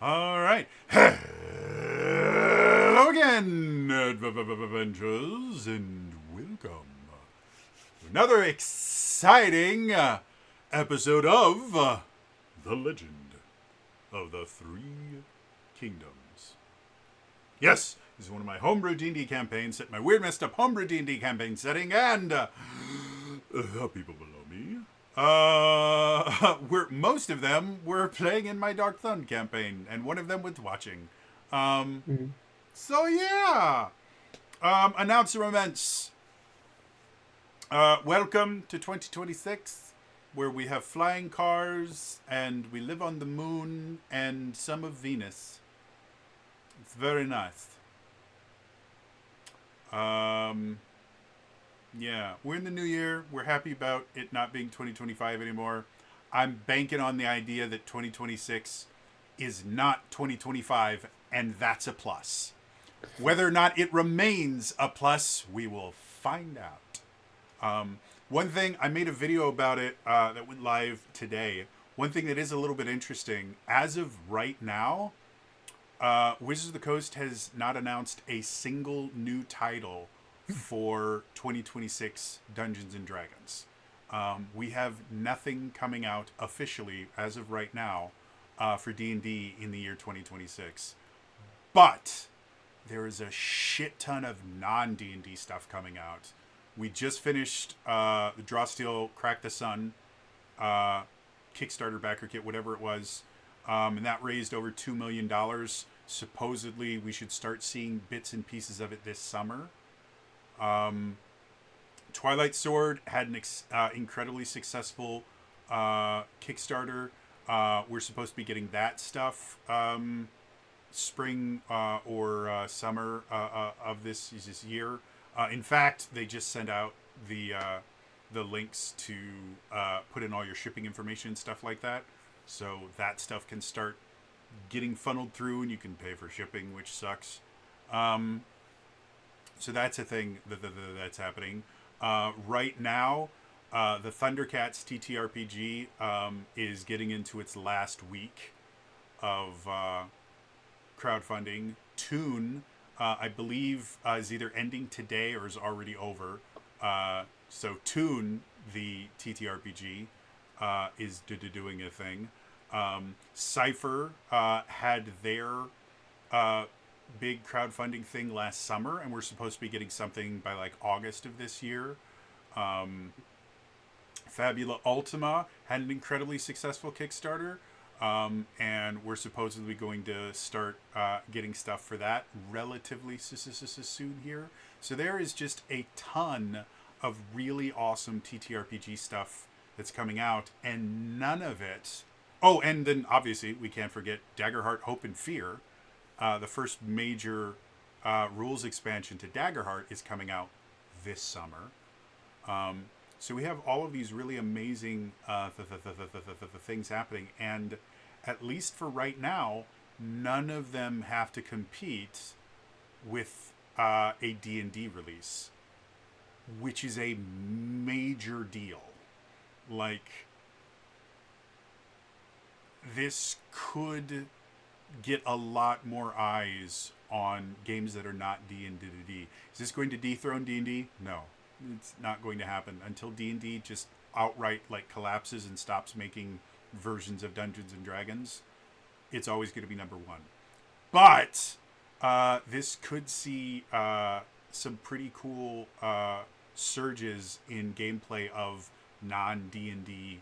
All right. Hello again, adventurers, and welcome to another exciting episode of The Legend of the Three Kingdoms. Yes, this is one of my homebrew D&D campaigns set in my weird messed up homebrew D&D campaign setting, and the people below me. Most of them were playing in my Dark Thun campaign, and one of them was watching. Mhm. So yeah. Announcements. Welcome to 2026, where we have flying cars and we live on the moon and some of Venus. It's very nice. Yeah, we're in the new year. We're happy about it not being 2025 anymore. I'm banking on the idea that 2026 is not 2025, and that's a plus. Whether or not it remains a plus, we will find out. One thing, I made a video about it that went live today. One thing that is a little bit interesting, as of right now, Wizards of the Coast has not announced a single new title for 2026 Dungeons and Dragons. We have nothing coming out officially as of right now for D&D in the year 2026. But there is a shit ton of non-D&D stuff coming out. We just finished the Draw Steel Crack the Sun Kickstarter backer kit, whatever it was, and that raised over $2 million. Supposedly, we should start seeing bits and pieces of it this summer. Twilight Sword had an incredibly successul Kickstarter. We're supposed to be getting that stuff spring or summer of this year. In fact, they just sent out the links to put in all your shipping information and stuff like that. So that stuff can start getting funneled through, and you can pay for shipping, which sucks. So that's a thing that's happening. Right now, the Thundercats TTRPG is getting into its last week of crowdfunding. Toon, I believe, is either ending today or is already over. So Toon, the TTRPG, is doing a thing. Cypher had their big crowdfunding thing last summer, and we're supposed to be getting something by like August of this year. Fabula Ultima had an incredibly successful Kickstarter, and we're supposedly going to start getting stuff for that relatively soon here. So there is just a ton of really awesome TTRPG stuff that's coming out, and none of it... Oh, and then obviously we can't forget Daggerheart, Hope, and Fear. The first major rules expansion to Daggerheart is coming out this summer. So we have all of these really amazing things happening, and at least for right now, none of them have to compete with a D&D release, which is a major deal. Like, this could get a lot more eyes on games that are not D&D. Is this going to dethrone D&D? No, it's not going to happen until D&D just outright like collapses and stops making versions of Dungeons and Dragons. It's always going to be number one. But this could see some pretty cool surges in gameplay of non-D&D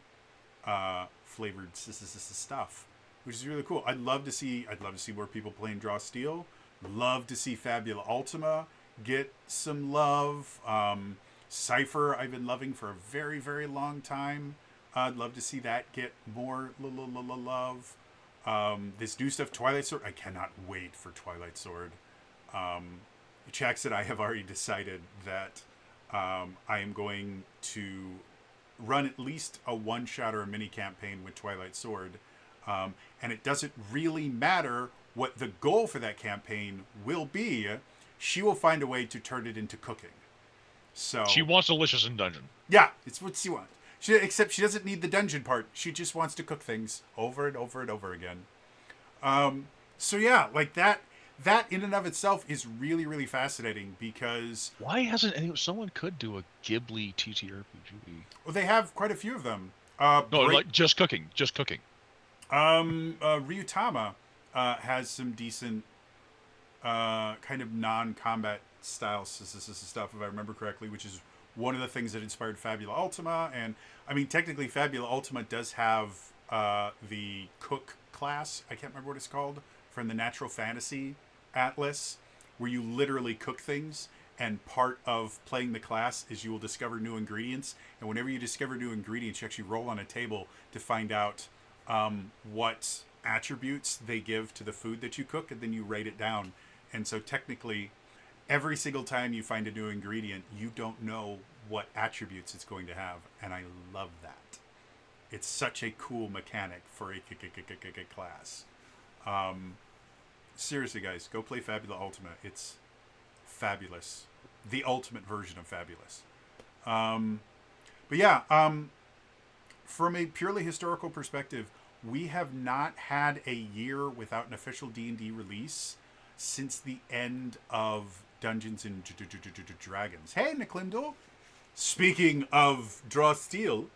flavored stuff, which is really cool. I'd love to see more people playing Draw Steel. Love to see Fabula Ultima get some love. Cypher, I've been loving for a very, very long time. I'd love to see that get more love. This new stuff, Twilight Sword, I cannot wait for Twilight Sword. Chak said I have already decided that I am going to run at least a one-shot or a mini campaign with Twilight Sword. And it doesn't really matter what the goal for that campaign will be. She will find a way to turn it into cooking. So she wants delicious in dungeon. Yeah, it's what she wants. Except she doesn't need the dungeon part. She just wants to cook things over and over and over again. So yeah, like that in and of itself is really really fascinating because Why hasn't any? Someone could do a Ghibli TTRPG. well, they have quite a few of them. No, Break like just cooking, just cooking. Ryutama has some decent kind of non-combat style stuff, if I remember correctly, which is one of the things that inspired Fabula Ultima. And I mean, technically, Fabula Ultima does have the cook class. I can't remember what it's called from the Natural Fantasy Atlas, where you literally cook things. And part of playing the class is you will discover new ingredients. And whenever you discover new ingredients, you actually roll on a table to find out what attributes they give to the food that you cook, and then you write it down. And so technically, every single time you find a new ingredient, you don't know what attributes it's going to have, and I love that. It's such a cool mechanic for a class. Seriously, guys, go play Fabula Ultima. It's fabulous, the ultimate version of fabulous. But yeah, from a purely historical perspective, we have not had a year without an official D&D release since the end of Dungeons and Dragons. Hey, Niclimdor. Speaking of Draw Steel,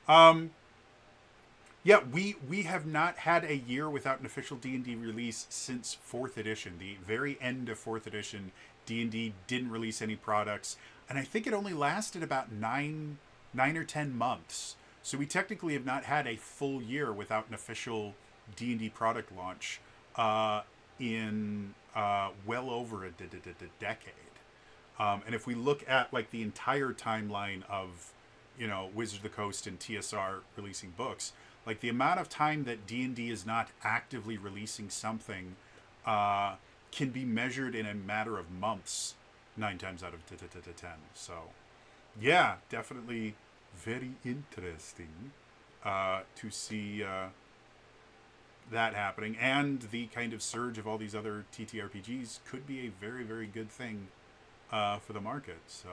yeah, we have not had a year without an official D&D release since 4th edition. The very end of 4th edition, D&D didn't release any products, and I think it only lasted about 9 or 10 months. So we technically have not had a full year without an official D&D product launch in well over a decade. And if we look at like the entire timeline of, you know, Wizards of the Coast and TSR releasing books, like the amount of time that D&D is not actively releasing something can be measured in a matter of months, 9 times out of 10. So, yeah, definitely very interesting to see that happening, and the kind of surge of all these other TTRPGs could be a very, very good thing for the market. So,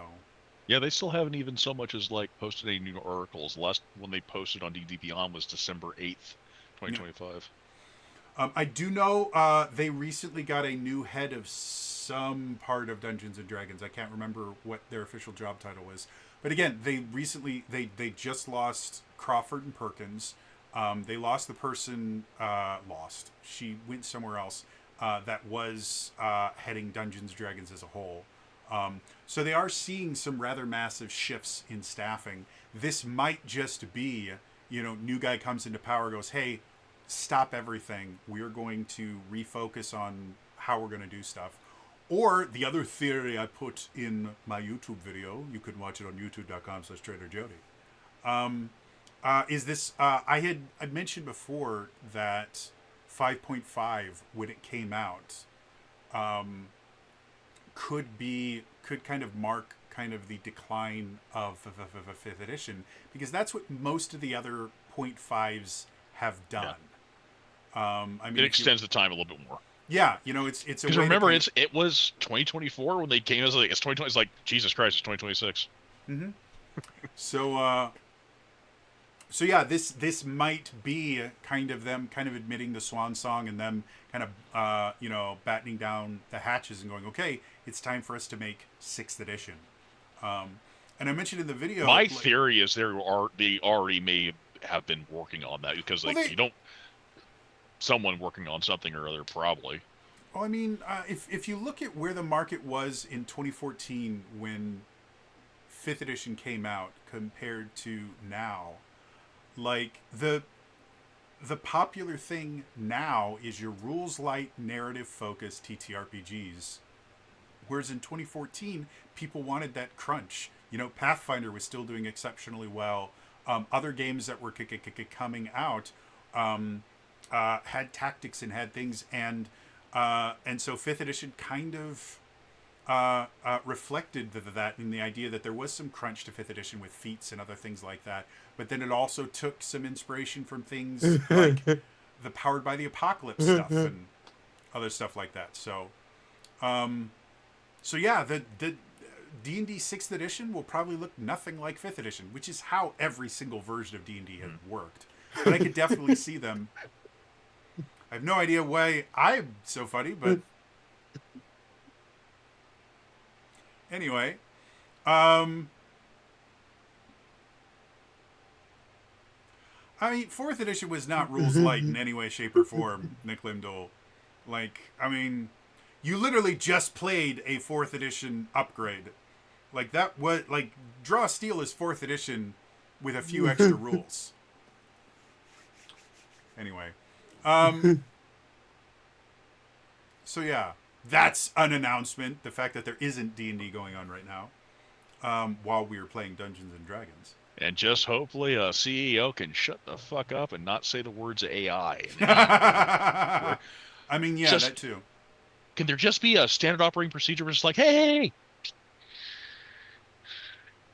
Yeah, they still haven't even so much as like posted any new articles. The last one they posted on DD Beyond was December 8th, yeah. 2025. I do know they recently got a new head of some part of Dungeons and Dragons. I can't remember what their official job title is, but again, they just lost Crawford and Perkins. They lost the person lost. She went somewhere else. That was heading Dungeons and Dragons as a whole. So they are seeing some rather massive shifts in staffing. This might just be, you know, new guy comes into power, goes, hey, stop everything. We're going to refocus on how we're going to do stuff. Or the other theory I put in my YouTube video, you can watch it on youtube.com/TraderJody, is this, I mentioned before that 5.5, when it came out, could kind of mark kind of the decline of 5th edition, because that's what most of the other point fives have Yeah, done. I mean, it if you, extends the time a little bit more. yeah, you know, it's a Because way to remember, kind of. it was 2024 when they came as like it's 2020. It's like Jesus Christ, it's 2026. Mm-hmm. So so yeah, this might be kind of them kind of admitting the swan song, and them kind of you know, battening down the hatches and going, okay, it's time for us to make 6th edition. And I mentioned in the video, My like, theory is they already may have been working on that because well, like they, you don't someone working on something or other probably. well, I mean, if you look at where the market was in 2014 when 5th edition came out compared to now, like the popular thing now is your rules light, narrative focused TTRPGs. Whereas in 2014, people wanted that crunch. You know, Pathfinder was still doing exceptionally well. Other games that were coming out had tactics and had things, and so 5th edition kind of reflected that in the idea that there was some crunch to 5th edition with feats and other things like that. But then it also took some inspiration from things like the Powered by the Apocalypse stuff and other stuff like that. So, so yeah, the D&D 6th edition will probably look nothing like 5th edition, which is how every single version of D&D has worked. But I could definitely see them I have no idea why I'm so funny, but anyway. Um, I mean, 4th edition was not rules light in any way, shape, or form, Nick Limdole. Like, I mean, you literally just played a 4th edition upgrade. Like, that was, like, Draw Steel is 4th edition with a few extra rules. Anyway. So, yeah, that's an announcement. The fact that there isn't D&D going on right now while we were playing Dungeons and Dragons. And just hopefully a CEO can shut the fuck up and not say the words AI. I mean, yeah, Just that too. can there just be a standard operating procedure where it's like, hey,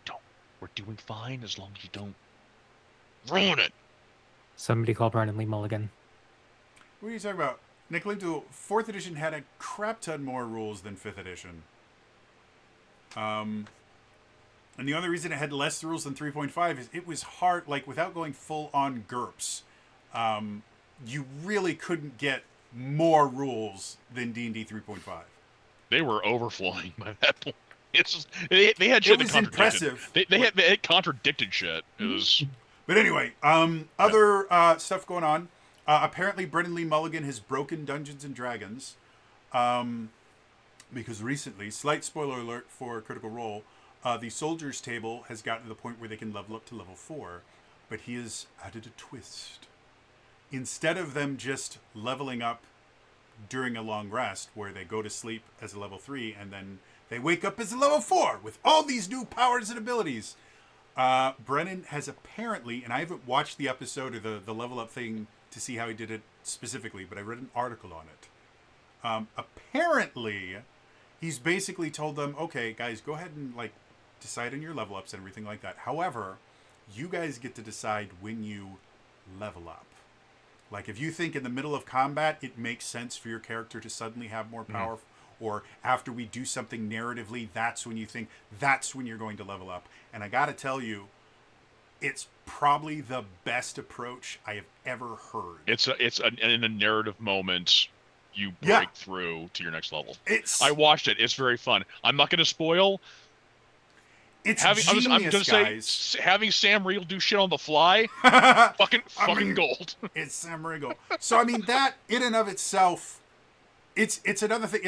don't. We're doing fine as long as you don't ruin it. Somebody call Brandon Lee Mulligan. What are you talking about? Nick Limdole, 4th edition had a crap ton more rules than 5th edition. And the only reason it had less rules than 3.5 is it was hard, like, without going full on GURPS, you really couldn't get more rules than D&D 3.5. They were overflowing by that point. It's just, they had shit It was that contradicted. impressive. They had contradicted shit. It was. But anyway, other stuff going on. Apparently, Brendan Lee Mulligan has broken Dungeons and Dragons. Because recently, slight spoiler alert for Critical Role, the Soldiers table has gotten to the point where they can level up to level 4. But he has added a twist. Instead of them just leveling up during a long rest, where they go to sleep as a level 3 and then they wake up as a level 4 with all these new powers and abilities. Brennan has apparently, and I haven't watched the episode or the level up thing to see how he did it specifically, but I read an article on it. Apparently, he's basically told them, okay, guys, go ahead and like decide on your level ups and everything like that. However, you guys get to decide when you level up. Like, if you think in the middle of combat, it makes sense for your character to suddenly have more power, or after we do something narratively, that's when you think that's when you're going to level up. And I got to tell you, it's probably the best approach I have ever heard. In a narrative moment, you break through to your next level. I watched it. It's very fun. I'm not going to spoil. It's genius, I'm gonna guys. Say, having Sam Riegel do shit on the fly, fucking gold. It's Sam Riegel. So I mean, that in and of itself, it's another thing.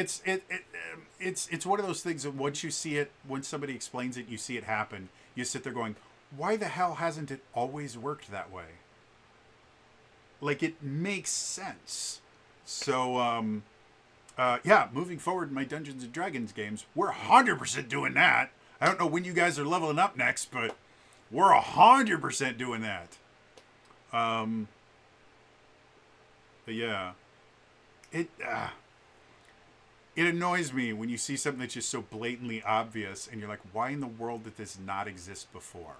It's one of those things that once you see it, when somebody explains it, you see it happen. You sit there going, why the hell hasn't it always worked that way? Like, it makes sense. So yeah, moving forward in my Dungeons and Dragons games, we're 100% doing that. I don't know when you guys are leveling up next, but we're 100% doing that. But yeah, it annoys me when you see something that's just so blatantly obvious, and you're like, why in the world did this not exist before?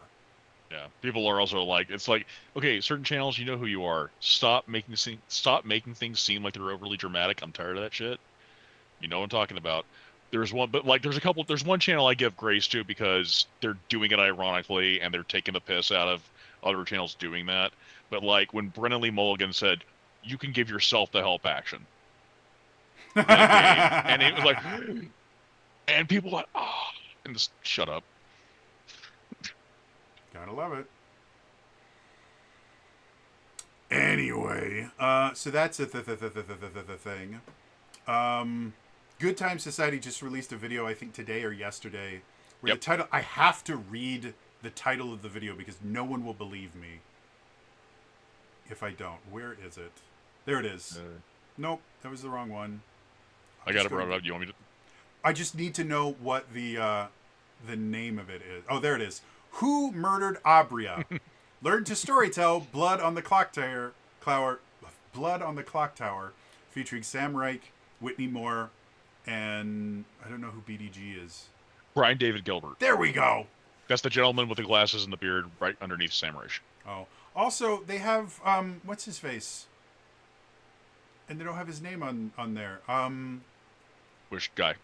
Yeah, people are also like, it's like, okay, certain channels, you know who you are. Stop making things seem like they're overly dramatic. I'm tired of that shit. You know what I'm talking about. There's one, but like, there's one channel I give grace to because they're doing it ironically and they're taking the piss out of other channels doing that. But like when Brennan Lee Mulligan said, you can give yourself the help action. And it was like, and people were like, oh, and just shut up. Gotta love it. Anyway, so that's a thing. Good Time Society just released a video, I think today or yesterday, where the title, I have to read the title of the video because no one will believe me if I don't. Where is it? There it is. Nope, that was the wrong one. I got it brought up. You want me to? I just need to know what the name of it is. Oh, there it is. Who Murdered Abria? Learn to storytell Blood on the Clock Tower. Blood on the Clock Tower, featuring Sam Reich, Whitney Moore, and I don't know who BDG is. Brian David Gilbert. There we go. That's the gentleman with the glasses and the beard right underneath Sam Reich. Oh, also they have what's his face, and they don't have his name on there. Which guy?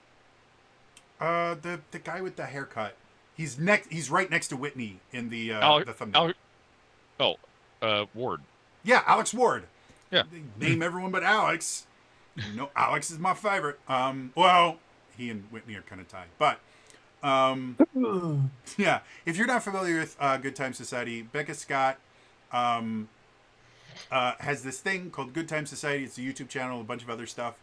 The guy with the haircut. He's right next to Whitney in the thumbnail. Ward. Yeah, Alex Ward. Yeah. They name everyone but Alex. No, Alex is my favorite. Well, he and Whitney are kind of tied, but yeah. If you're not familiar with Good Time Society, Becca Scott has this thing called Good Time Society. It's a YouTube channel, a bunch of other stuff.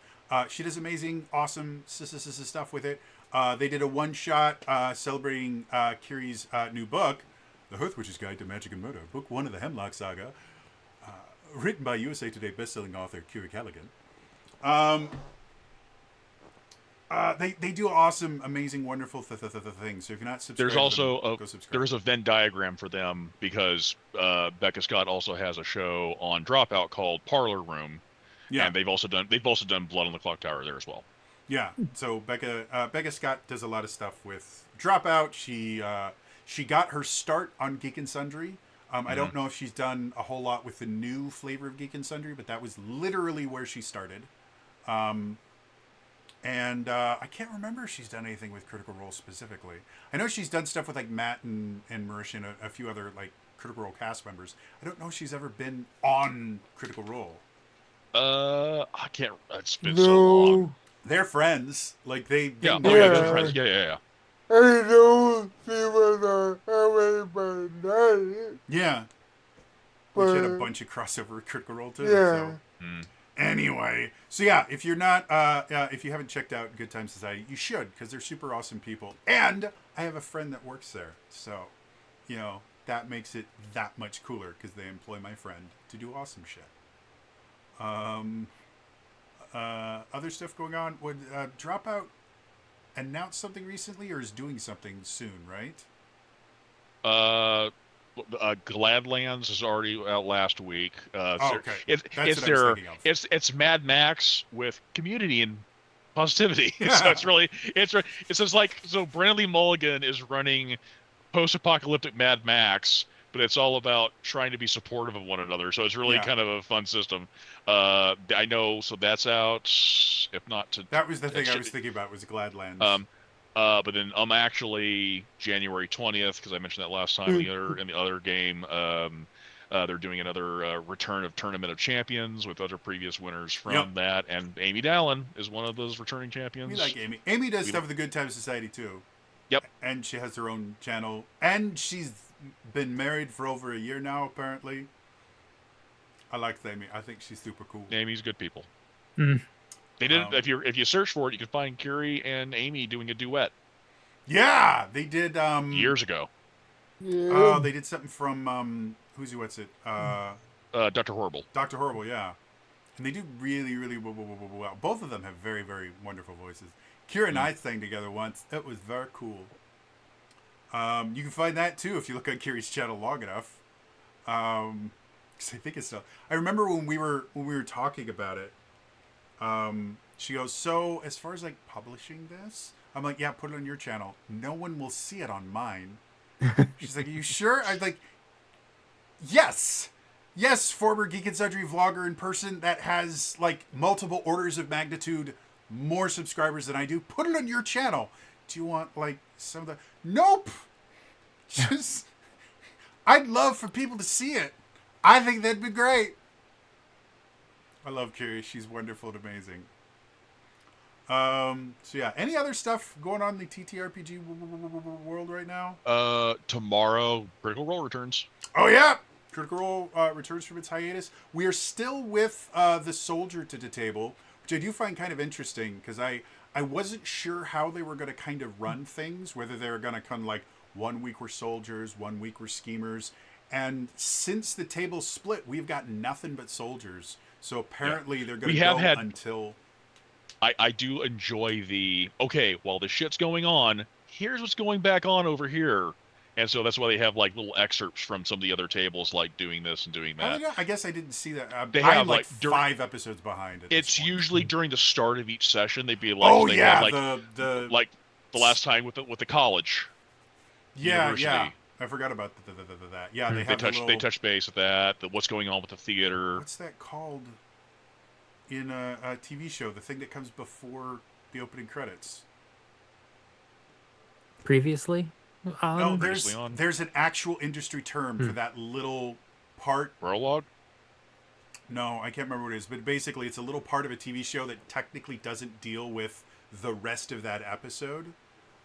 She does amazing, awesome stuff with it. They did a one-shot celebrating Kiri's new book, The Hearth Witch's Guide to Magic and Murder, Book 1 of the Hemlock Saga, written by USA Today bestselling author Kiri Callaghan. They do awesome, amazing, wonderful things. So if you're not subscribed, There's also go subscribe. there is a Venn diagram for them because Becca Scott also has a show on Dropout called Parlor Room, Yeah. and they've also done Blood on the Clock Tower there as well. Yeah. So Becca Scott does a lot of stuff with Dropout. She got her start on Geek and Sundry. I don't know if she's done a whole lot with the new flavor of Geek and Sundry, but that was literally where she started. And I can't remember if she's done anything with Critical Role specifically. I know she's done stuff with like Matt and Marisha and a few other like Critical Role cast members. I don't know if she's ever been on Critical Role. I can't. It's been so long. They're friends. Like they Yeah. know Oh yeah, each they're other. friends. Yeah. I don't see what I have anybody. Yeah. Which had a bunch of crossover with Critical Role too. Yeah. So. Anyway, so yeah, if you're not, if you haven't checked out Good Time Society, you should, because they're super awesome people. And I have a friend that works there, so you know that makes it that much cooler because they employ my friend to do awesome shit. Other stuff going on. Would Dropout announce something recently, or is doing something soon? Right? Gladlands is already out last week. Okay. It's That's what I was their thinking of. it's Mad Max with community and positivity. So it's just like so Brandon Lee Mulligan is running post-apocalyptic Mad Max, but it's all about trying to be supportive of one another. So it's really kind of a fun system. I know, so that's out. If not to that was the thing I was thinking about was Gladlands. But then I'm actually January 20th because I mentioned that last time in the other game. They're doing another return of Tournament of Champions with other previous winners from that, and Amy Dallin is one of those returning champions. We like Amy. Amy does stuff with the Good Time Society too. Yep. And she has her own channel, and she's been married for over a year now. Apparently, I like Amy. I think she's super cool. Amy's good people. Mm. They did. If you search for it, you can find Curie and Amy doing a duet. Yeah, they did. Years ago. Oh, they did something from what's it? Dr. Horrible. Dr. Horrible, yeah. And they do really, really well. Both of them have very, very wonderful voices. Kira and I sang together once. It was very cool. You can find that too if you look on Kiri's channel long enough. Because I think it's still. I remember when we were talking about it. She goes, so as far as like publishing this, I'm like, yeah, put it on your channel. No one will see it on mine. She's like, are you sure? I'm like, yes, former Geek and Sundry vlogger in person that has like multiple orders of magnitude more subscribers than I do. Put it on your channel. Do you want like some of the? Nope. Just, I'd love for people to see it. I think that'd be great. I love Kiri. She's wonderful and amazing. So yeah, any other stuff going on in the TTRPG world right now? Tomorrow, Critical Role returns. Oh yeah, Critical Role returns from its hiatus. We are still with the Soldier to the Table, which I do find kind of interesting because I wasn't sure how they were going to kind of run things, whether they were going to kind of like 1 week we're soldiers, 1 week we're schemers, and since the table split, we've got nothing but soldiers. So apparently they're going to go until. I do enjoy while the shit's going on, here's what's going back on over here. And so that's why they have like little excerpts from some of the other tables, like doing this and doing that. I guess I didn't see that. They have I'm like 5 episodes behind. It's usually during the start of each session. They'd be like, the last time with the college. University. Yeah. I forgot about that. Yeah, they touch base with that. What's going on with the theater? What's that called in a TV show? The thing that comes before the opening credits. Previously? No, there's an actual industry term for that little part. Prologue? No, I can't remember what it is, but basically it's a little part of a TV show that technically doesn't deal with the rest of that episode.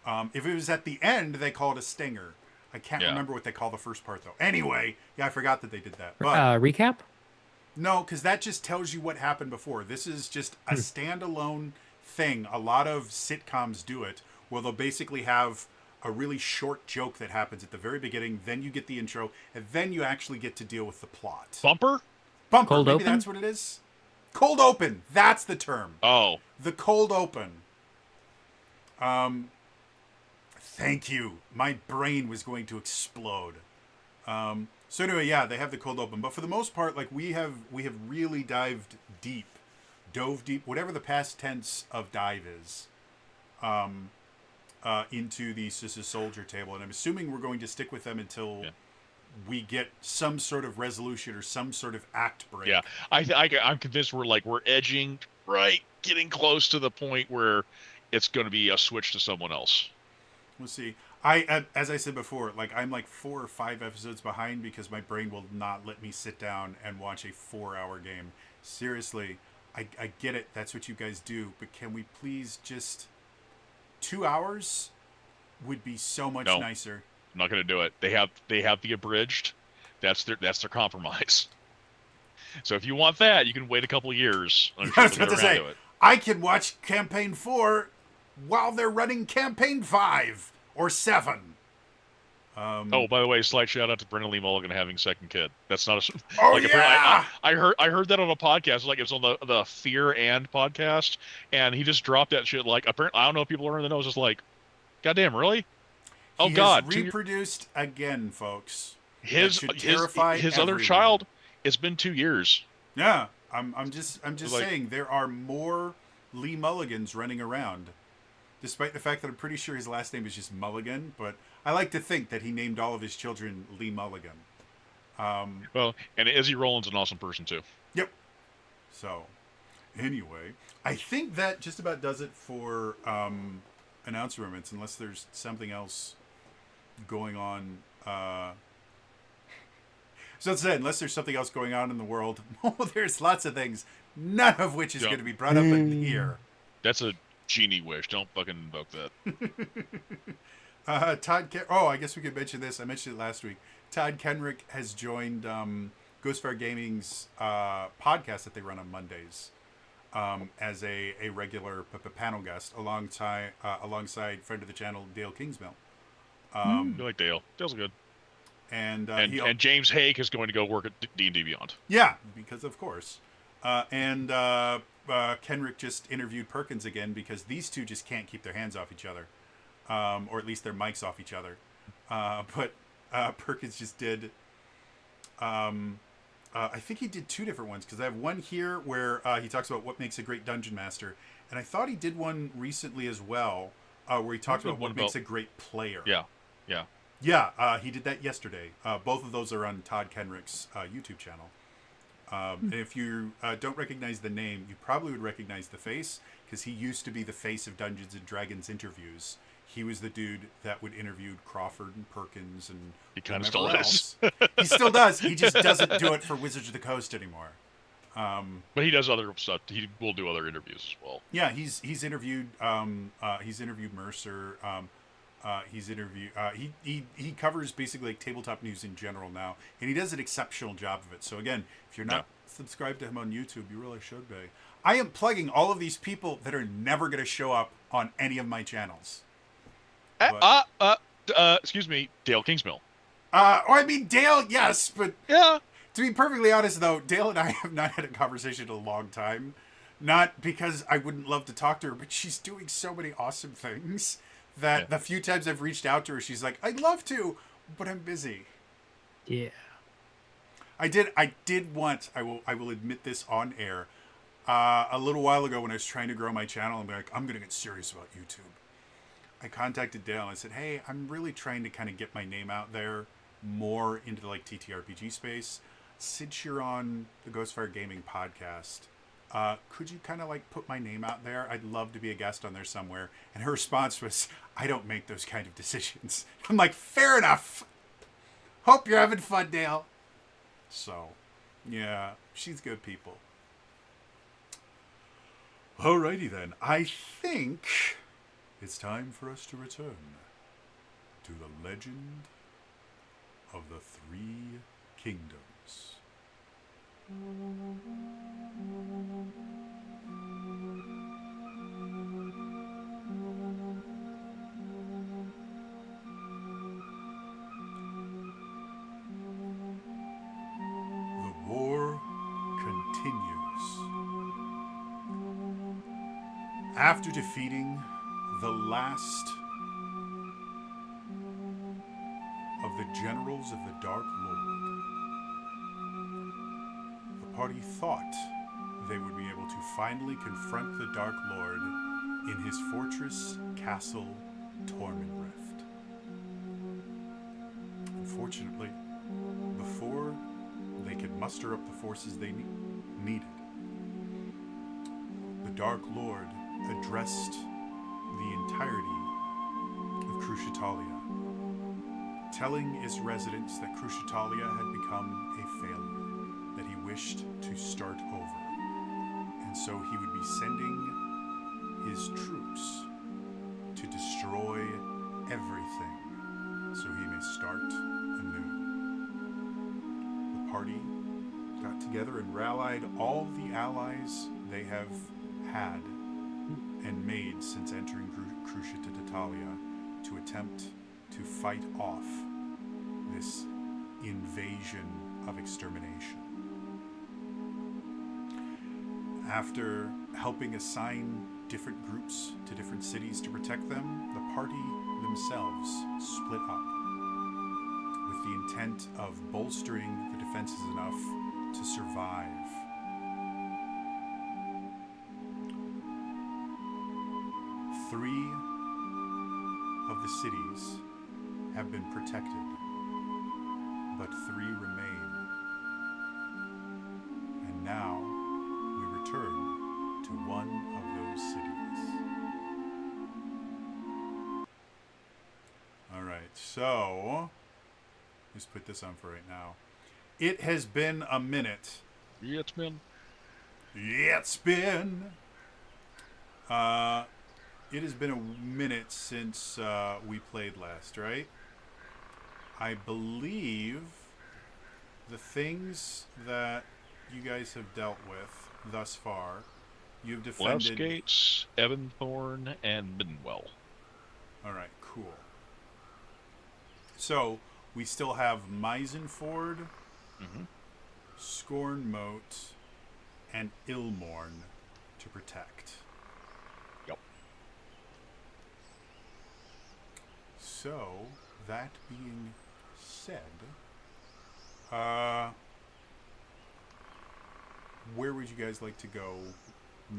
If it was at the end, they call it a stinger. I can't Yeah. remember what they call the first part, though. Anyway, yeah, I forgot that they did that. But Recap? no, because that just tells you what happened before. This is just a standalone thing. A lot of sitcoms do it, where they'll basically have a really short joke that happens at the very beginning, then you get the intro, and then you actually get to deal with the plot. Bumper? Bumper, Cold maybe open? that's what it is. Cold open, that's the term. Oh. The cold open. Thank you. My brain was going to explode. So anyway, yeah, they have the cold open, but for the most part, like we have really dove deep, whatever the past tense of dive is, into the Sister Soldier table, and I'm assuming we're going to stick with them until we get some sort of resolution or some sort of act break. Yeah, I'm convinced we're edging getting close to the point where it's going to be a switch to someone else. We'll see. As I said before, like I'm like 4 or 5 episodes behind because my brain will not let me sit down and watch a 4-hour game. Seriously, I get it. That's what you guys do, but can we please just 2 hours would be so much nicer. I'm not going to do it. They have the abridged. That's their compromise. So if you want that, you can wait a couple of years. I was about to say, I can watch Campaign 4 while they're running Campaign 5 or 7. Oh, by the way, slight shout out to Brendan Lee Mulligan having second kid. That's not a. Oh yeah! I heard that on a podcast. Like it was on the Fear and podcast, and he just dropped that shit. Like apparently, I don't know if people are in the know. It's just like, goddamn, really? Oh God! He reproduced again, folks. His other child. It's been 2 years. Yeah, I'm just saying there are more Lee Mulligans running around, despite the fact that I'm pretty sure his last name is just Mulligan. But I like to think that he named all of his children Lee Mulligan. Well, and Izzy Rowland's an awesome person too. Yep. So, anyway, I think that just about does it for announcements, unless there's something else going on. So that's it. Unless there's something else going on in the world, there's lots of things, none of which is going to be brought up in here. That's a genie wish. Don't fucking invoke that. I guess we could mention this. I mentioned it last week. Todd Kenrick has joined Ghostfire Gaming's podcast that they run on Mondays as a regular panel guest alongside friend of the channel, Dale Kingsmill. I like Dale. Dale's good. And James Hake is going to go work at D&D Beyond. Yeah, because of course. Kenrick just interviewed Perkins again because these two just can't keep their hands off each other, or at least their mics off each other. But Perkins just did. I think he did 2 different ones because I have one here where he talks about what makes a great dungeon master, and I thought he did one recently as well where he talked about what makes a great player. Yeah. Yeah, he did that yesterday. Both of those are on Todd Kenrick's YouTube channel. And if you don't recognize the name, you probably would recognize the face because he used to be the face of Dungeons and Dragons interviews. He was the dude that would interview Crawford and Perkins and he kind of still is. He still does. He just doesn't do it for Wizards of the Coast anymore. But he does other stuff. He will do other interviews as well. Yeah, he's interviewed Mercer. He's interviewed. He covers basically like tabletop news in general now, and he does an exceptional job of it. So again, if you're not subscribed to him on YouTube, you really should be. I am plugging all of these people that are never going to show up on any of my channels. Excuse me, Dale Kingsmill. I mean Dale, yes, but yeah. To be perfectly honest, though, Dale and I have not had a conversation in a long time. Not because I wouldn't love to talk to her, but she's doing so many awesome things that the few times I've reached out to her, she's like, I'd love to, but I'm busy. Yeah. I did once, I will admit this on air, a little while ago when I was trying to grow my channel, I'm going to get serious about YouTube. I contacted Dale and I said, hey, I'm really trying to kind of get my name out there more into the like TTRPG space. Since you're on the Ghostfire Gaming podcast, could you kind of like put my name out there? I'd love to be a guest on there somewhere. And her response was, I don't make those kind of decisions. I'm like, fair enough. Hope you're having fun, Dale. So, yeah. She's good people. Alrighty then. I think it's time for us to return to the legend of the Three Kingdoms. The war continues. After defeating the last of the generals of the Dark Lord, the party thought they would be able to finally confront the Dark Lord in his fortress castle, Tormenrift. Unfortunately, before they could muster up the forces they needed, the Dark Lord addressed the entirety of Cruciatalia, telling its residents that Cruciatalia had become a failure, that he wished to start over, and so he would be sending his troops to destroy everything so he may start anew. The party got together and rallied all the allies they have had and made since entering Cruciatalia to attempt to fight off this invasion of extermination. After helping assign different groups to different cities to protect them, the party themselves split up with the intent of bolstering the defenses enough to survive. Three of the cities have been protected, but three remain. And now we return to one of those cities. All right, so let's put this on for right now. It has been a minute. Yeah, it's been. It has been a minute since we played last, right? I believe the things that you guys have dealt with thus far, you've defended... Gates, Evanthorn, and Middenwell. All right, cool. So, we still have Meisenford, Scornemote, and Ilmorn to protect. Yep. So, that being said, where would you guys like to go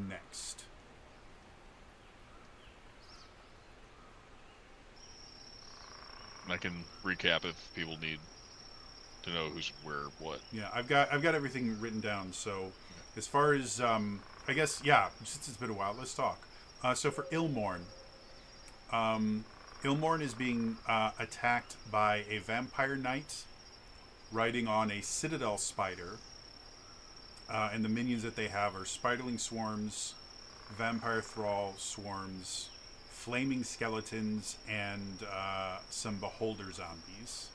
next? I can recap if people need to know who's where, what. Yeah, I've got everything written down. So, as far as I guess, yeah, since it's been a while, let's talk. So for Ilmorn, Ilmorn is being attacked by a vampire knight riding on a citadel spider, and the minions that they have are spiderling swarms, vampire thrall swarms, flaming skeletons, and some beholder zombies.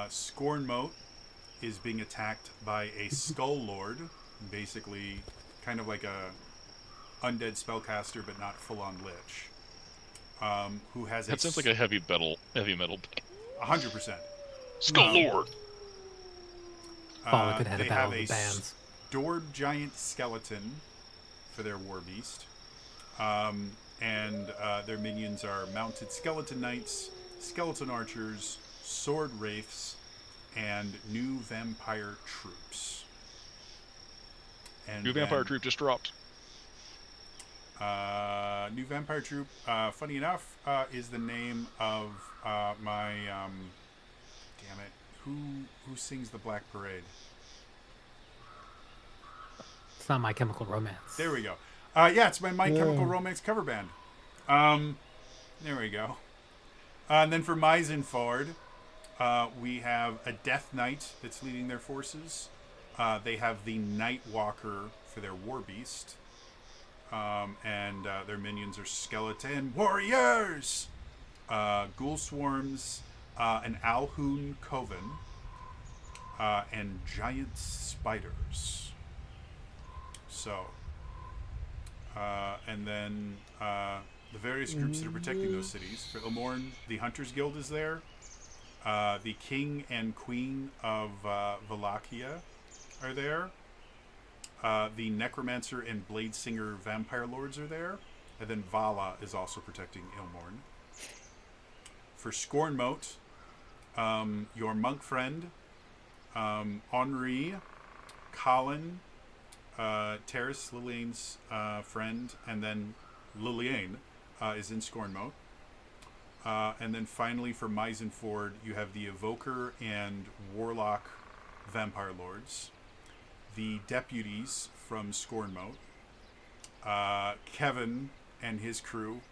Scornemote is being attacked by a skull lord, basically kind of like a undead spellcaster, but not full-on lich. Who has That sounds like a heavy metal. 100%. Skull Lord. Oh, we could have They a battle have of a the bands. stored giant skeleton for their war beast. And their minions are mounted skeleton knights, skeleton archers, sword wraiths, and new vampire troops. And New vampire troop just dropped. New vampire troop, funny enough, is the name of my damn it, who sings the Black Parade? It's not My Chemical Romance. There we go. Yeah, it's My Chemical Romance cover band. There we go. And then for Meisenford, We have a Death Knight that's leading their forces. They have the Night Walker for their War Beast. And their minions are Skeleton Warriors, Ghoul Swarms, an Alhoon Coven, and Giant Spiders. So, and then the various groups that are protecting those cities. For Ilmorn, the Hunters Guild is there. The King and Queen of Wallachia are there. The Necromancer and Blade Singer Vampire Lords are there. And then Vala is also protecting Ilmorn. For Scornemote, your monk friend, Henri, Colin, Terrace, Liliane's friend, and then Liliane is in Scornemote. And then finally for Meisenford, you have the Evoker and Warlock Vampire Lords. The deputies from Scornemote, Kevin and his crew,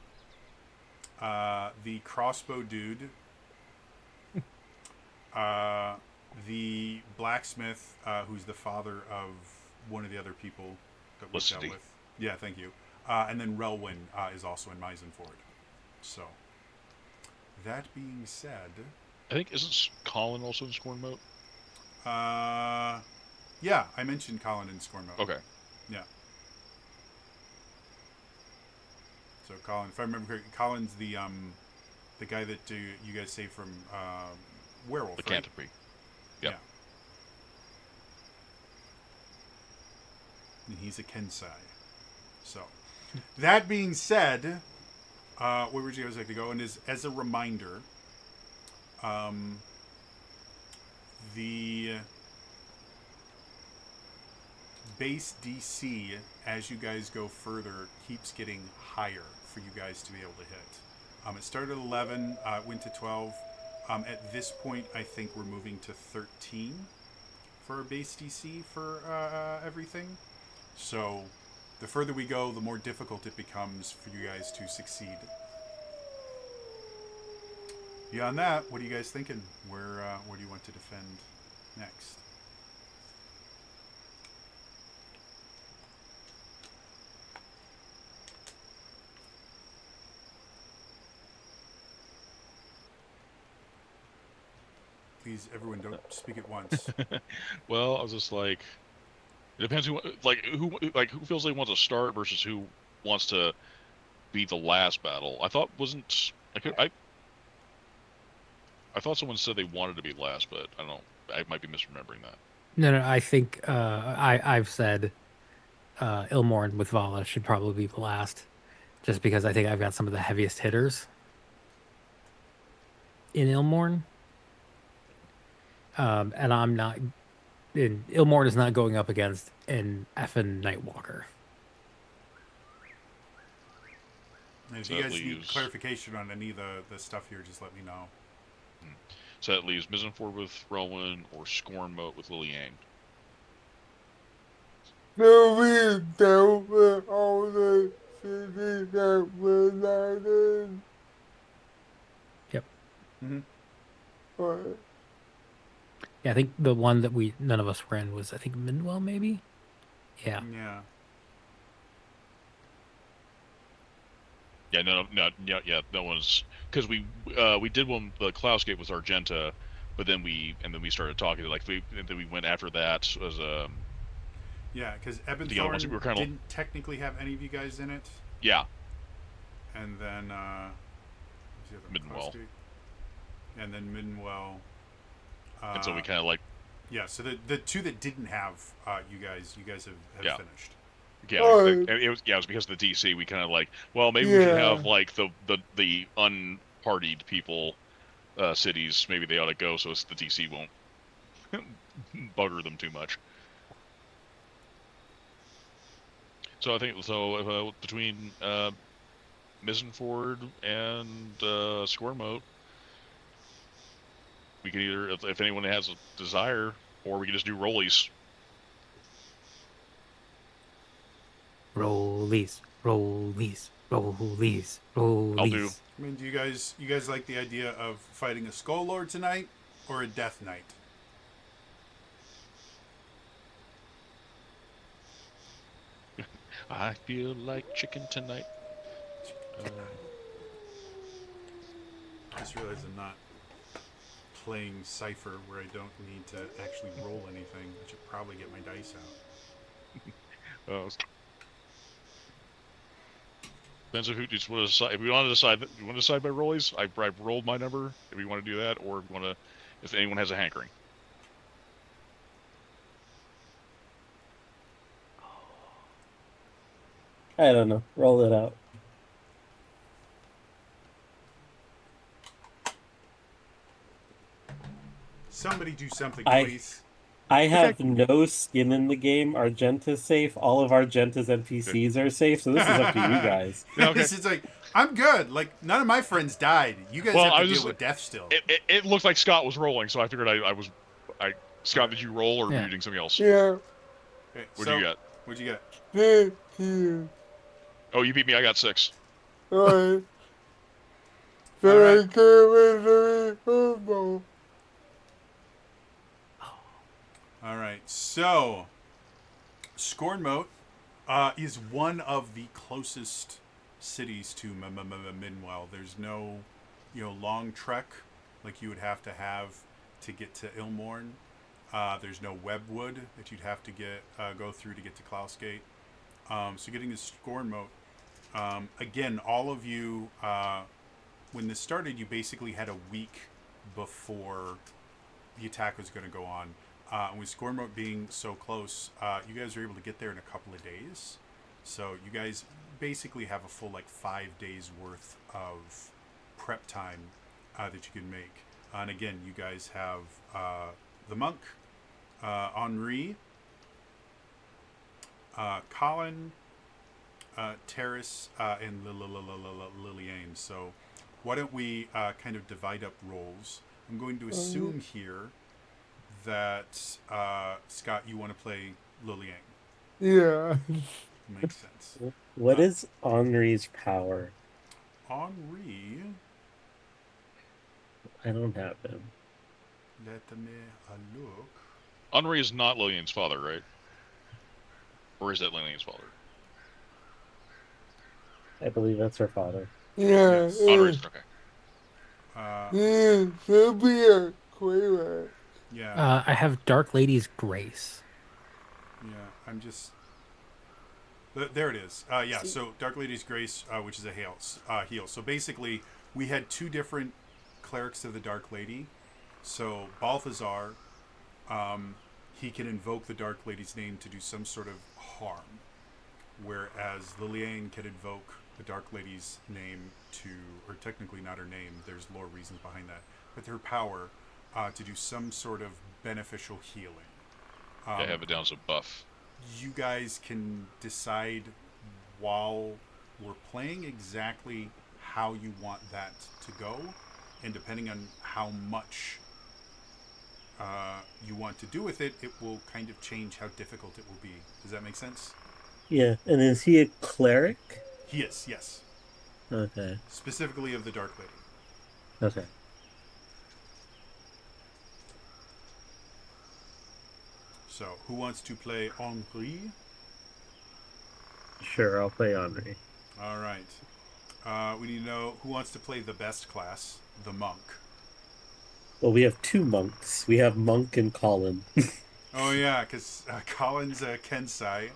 the crossbow dude, the blacksmith, who's the father of one of the other people that we dealt with. Yeah, thank you. And then Relwyn is also in Meisenford. So, that being said, I think isn't Colin also in Scornemote? Yeah, I mentioned Colin in Scornemote. Okay. Yeah. So Colin, if I remember correctly, Colin's the guy that you guys saved from Werewolf, The right? Canterbury. Yep. Yeah. And he's a Kensai. So, that being said, where would you guys like to go? And as a reminder, the base DC, as you guys go further, keeps getting higher for you guys to be able to hit. It started at 11, went to 12. At this point, I think we're moving to 13 for our base DC for everything. So, the further we go, the more difficult it becomes for you guys to succeed. Beyond that, what are you guys thinking? Where do you want to defend next? Please, everyone, don't speak at once. Well, I was just like, it depends who feels they want to start versus who wants to be the last battle. I thought I thought someone said they wanted to be last, but I don't know. I might be misremembering that. No, I think I've said Ilmorn with Vala should probably be the last, just because I think I've got some of the heaviest hitters in Ilmorn. And I'm not. Ilmorn is not going up against an effing Nightwalker. And if So you that guys need leaves- clarification on any of the stuff here, just let me know. So that leaves Mizzenford with Rowan or Scornemote with Liliane. So we dealt with all the cities that we're not in. Yep. Mm-hmm. But Yeah, I think the one that none of us were in was, I think, Midwell, maybe. Yeah. Yeah. Yeah, no one's because we did one. The Klausgate was Argenta, but then we started talking. And then we went after that as Yeah, because other ones Ebonthorn we were kinda- didn't technically have any of you guys in it. yeah. And then who's the other one? Middenwell. Klausgate. And then Middenwell. And so we kind of like Yeah, so the two that didn't have you guys have Yeah. finished. it was because of the DC. We kind of like, well, maybe we should Yeah. have like the unpartied people cities. Maybe they ought to go so the DC won't bugger them too much. So I think between Mizzenford and Scornemote, we can either, if anyone has a desire, or we can just do rollies. Rollies, rollies, rollies, rollies. I'll do. I mean, do you guys like the idea of fighting a Skull Lord tonight? or a Death Knight? I feel like chicken tonight. I just realized I'm not playing Cypher where I don't need to actually roll anything. I should probably get my dice out. Uh, Depends on who just want to decide. If we want to decide, you want to decide by rollies. I've rolled my number. If we want to do that, or if we want to, if anyone has a hankering. I don't know. Roll it out. Somebody do something, I- please. I have no skin in the game. Argenta's safe. All of Argenta's NPCs are safe. So this is up to you guys. Yeah, okay. This is like, I'm good. Like, none of my friends died. You guys Well, have I to was deal just- with death still. It looked like Scott was rolling, so I figured I was. Scott, did you roll or were Yeah. you doing something else? Yeah. Okay, What'd you get? What'd you get? 15. Oh, you beat me. I got 6. Alright. All So right. I can't win football. All right. So, Scornemote is one of the closest cities to Minwell. There's no, long trek like you would have to get to Ilmorn. There's no webwood that you'd have to go through to get to Klausgate. So getting to Scornemote, again, all of you, when this started, you basically had a week before the attack was going to go on. And with Scornemote being so close, you guys were able to get there in a couple of days. So you guys basically have a full 5 days worth of prep time that you can make. And again, you guys have the monk, Henri, Colin, Terrace, and Liliane. So why don't we kind of divide up roles? I'm going to assume here that Scott, you want to play Liliane. Yeah. Makes sense. What is Henri's power? Henri, I don't have him. let me look. Henri is not Lillian's father, right? Or is that Lillian's father? I believe that's her father. Yeah. Yes. Henri's okay. Yeah. She'll be a queen. Yeah, I have Dark Lady's Grace. yeah. I'm just. There it is. Yeah. So Dark Lady's Grace, which is a heal. So basically, we had two different clerics of the Dark Lady. So Balthazar, he can invoke the Dark Lady's name to do some sort of harm, whereas Liliane can invoke the Dark Lady's name or technically not her name. There's lore reasons behind that, but her power to do some sort of beneficial healing. I have it down as a buff. You guys can decide while we're playing exactly how you want that to go, and depending on how much you want to do with it, it will kind of change how difficult it will be. Does that make sense? Yeah, and is he a cleric? He is, yes. Okay. Specifically of the Dark Lady. Okay. So, who wants to play Henri? Sure, I'll play Henri. All right. We need to know who wants to play the best class, the monk. Well, we have two monks. We have Monk and Colin. Oh yeah, because Colin's Kensai,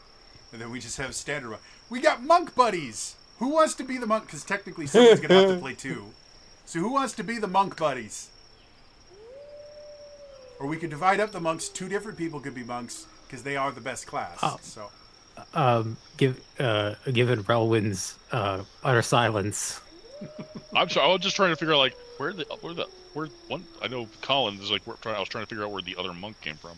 and then we just have standard one. We got monk buddies. Who wants to be the monk? Because technically someone's gonna have to play two. So who wants to be the monk buddies? Or we could divide up the monks. Two different people could be monks because they are the best class. So Given Relwyn's utter silence. I'm sorry. I was just trying to figure out where one. I know Colin is I was trying to figure out where the other monk came from.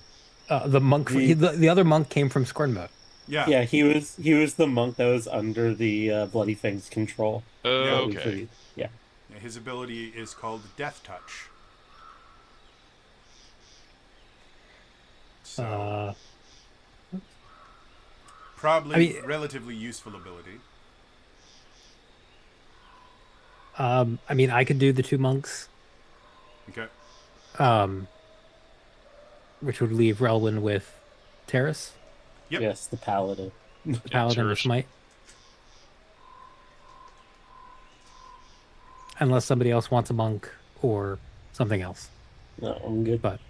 The monk, the other monk came from Scornemote. yeah, Yeah, he was the monk that was under the Bloody Fang's control. Yeah. Okay. Yeah. his ability is called Death Touch. So probably relatively useful ability. I could do the two monks. Okay. um, which would leave Relwyn with Terrace, Yep. Yes, the paladin. the Yep, Paladin with Terrace. Smite. Unless somebody else wants a monk or something else. No, I'm good. But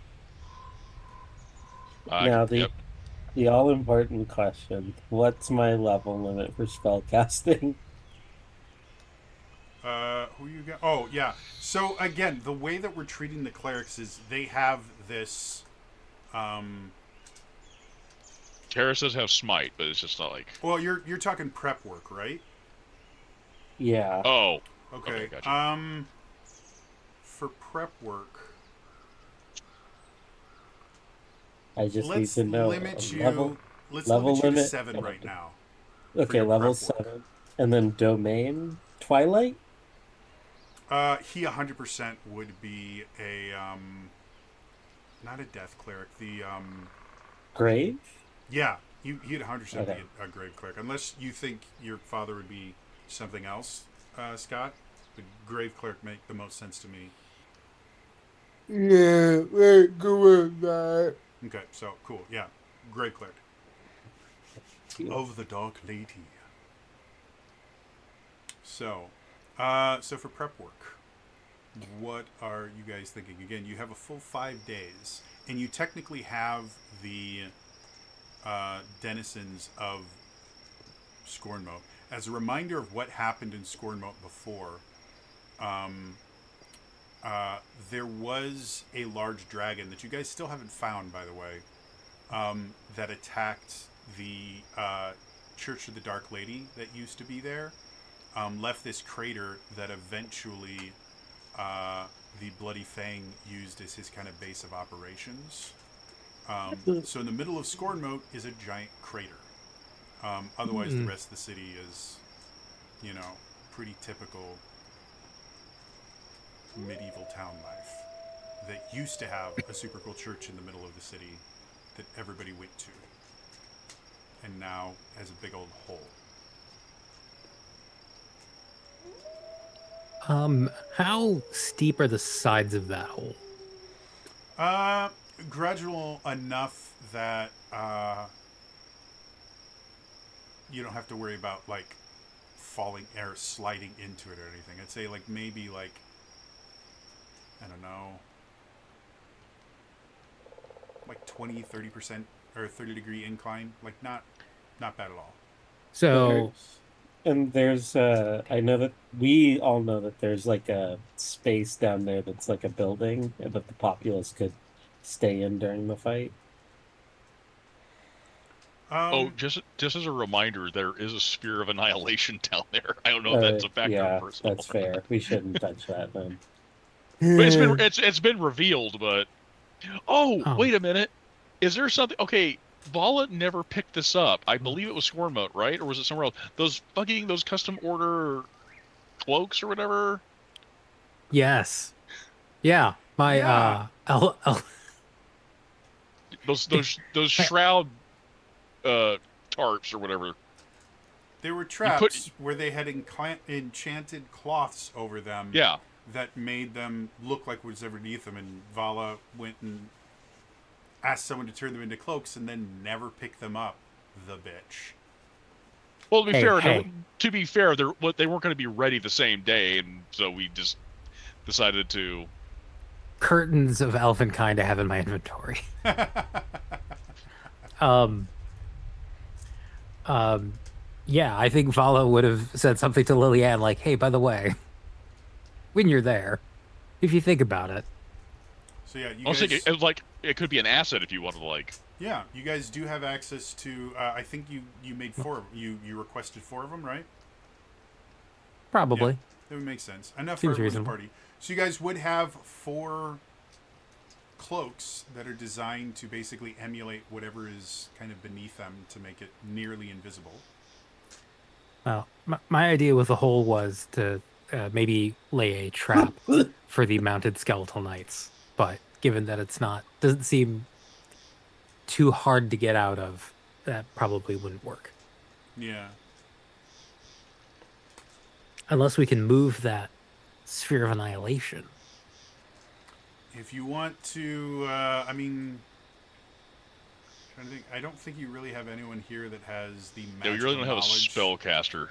Now Yep. the all important question: what's my level limit for spellcasting? Who you got? Oh, yeah. So again, the way that we're treating the clerics is they have this. Um, Terrace does have smite, but it's just not like. well, you're talking prep work, right? Yeah, Oh, okay, Okay. gotcha. For prep work, I just need let's to know limit level you. Let's level limit you to limit. 7 right now for Okay, your level prep work. 7, and then domain Twilight He 100% would be a not a death cleric. The Grave. yeah, he'd 100% be Okay. a grave cleric, unless you think your father would be something else, Scott. The grave cleric make the most sense to me. Yeah, let's go with that. Okay, so cool. Yeah, grave cleric of the Dark Lady. So, so for prep work, what are you guys thinking? Again, you have a full 5 days, and you technically have the denizens of Scornemote. As a reminder of what happened in Scornemote before, um, there was a large dragon that you guys still haven't found, by the way, that attacked the Church of the Dark Lady that used to be there. Left this crater that eventually the Bloody Fang used as his kind of base of operations. So in the middle of Scornemote is a giant crater. Otherwise, the rest of the city is, you know, pretty typical medieval town life that used to have a super cool church in the middle of the city that everybody went to, and now has a big old hole. how steep are the sides of that hole? Uh, Gradual enough that you don't have to worry about like falling or sliding into it or anything. I'd say like maybe like I don't know, like 20-30% or 30-degree incline. Like not bad at all. So There's I know that we all know that there's like a space down there that's like a building that the populace could stay in during the fight. Oh, Um, just as a reminder, there is a sphere of annihilation down there. I don't know if that's a factor in Yeah, personal, that's fair. We shouldn't touch that then. but it's been Yeah, it's been revealed. But oh, um wait a minute, is there something? Okay, Vala never picked this up. I believe it was Scornmote, right, or was it somewhere else? Those custom order cloaks or whatever. yes. Yeah. My yeah, Those shroud uh tarps or whatever. there were You put traps where they had enchanted cloths over them yeah. that made them look like what was underneath them, and Vala went and asked someone to turn them into cloaks and then never picked them up. The bitch. Well, to be hey, fair, hey. they weren't going to be ready the same day, and so we just decided to. Curtains of elfin kind I have in my inventory. Um um yeah, I think Vala would have said something to Liliane like, "Hey, by the way, when you're there, if you think about it, So yeah, you I was thinking guys. it was like it could be an asset if you wanted to like. Yeah, you guys do have access to. I think you made four. You requested 4 of them, right? Yeah, probably that would make sense. Enough for seems everyone's reasonable." party. So you guys would have 4 cloaks that are designed to basically emulate whatever is kind of beneath them to make it nearly invisible. Well, my idea with the hole was to maybe lay a trap for the mounted skeletal knights, but given that it's not, doesn't seem too hard to get out of, that probably wouldn't work. Yeah. Unless we can move that sphere of annihilation. If you want to, trying to think, I don't think you really have anyone here that has the Yeah, we really magical don't have a knowledge spellcaster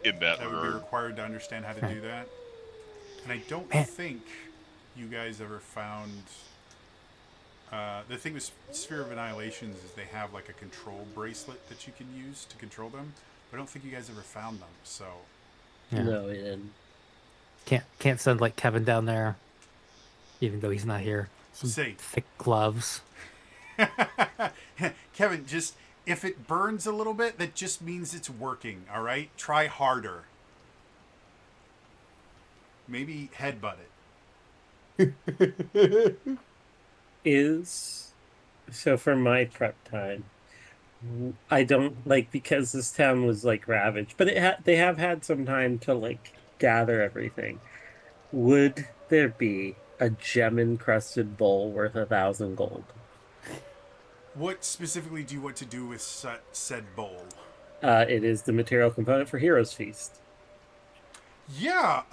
in that that would be regard. required to understand how to Right. do that. And I don't Man, think you guys ever found. The thing with Sphere of Annihilations is they have like a control bracelet that you can use to control them. But I don't think you guys ever found them. So yeah. No, we didn't. Can't send like Kevin down there, even though he's not here. Some say, thick gloves. Kevin, just if it burns a little bit, that just means it's working. All right, try harder. Maybe headbutt it. Is so for my prep time. I don't like because this town was like ravaged, but they have had some time to like gather everything. Would there be a gem encrusted bowl worth 1,000 gold? What specifically do you want to do with said bowl? It is the material component for Heroes Feast. Yeah,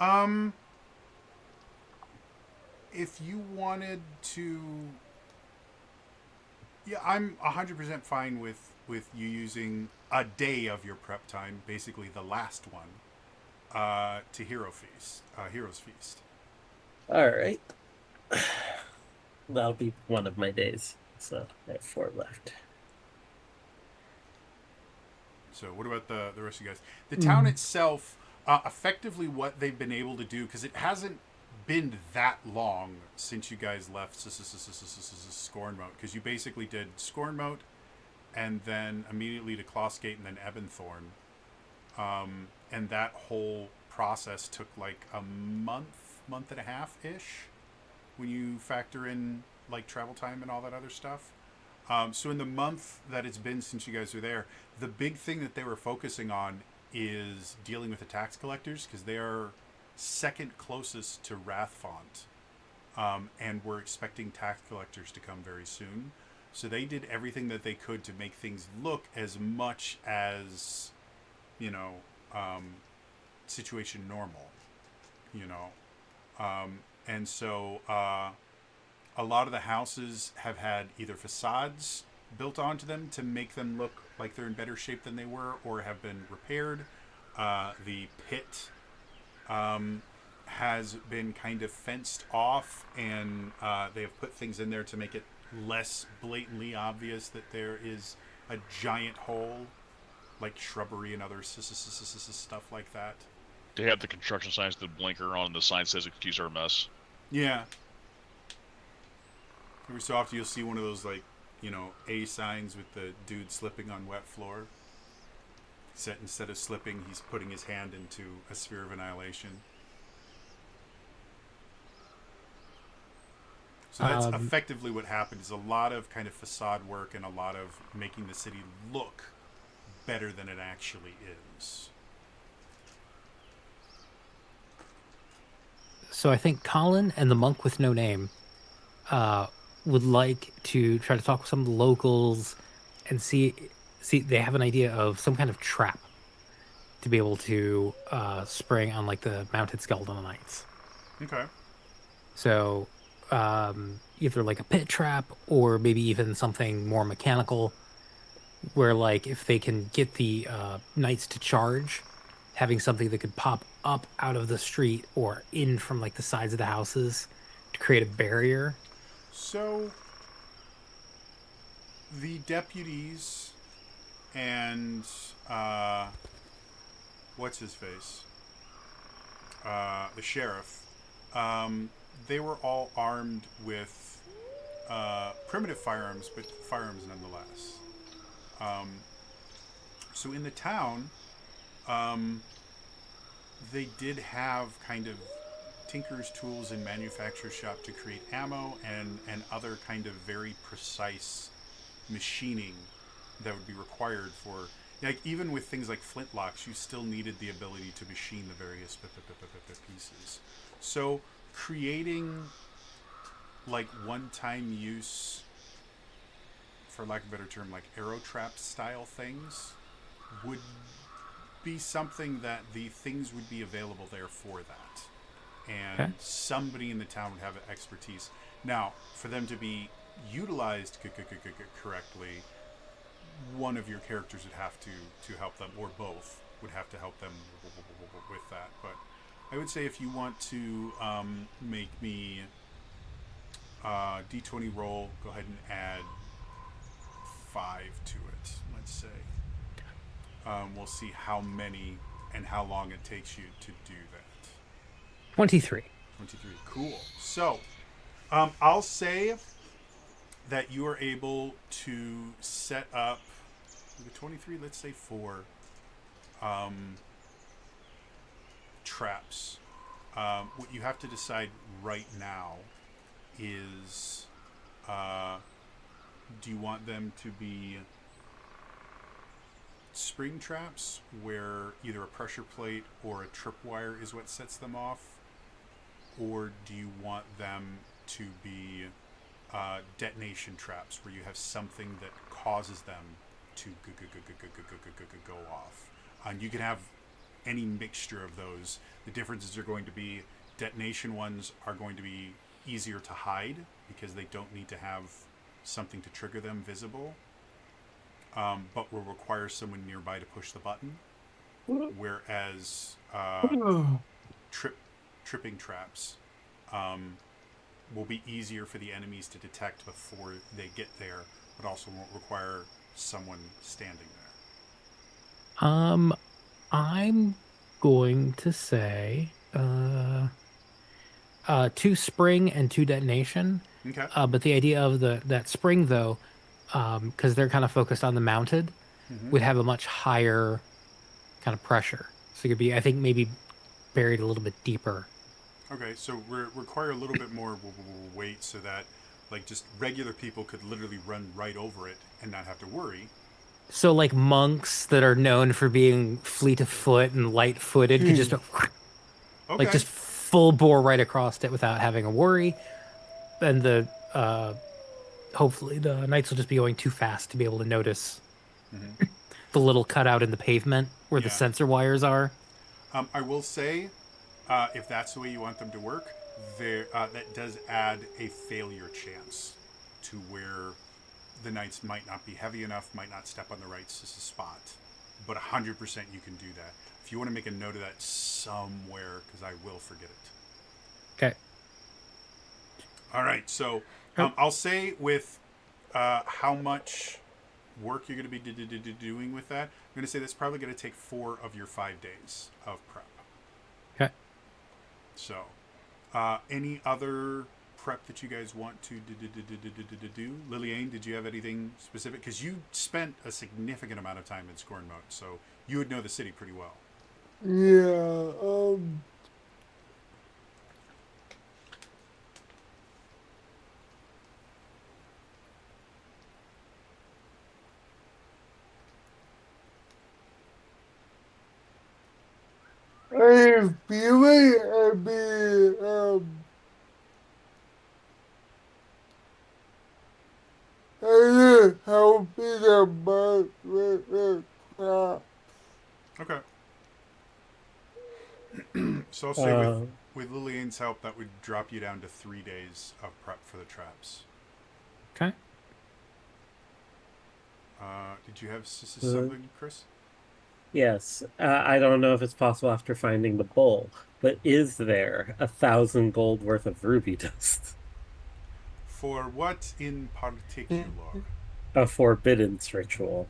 if you wanted to, yeah, I'm 100% fine with you using a day of your prep time, basically the last one, to Heroes Feast. All right, that'll be one of my days. So I have 4 left. So what about the rest of you guys? The town Mm. itself, effectively what they've been able to do, because it hasn't been that long since you guys left Scornemote, because you basically did Scornemote and then immediately to Klossgate and then Ebonthorn. And that whole process took like a month and a half ish when you factor in like travel time and all that other stuff. So in the month that it's been since you guys were there, the big thing that they were focusing on is dealing with the tax collectors because they are second closest to Rathfont, and we're expecting tax collectors to come very soon. So they did everything that they could to make things look as much as, you know, situation normal, you know. And so a lot of the houses have had either facades built onto them to make them look like they're in better shape than they were or have been repaired. The pit has been kind of fenced off, and they have put things in there to make it less blatantly obvious that there is a giant hole, like shrubbery and other stuff like that. They have the construction signs with the blinker on, and the sign says "Excuse our mess." Yeah. Every so often you'll see one of those, like, you know, A signs with the dude slipping on wet floor. Except instead of slipping, he's putting his hand into a sphere of annihilation. So that's effectively what happened, is a lot of kind of facade work and a lot of making the city look better than it actually is. So I think Colin and the monk with no name would like to try to talk with some of the locals and see they have an idea of some kind of trap to be able to spring on like the mounted skeleton knights. Okay. So either like a pit trap or maybe even something more mechanical, where like if they can get the knights to charge, having something that could pop up out of the street or in from like the sides of the houses to create a barrier. So the deputies and what's his face? The sheriff. They were all armed with primitive firearms, but firearms nonetheless. So in the town, they did have kind of tinker's tools and manufacturer's shop to create ammo and other kind of very precise machining that would be required for, like, even with things like flintlocks, you still needed the ability to machine the various pieces. So creating like one-time use, for lack of a better term, like arrow trap style things would be something that the things would be available there for that, and Okay. somebody in the town would have expertise. Now, for them to be utilized correctly, one of your characters would have to help them, or both would have to help them with that. But I would say if you want to make me d20 roll, go ahead and add 5 to it. Let's say we'll see how many and how long it takes you to do that. 23. 23. Cool. So I'll say that you are able to set up the 23. Let's say 4 traps. What you have to decide right now is do you want them to be spring traps where either a pressure plate or a tripwire is what sets them off, or do you want them to be detonation traps where you have something that causes them to go off? And you can have any mixture of those. The differences are going to be detonation ones are going to be easier to hide because they don't need to have something to trigger them visible, but will require someone nearby to push the button. Whereas tripping traps will be easier for the enemies to detect before they get there, but also won't require someone standing there. I'm going to say 2 spring and 2 detonation. Okay. But the idea of that spring though, because they're kind of focused on the mounted, would have a much higher kind of pressure. So it could be, I think, maybe buried a little bit deeper. Okay, so require a little bit more weight so that, like, just regular people could literally run right over it and not have to worry. So like monks that are known for being fleet of foot and light-footed could just like Okay. just full bore right across it without having a worry. And the hopefully the knights will just be going too fast to be able to notice the little cutout in the pavement where the Yeah. sensor wires are. I will say, if that's the way you want them to work, there that does add a failure chance to where the knights might not be heavy enough, might not step on the right spot. But 100% you can do that. If you want to make a note of that somewhere, because I will forget it. Okay. All right, so I'll say with how much work you're going to be doing with that, I'm going to say that's probably going to take 4 of your 5 days of prep. Okay. So, any other prep that you guys want to do? Lillian, did you have anything specific? Because you spent a significant amount of time in Scornemote, so you would know the city pretty well. Yeah, I feel like I'd be, I helping a bunch with the crap. Okay. So I'll say with Uh, Lillian's help, that would drop you down to 3 days of prep for the traps. Okay. Did you have something, Chris? yes, I don't know if it's possible after finding the bowl, but is there 1,000 gold worth of ruby dust? For what in particular? A forbiddance ritual.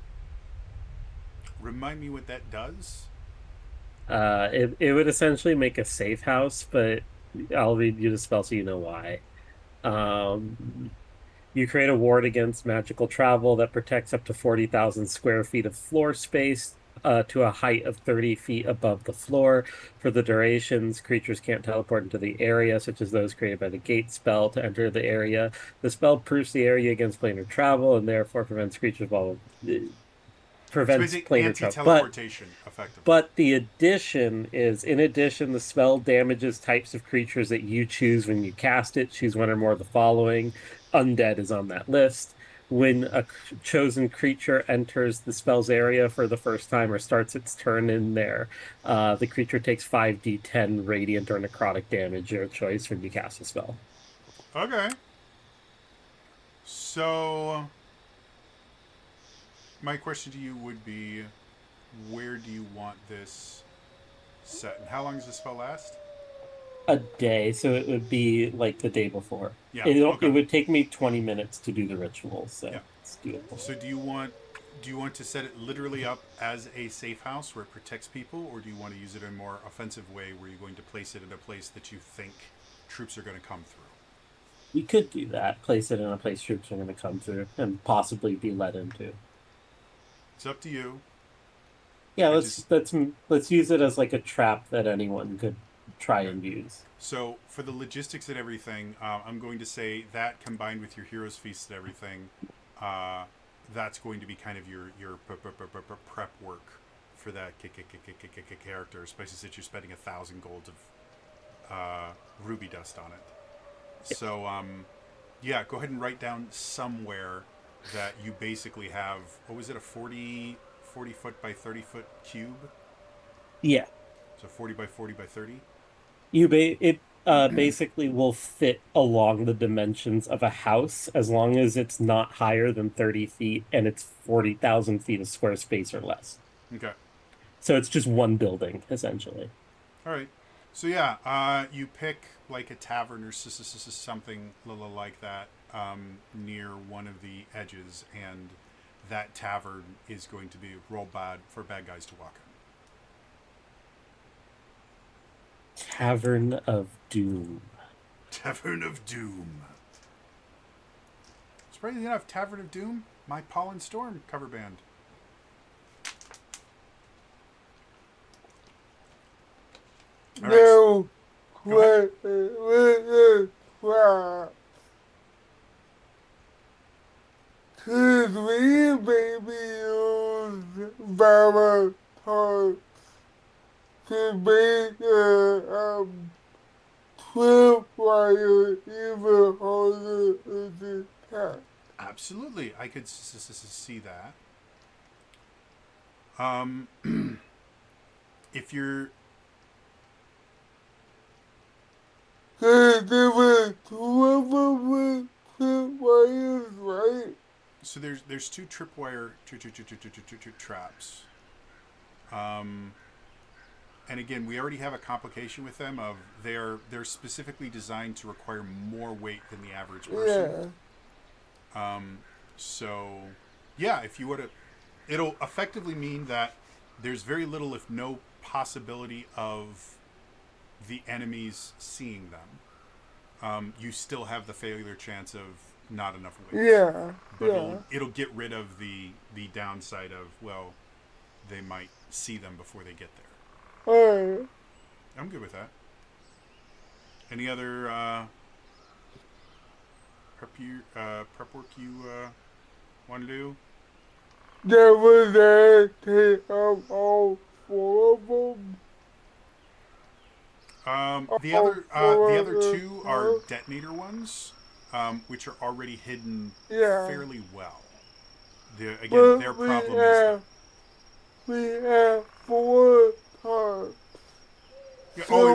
Remind me what that does. It would essentially make a safe house, but I'll read you the spell so you know why. Um, You create a ward against magical travel that protects up to 40,000 square feet of floor space to a height of 30 feet above the floor. For the durations, creatures can't teleport into the area, such as those created by the gate spell to enter the area. The spell proofs the area against planar travel and therefore prevents creatures while It's prevents basically planar travel. But anti-teleportation, effectively. but the addition is, in addition, the spell damages types of creatures that you choose when you cast it. Choose one or more of the following. Undead is on that list. When a chosen creature enters the spell's area for the first time or starts its turn in there, the creature takes 5d10 radiant or necrotic damage, your choice, when you cast a spell. Okay. So, my question to you would be, where do you want this set, and how long does the spell last? A day, so it would be like the day before. Yeah. It Okay. would take me 20 minutes to do the ritual, Yeah. so it's doable. So, do you want to set it literally up as a safe house where it protects people, or do you want to use it in a more offensive way where you're going to place it in a place that you think troops are going to come through? We could do that, place it in a place troops are going to come through and possibly be led into. It's up to you. Yeah, I let's just let's let's use it as like a trap that anyone could try okay. and use. So for the logistics and everything, I'm going to say that combined with your heroes feast and everything, uh, that's going to be kind of your prep work for that character, especially since you're spending 1,000 golds of ruby dust on it. So yeah, go ahead and write down somewhere that you basically have, what was it, a 40 foot by 30 foot cube? Yeah, So 40 by 40 by 30. it basically will fit along the dimensions of a house as long as it's not higher than 30 feet and it's 40,000 feet of square space or less. Okay. So it's just one building essentially. All right. So yeah, you pick like a tavern or something like that near one of the edges, and that tavern is going to be roll bad for bad guys to walk in. Tavern of Doom. Tavern of Doom. Surprisingly enough, Tavern of Doom, my Pollen Storm cover band. All right. No, Go ahead. crap. Could we maybe use Baba Talk to make a tripwire even harder to detect? Absolutely, I could see that. If you're Cause there were two of them with tripwires, right? so there's two tripwire traps. Um, and again, we already have a complication with them of they're specifically designed to require more weight than the average person. Yeah. So yeah, if you were to, it'll effectively mean that there's very little, if no, possibility of the enemies seeing them. You still have the failure chance of not enough weight. Yeah. But Yeah. it'll get rid of the downside of, well, they might see them before they get there. Alright. I'm good with that. Any other prep work you want to do? There was a take up all four of them. The All other four the of other them. two are detonator ones, which are already hidden Yeah. fairly well. Again, But their problem is that. we have four parts. Yeah, So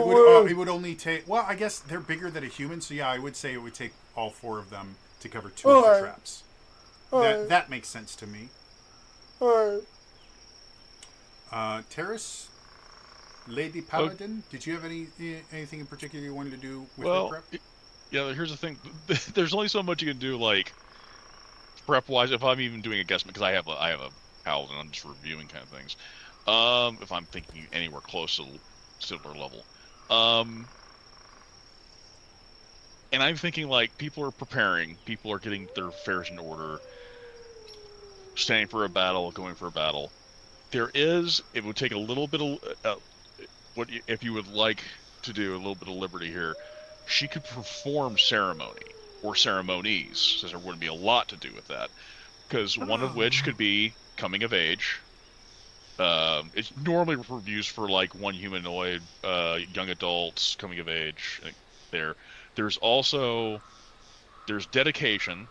it would only take. Well, I guess they're bigger than a human, so yeah, I would say it would take all four of them to cover two of the alright. traps. Alright. That makes sense to me. Alright. Terrace, Lady Paladin, did you have anything in particular you wanted to do with her Well, prep? yeah. Here's the thing. There's only so much you can do, like prep wise. If I'm even doing a guesstimate, because I have a paladin, I'm just reviewing kind of things. If I'm thinking anywhere close to similar level, and I'm thinking like people are preparing, people are getting their affairs in order, standing for a battle, going for a battle. It would take a little bit of if you would like to do a little bit of liberty here. She could perform ceremony or ceremonies, since there wouldn't be a lot to do with that, because one of which could be coming of age. It's normally reviews for like one humanoid, young adults coming of age. There, there's also dedication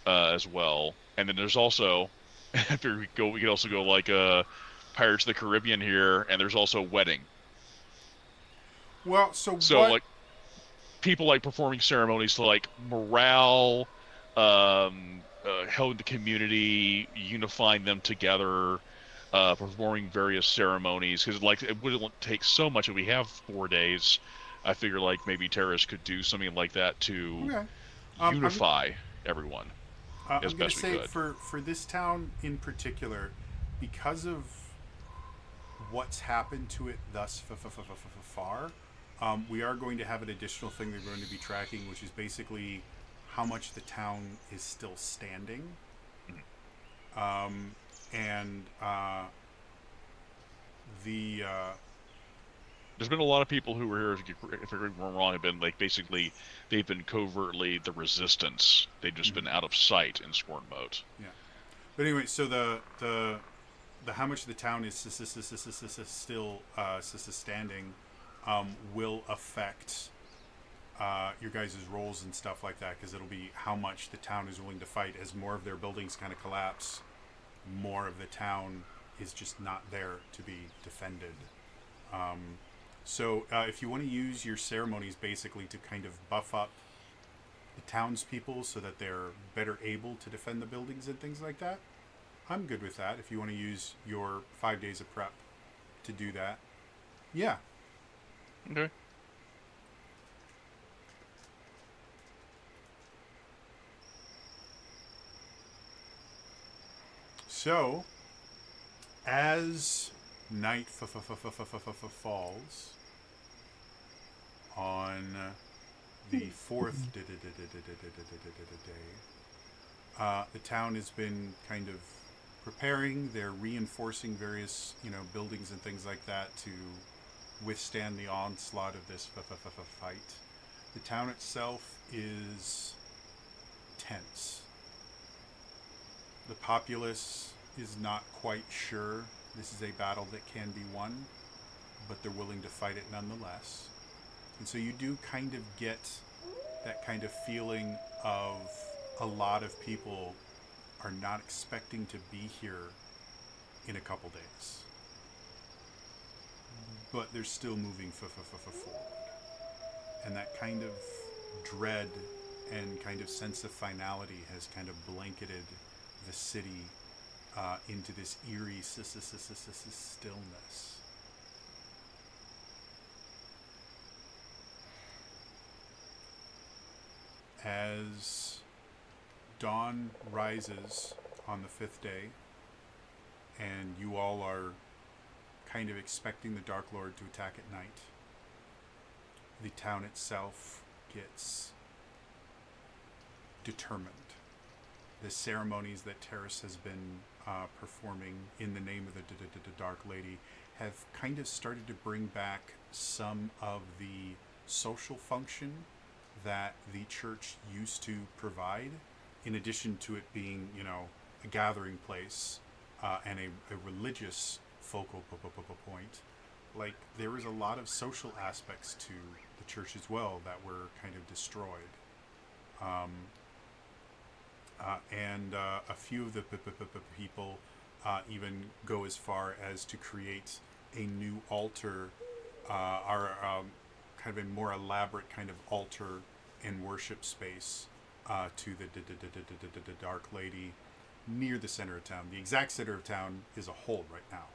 as well, and then there's also after we could also go like Pirates of the Caribbean here, and there's also wedding. Well, so So what? like people like performing ceremonies to like morale, held the community, unifying them together, performing various ceremonies. Because like it wouldn't take so much. If we have 4 days, I figure like maybe terrorists could do something like that to Okay. I'm unify everyone as I'm gonna best we say could. for this town in particular, because of what's happened to it thus far, we are going to have an additional thing they're going to be tracking, which is basically how much the town is still standing, and the There's been a lot of people who were here, if I'm wrong, have been like basically they've been covertly the resistance. They've just been out of sight in Scornemote. yeah. But anyway, so the how much the town is still standing will affect your guys' roles and stuff like that, because it'll be how much the town is willing to fight. As more of their buildings kind of collapse, more of the town is just not there to be defended. So if you want to use your ceremonies basically to kind of buff up the townspeople so that they're better able to defend the buildings and things like that, I'm good with that. If you want to use your 5 days of prep to do that, yeah. Okay. So, as night falls on the fourth day, the town has been kind of preparing. They're reinforcing various, buildings and things like that to withstand the onslaught of this fight. The town itself is tense. The populace is not quite sure this is a battle that can be won, but they're willing to fight it nonetheless. And so you do kind of get that kind of feeling of a lot of people are not expecting to be here in a couple days, but they're still moving forward. And that kind of dread and kind of sense of finality has kind of blanketed the city into this eerie stillness. As dawn rises on the fifth day, and you all are kind of expecting the Dark Lord to attack at night, the town itself gets determined. The ceremonies that Terrace has been performing in the name of the Dark Lady have kind of started to bring back some of the social function that the church used to provide, in addition to it being, a gathering place and a religious focal point. Like, there was a lot of social aspects to the church as well that were kind of destroyed. And a few of the people even go as far as to create a new altar, or kind of a more elaborate kind of altar and worship space to the Dark Lady near the center of town. The exact center of town is a hole right now,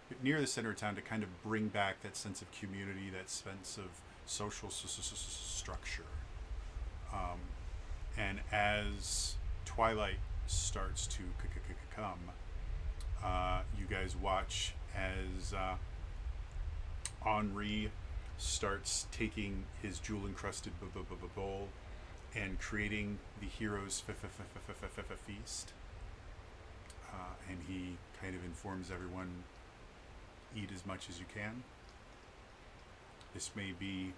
but near the center of town to kind of bring back that sense of community, that sense of social structure. And as twilight starts to come, you guys watch as Henri starts taking his jewel-encrusted bowl and creating the hero's feast. And he kind of informs everyone, eat as much as you can. This may be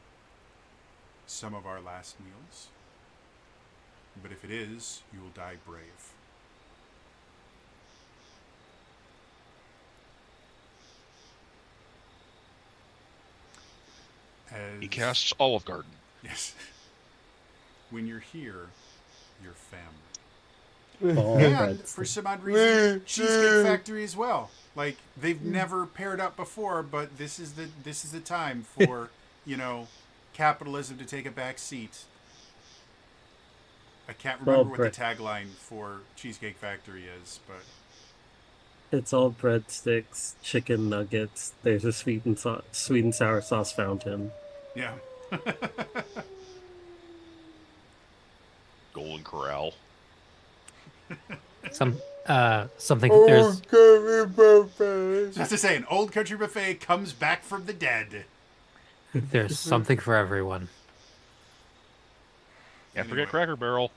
some of our last meals, but if it is, you will die brave. He casts Olive Garden. Yes. When you're here, you're family. Oh, And that's for some odd reason, Cheesecake Factory as well. Like, they've never paired up before, but this is the time for capitalism to take a back seat. I can't Well, remember what the tagline for Cheesecake Factory is, but it's all breadsticks, chicken nuggets. There's a sweet and sour sauce fountain. yeah. Golden Corral. Something Oh, Curry Buffet. Just to say, an old country buffet comes back from the dead. there's something for everyone. Can't Anyway. forget Cracker Barrel.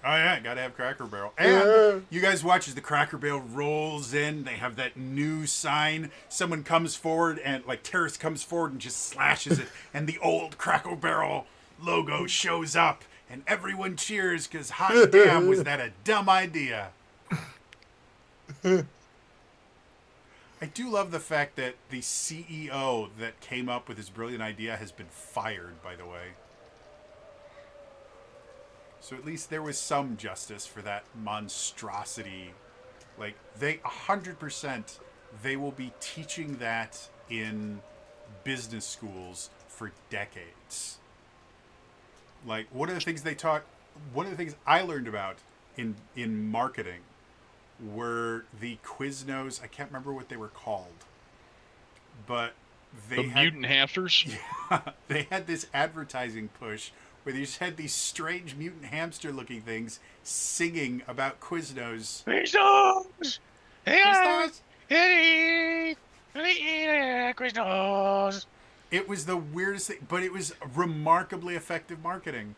Oh yeah, gotta have Cracker Barrel. And Yeah. you guys watch as the Cracker Barrel rolls in. They have that new sign. Someone comes forward and like Terrace comes forward and just slashes it, and the old Cracker Barrel logo shows up, and everyone cheers because hot damn was that a dumb idea. I do love the fact that the CEO that came up with this brilliant idea has been fired, by the way. So at least there was some justice for that monstrosity. Like, they 100% they will be teaching that in business schools for decades. Like, one of the things I learned about in marketing were the Quiznos. I can't remember what they were called, but The mutant hamsters. they had this advertising push where they just had these strange mutant hamster looking things singing about Quiznos. Quiznos! Quiznos! Quiznos! It was the weirdest thing, but it was remarkably effective marketing.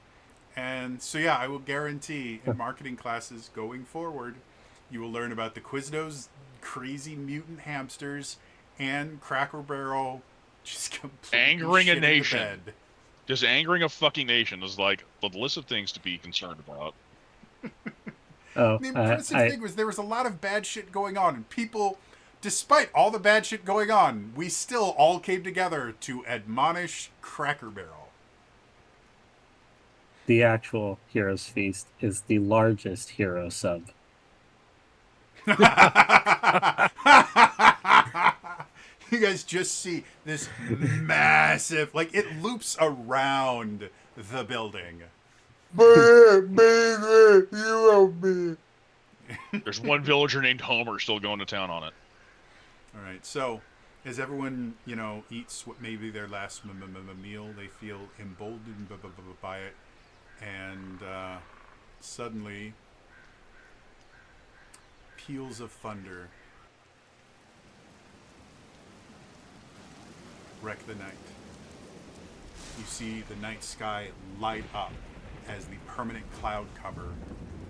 And so, yeah, I will guarantee in marketing classes going forward, you will learn about the Quiznos crazy mutant hamsters and Cracker Barrel just completely Angering a shit in the nation. bed. Just angering a fucking nation is like the list of things to be concerned about. Oh, The impressive thing was there was a lot of bad shit going on, and people, despite all the bad shit going on, we still all came together to admonish Cracker Barrel. the actual Heroes Feast is the largest hero sub. You guys just see this massive, like, it loops around the building. But baby, you love me. There's one villager named Homer still going to town on it. All right, so as everyone, eats what may be their last meal, they feel emboldened by it, and suddenly, peals of thunder wreck the night. You see the night sky light up as the permanent cloud cover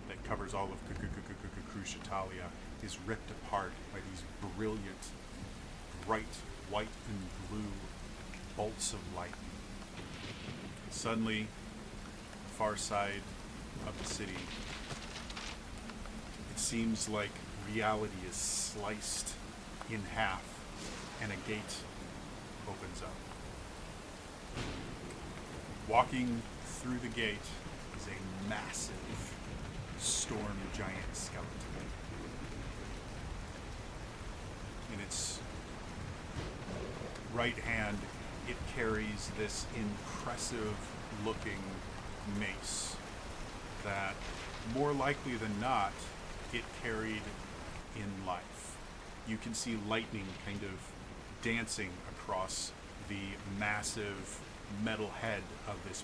that covers all of Cruciatalia is ripped apart by these brilliant, bright white and blue bolts of lightning. Suddenly, far side of the city, it seems like reality is sliced in half and a gate opens up. Walking through the gate is a massive storm giant skeleton. In its right hand, it carries this impressive looking mace that, more likely than not, it carried in life. You can see lightning kind of dancing across the massive metal head of this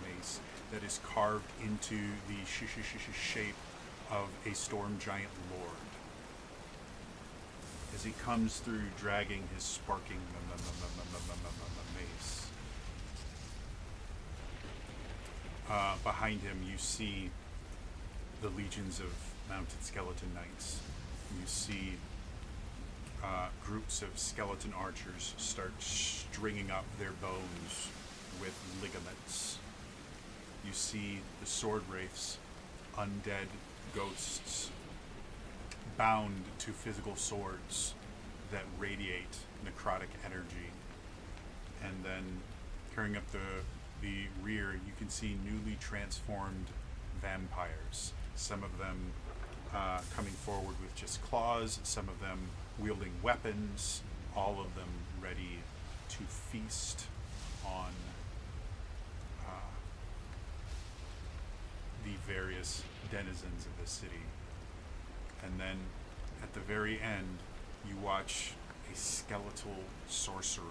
mace that is carved into the shape of a storm giant lord. As he comes through dragging his sparking mace. Behind him you see the legions of mounted skeleton knights. You see groups of skeleton archers start stringing up their bows with ligaments. You see the sword wraiths, undead ghosts, bound to physical swords that radiate necrotic energy. And then carrying up the rear, you can see newly transformed vampires. Some of them coming forward with just claws, some of them wielding weapons, all of them ready to feast on the various denizens of the city. And then at the very end, you watch a skeletal sorcerer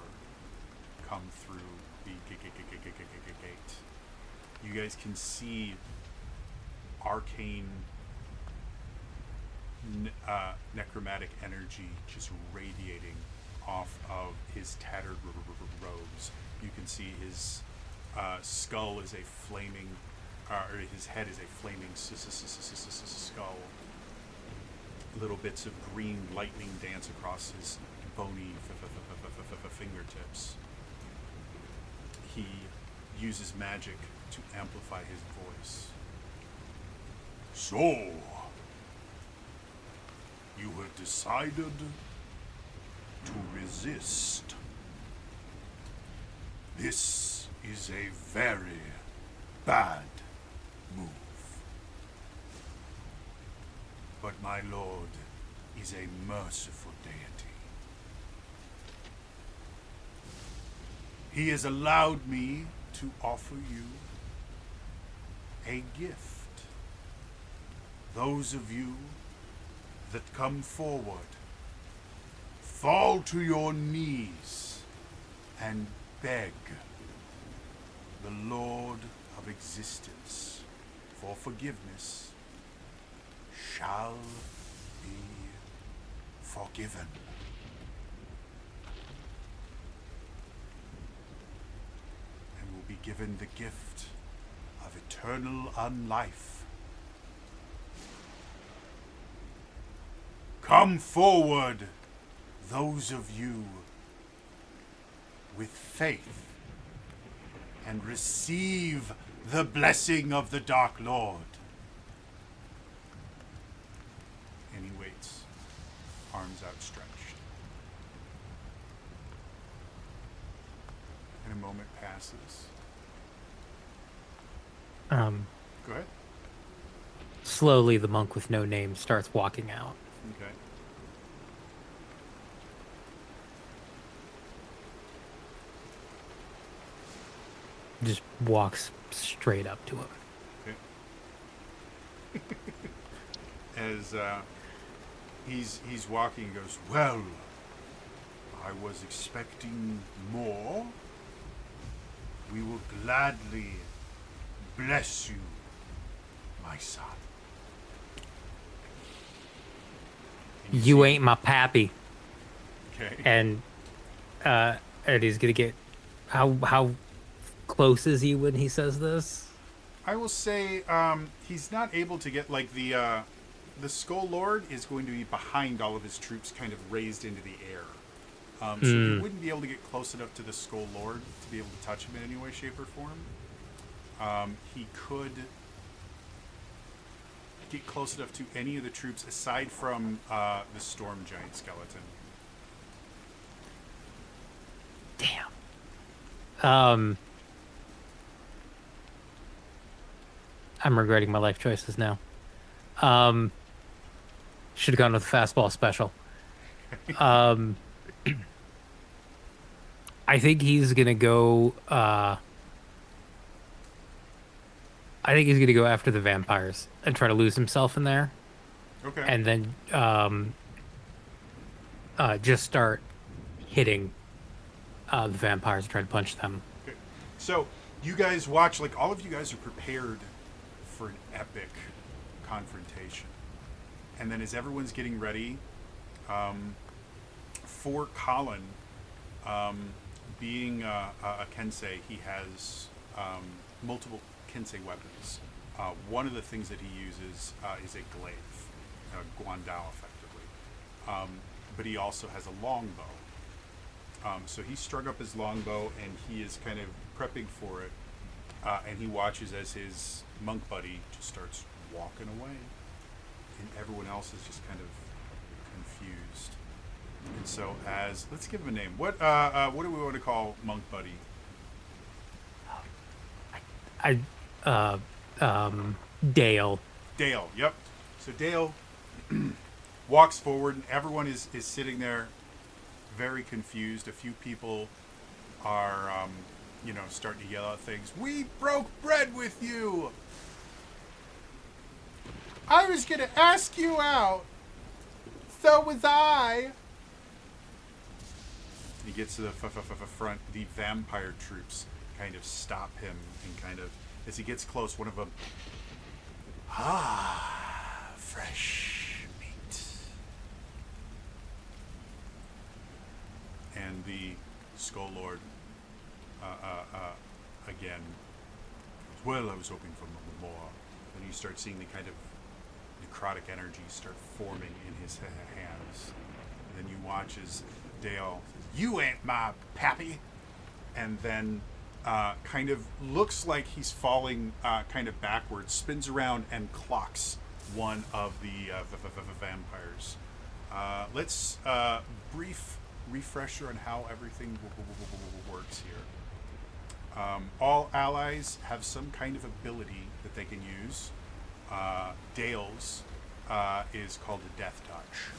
come through the gate. You guys can see arcane necromantic energy just radiating off of his tattered robes. You can see his skull is a flaming, or his head is a flaming skull. Little bits of green lightning dance across his bony fingertips. He uses magic to amplify his voice. So, you have decided to resist. This is a very bad move. But my lord is a merciful deity. He has allowed me to offer you a gift. Those of you that come forward, fall to your knees and beg the Lord of Existence for forgiveness shall be forgiven. And will be given the gift of eternal unlife. Come forward, those of you with faith, and receive the blessing of the Dark Lord. And he waits, arms outstretched. And a moment passes. Go ahead. Slowly, the monk with no name starts walking out. Okay. Just walks straight up to him. Okay. As he's walking, he goes, well, I was expecting more. We will gladly bless you, my son. And You see- ain't my pappy. Okay. And he's gonna get how close is he when he says this? I will say he's not able to get, like, the Skull Lord is going to be behind all of his troops, kind of raised into the air. So he wouldn't be able to get close enough to the Skull Lord to be able to touch him in any way, shape, or form. He could get close enough to any of the troops aside from the Storm Giant skeleton. Damn. I'm regretting my life choices now. Should have gone with the fastball special. I think he's gonna go. I think he's gonna go after the vampires and try to lose himself in there, Okay. and then just start hitting the vampires and try to punch them. Okay. So you guys watch, like, all of you guys are prepared for an epic confrontation. And then as everyone's getting ready, for Colin, being a Kensei, he has multiple Kensei weapons. One of the things that he uses is a glaive, guandao effectively. But he also has a longbow. So he strung up his longbow and he is kind of prepping for it. And he watches as his monk buddy just starts walking away. And everyone else is just kind of confused. And so let's give him a name. What do we want to call monk buddy? Dale. Dale, yep. So Dale walks forward and everyone is sitting there very confused. A few people are, starting to yell out things. We broke bread with you! I was gonna ask you out. So was I. He gets to the front. The vampire troops kind of stop him and kind of, as he gets close, one of them, fresh meat. And the Skull Lord, again, well, I was hoping for more. Then you start seeing the kind of necrotic energy start forming in his hands. And then you watch as Dale says, "You ain't my pappy," and then kind of looks like he's falling kind of backwards, spins around and clocks one of the vampires. Let's brief refresher on how everything works here. All allies have some kind of ability that they can use. Dale's is called a death touch.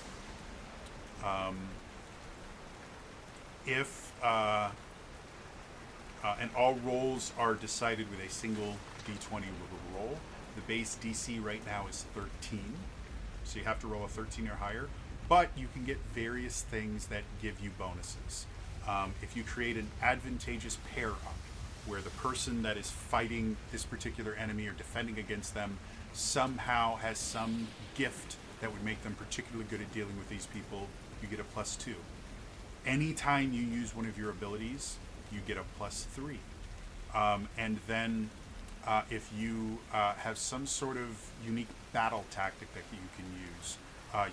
And all rolls are decided with a single d20 roll. The base DC right now is 13, so you have to roll a 13 or higher. But you can get various things that give you bonuses. If you create an advantageous pair up, where the person that is fighting this particular enemy or defending against them somehow has some gift that would make them particularly good at dealing with these people, you get a +2. Anytime you use one of your abilities, you get a +3. And then if you have some sort of unique battle tactic that you can use,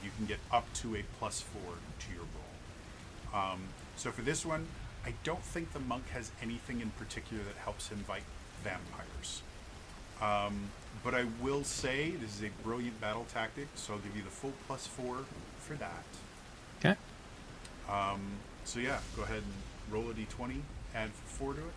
you can get up to a +4 to your roll. So for this one, I don't think the monk has anything in particular that helps him fight vampires. But I will say this is a brilliant battle tactic, so I'll give you the full +4 for that. Okay. So yeah, go ahead and roll a d20, add 4 to it.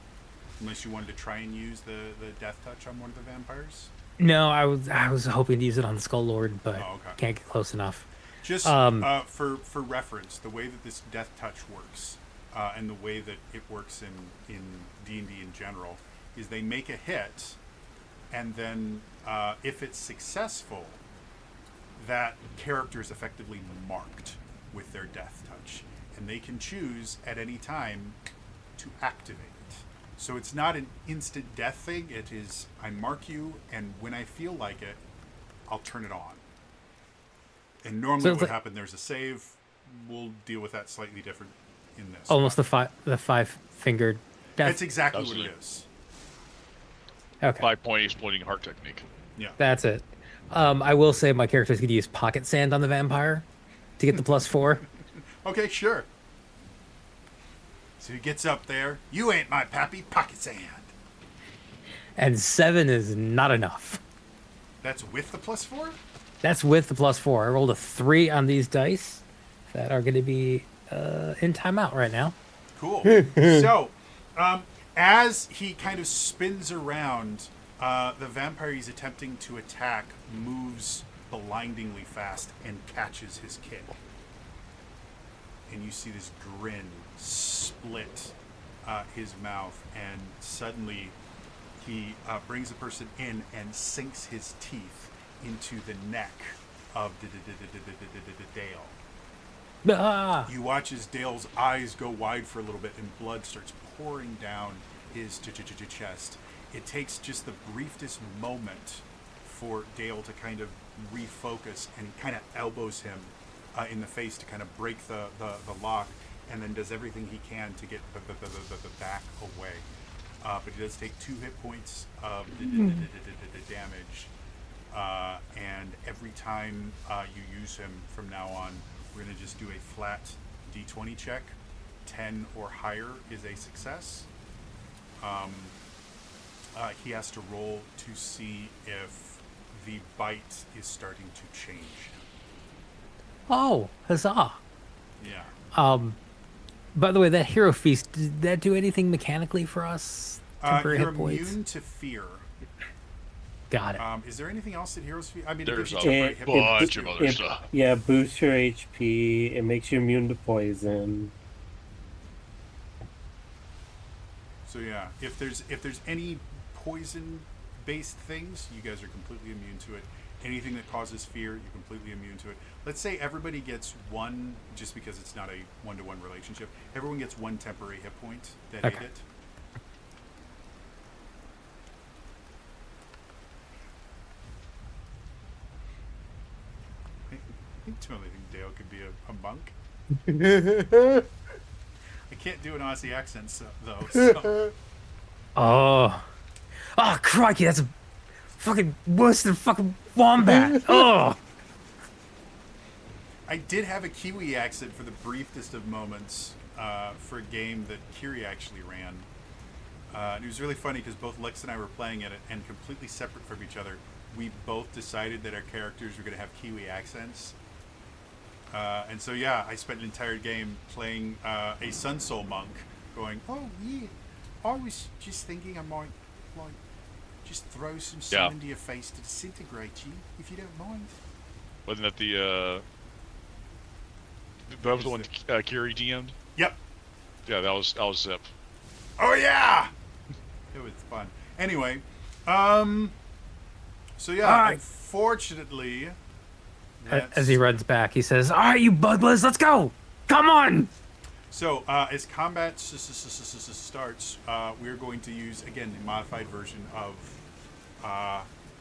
Unless you wanted to try and use the death touch on one of the vampires. No, I was hoping to use it on the Skull Lord, but okay. Can't get close enough. Just for reference, the way that this death touch works, and the way that it works in D&D in general, is they make a hit, and then if it's successful, that character is effectively marked with their death touch, and they can choose at any time to activate it. So it's not an instant death thing. It is, I mark you, and when I feel like it, I'll turn it on. And normally So what would like, happen, there's a save. We'll deal with that slightly different in this. almost the five-fingered death. That's exactly what Absolutely. it is. Okay. 5-point exploding heart technique. Yeah. That's it. I will say my character's going to use pocket sand on the vampire to get the +4. Okay, sure. So he gets up there. You ain't my pappy, pocket sand. And 7 is not enough. That's with the +4? That's with the +4. I rolled a 3 on these dice that are going to be in timeout right now. Cool. So, as he kind of spins around, the vampire he's attempting to attack moves blindingly fast and catches his kick. And you see this grin split his mouth, and suddenly he brings the person in and sinks his teeth into the neck of Dale. Ah! You watch as Dale's eyes go wide for a little bit and blood starts pouring down his chest. It takes just the briefest moment for Dale to kind of refocus, and he kind of elbows him in the face to kind of break the lock, and then does everything he can to get the back away. But he does take 2 hit points of damage, and every time you use him from now on, we're going to just do a flat d20 check. 10 or higher is a success. He has to roll to see if the bite is starting to change. Oh, huzzah! Yeah. By the way, that hero feast, did that do anything mechanically for us? Temporary You're hit points? immune to fear. Got it. Is there anything else that heroes fear? I mean, There's it a gives you temporary hit points. bunch of other stuff. Yeah, boosts your HP. It makes you immune to poison. So yeah, if there's any poison-based things, you guys are completely immune to it. Anything that causes fear, you're completely immune to it. Let's say everybody gets one, just because it's not a one-to-one relationship. Everyone gets one temporary hit point that Okay. ate it. I totally think Dale could be a monk. I can't do an Aussie accent, though. So. Oh. Oh, crikey, that's a fucking worse than fucking wombat. Oh. I did have a Kiwi accent for the briefest of moments for a game that Kiri actually ran. And it was really funny because both Lex and I were playing it and completely separate from each other. We both decided that our characters were going to have Kiwi accents. And so, yeah, I spent an entire game playing a Sun Soul monk going, oh, yeah, I was just thinking I might, like, just throw some sun into your face to disintegrate you, if you don't mind. Wasn't that that was the one Kiri DM'd? Yep. Yeah, that was Zip. Oh, yeah! It was fun. Anyway, so yeah, Right. unfortunately... As he runs back, he says, all right, you buglers, let's go. Come on. So, as combat starts, we're going to use, again, the modified version of,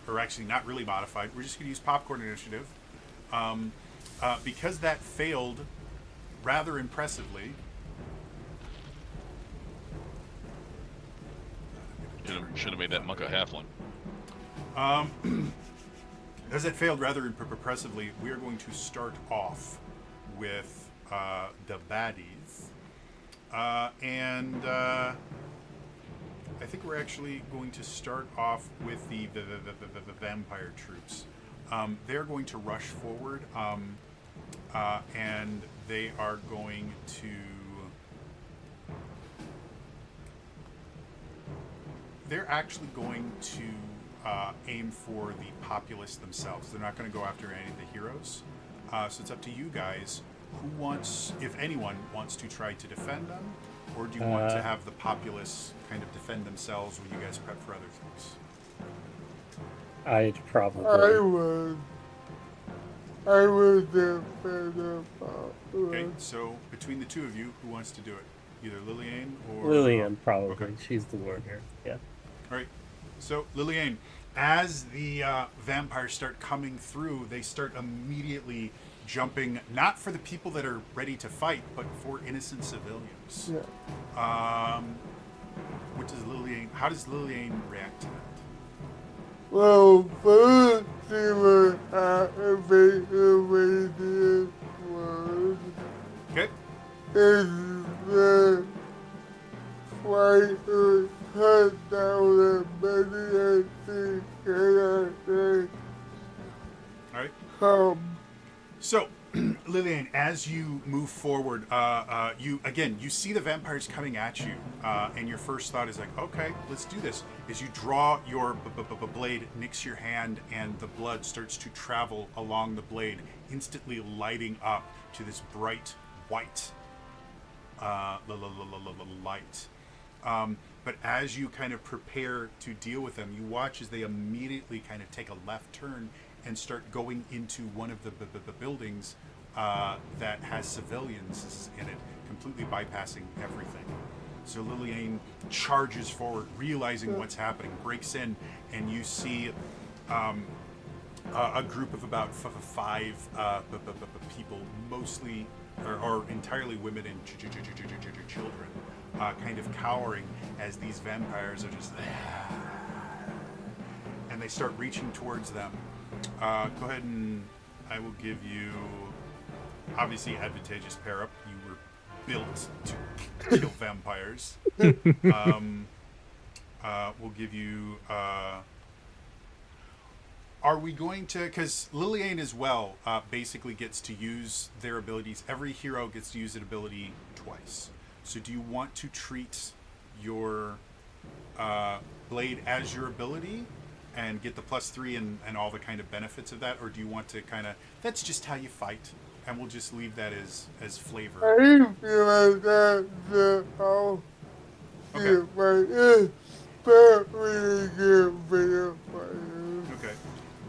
or actually not really modified, we're just going to use Popcorn Initiative. Because that failed rather impressively. Should have made that monk a halfling. As it failed rather impressively, we are going to start off with the baddies. And I think we're actually going to start off with the vampire troops. They're going to rush forward, and they are going to... They're actually going to aim for the populace themselves. They're not going to go after any of the heroes. So it's up to you guys. Who wants, if anyone, wants to try to defend them? Or do you want to have the populace kind of defend themselves when you guys prep for other things? I'd probably. I would defend the populace. Okay, so between the two of you, who wants to do it? Either Lillian or... Lillian, probably. Okay. She's the warrior. Yeah. All right. So, Lillian, as the vampires start coming through, they start immediately jumping, not for the people that are ready to fight, but for innocent civilians. Yeah. How does Lillian react to that? Well, first she would activate the radius word. Okay. Is the fighter cut down the many and see All right. come. So, Lillian, as you move forward, you see the vampires coming at you, and your first thought is like, okay, let's do this. As you draw your blade, nicks your hand, and the blood starts to travel along the blade, instantly lighting up to this bright white light. But as you kind of prepare to deal with them, you watch as they immediately kind of take a left turn and start going into one of the buildings that has civilians in it, completely bypassing everything. So Lillian charges forward, realizing what's happening, breaks in, and you see a group of about five people, mostly or entirely women and children, kind of cowering as these vampires are just... And they start reaching towards them. Go ahead and I will give you, obviously, advantageous pair up. You were built to kill vampires. We'll give you... are we going to... Because Lillian as well basically gets to use their abilities. Every hero gets to use an ability twice. So do you want to treat your blade as your ability and get the +3 and all the kind of benefits of that? Or do you want to kind of... That's just how you fight. And we'll just leave that as flavor. I feel like that's how Okay. but it's very good for the fire. Okay.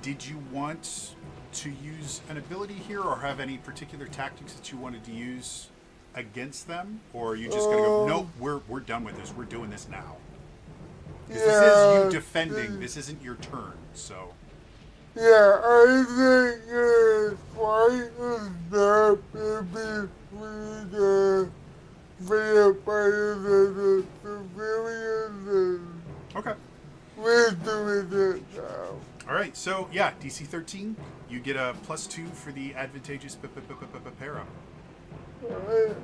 did you want to use an ability here, or have any particular tactics that you wanted to use against them, or are you just gonna go? Nope, we're done with this. We're doing this now. 'Cause this is you defending. This isn't your turn, so. Yeah, I think fight is not maybe with the vampires and the civilians, and Okay. we're doing it now. All right. So yeah, DC 13. You get a +2 for the advantageous para. That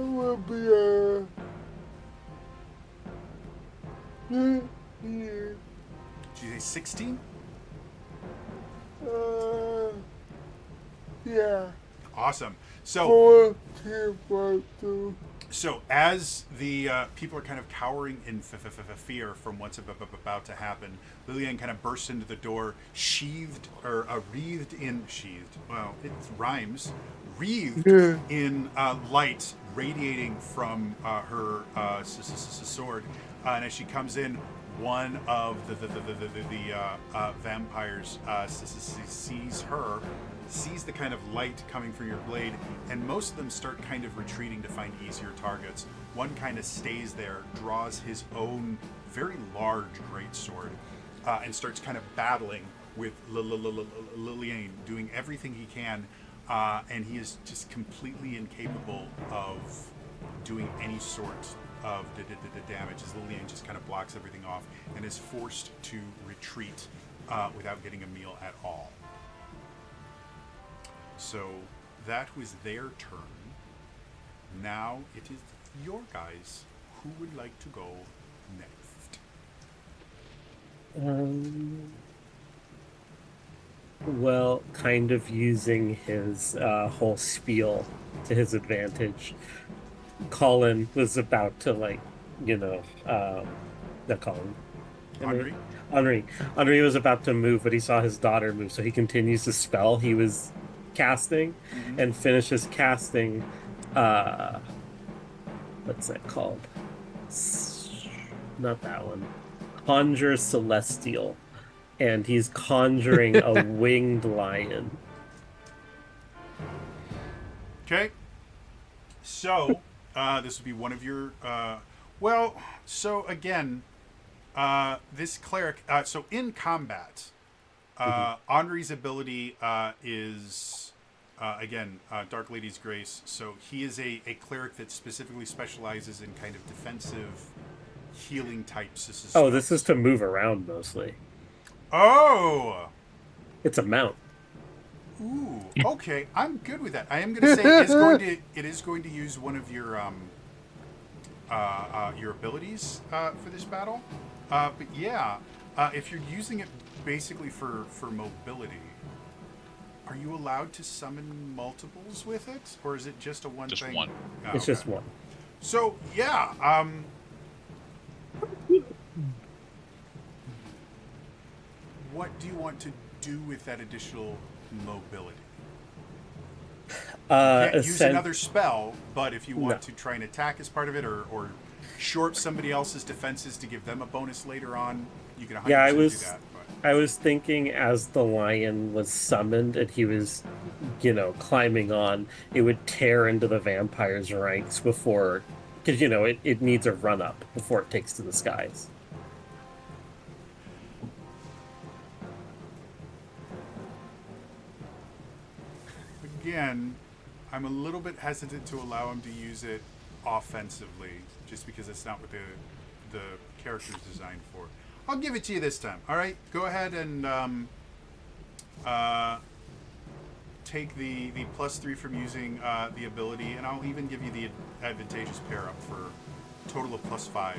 would be a. Yeah. Did you say 16? Yeah. Awesome. So. 4 So as the people are kind of cowering in fear from what's about to happen, Lillian kind of bursts into the door, wreathed in. Well, it rhymes. Wreathed in light radiating from her sword, and as she comes in, one of the vampires sees the kind of light coming from your blade, and most of them start kind of retreating to find easier targets. One kind of stays there, draws his own very large greatsword, and starts kind of battling with Lillian, doing everything he can, and he is just completely incapable of doing any sort of damage, as Lillian just kind of blocks everything off and is forced to retreat without getting a meal at all. So that was their turn. Now it is your guys. Who would like to go next? Well, kind of using his whole spiel to his advantage. Colin was about to, not Colin. Henri was about to move, but he saw his daughter move, so he continues the spell he was casting and finishes casting. What's that called? Not that one. Conjure Celestial. And he's conjuring a winged lion. Okay. So, this would be one of your. So again, this cleric. So in combat, Henri's ability is, again, Dark Lady's Grace. So he is a cleric that specifically specializes in kind of defensive, healing types. Oh, this is to move around mostly. Oh! It's a mount. Ooh, okay. I'm good with that. I am going to say it is going to use one of your abilities for this battle. But yeah, if you're using it basically for mobility, are you allowed to summon multiples with it, or is it just a one just thing? One. Oh, It's just one. So yeah, what do you want to do with that additional mobility? You can't use another spell, but if you want to try and attack as part of it, or shore up somebody else's defenses to give them a bonus later on, you can 100% do that. But. I was thinking as the lion was summoned and he was, climbing on, it would tear into the vampire's ranks before, because, it needs a run up before it takes to the skies. Again, I'm a little bit hesitant to allow him to use it offensively, just because it's not what the character's designed for. I'll give it to you this time. All right, go ahead and take the +3 from using the ability, and I'll even give you the advantageous pair up for a total of +5.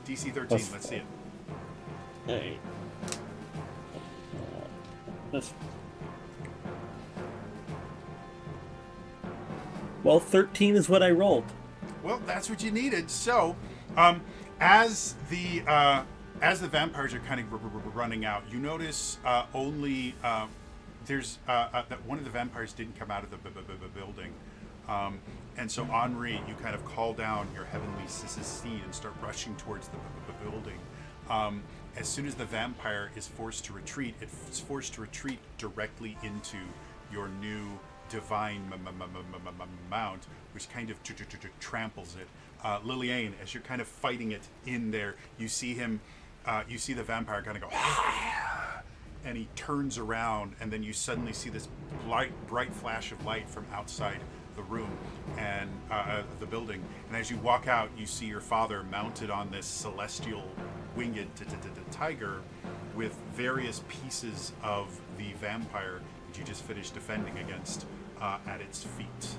DC 13. Let's see it. Hey. Well, 13 is what I rolled. Well, that's what you needed. So, as the vampires are kind of running out, you notice only there's that one of the vampires didn't come out of the building, and so Henri, you kind of call down your heavenly steed and start rushing towards the building. As soon as the vampire is forced to retreat, it's forced to retreat directly into your new divine mount, which kind of tramples it. Liliane, as you're kind of fighting it in there, you see him, you see the vampire kind of go, and he turns around, and then you suddenly see this bright flash of light from outside the room and the building. And as you walk out, you see your father mounted on this celestial winged tiger with various pieces of the vampire that you just finished defending against at its feet.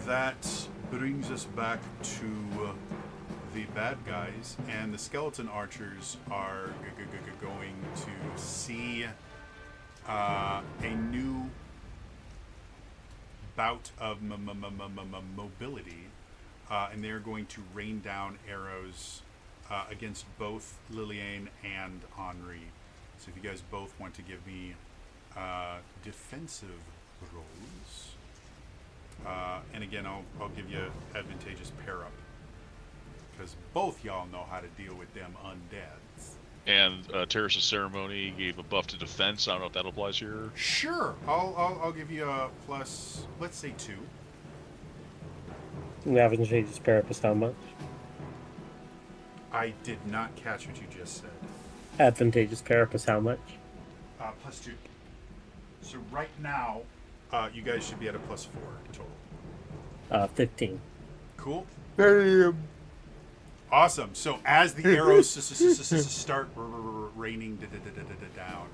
That brings us back to the bad guys, and the skeleton archers are going to see a new bout of mobility, and they're going to rain down arrows against both Liliane and Henri. So if you guys both want to give me defensive rolls, and again, I'll give you advantageous pair up, because both y'all know how to deal with them undeads. And Terrace's ceremony gave a buff to defense. I don't know if that applies here. Sure, I'll give you a plus. Let's say 2. And advantageous pair up is how much? I did not catch what you just said. Advantageous pair up is how much? Plus 2. So right now, you guys should be at a plus 4 total. 15. Cool. Damn. Awesome. So as the arrows start raining down,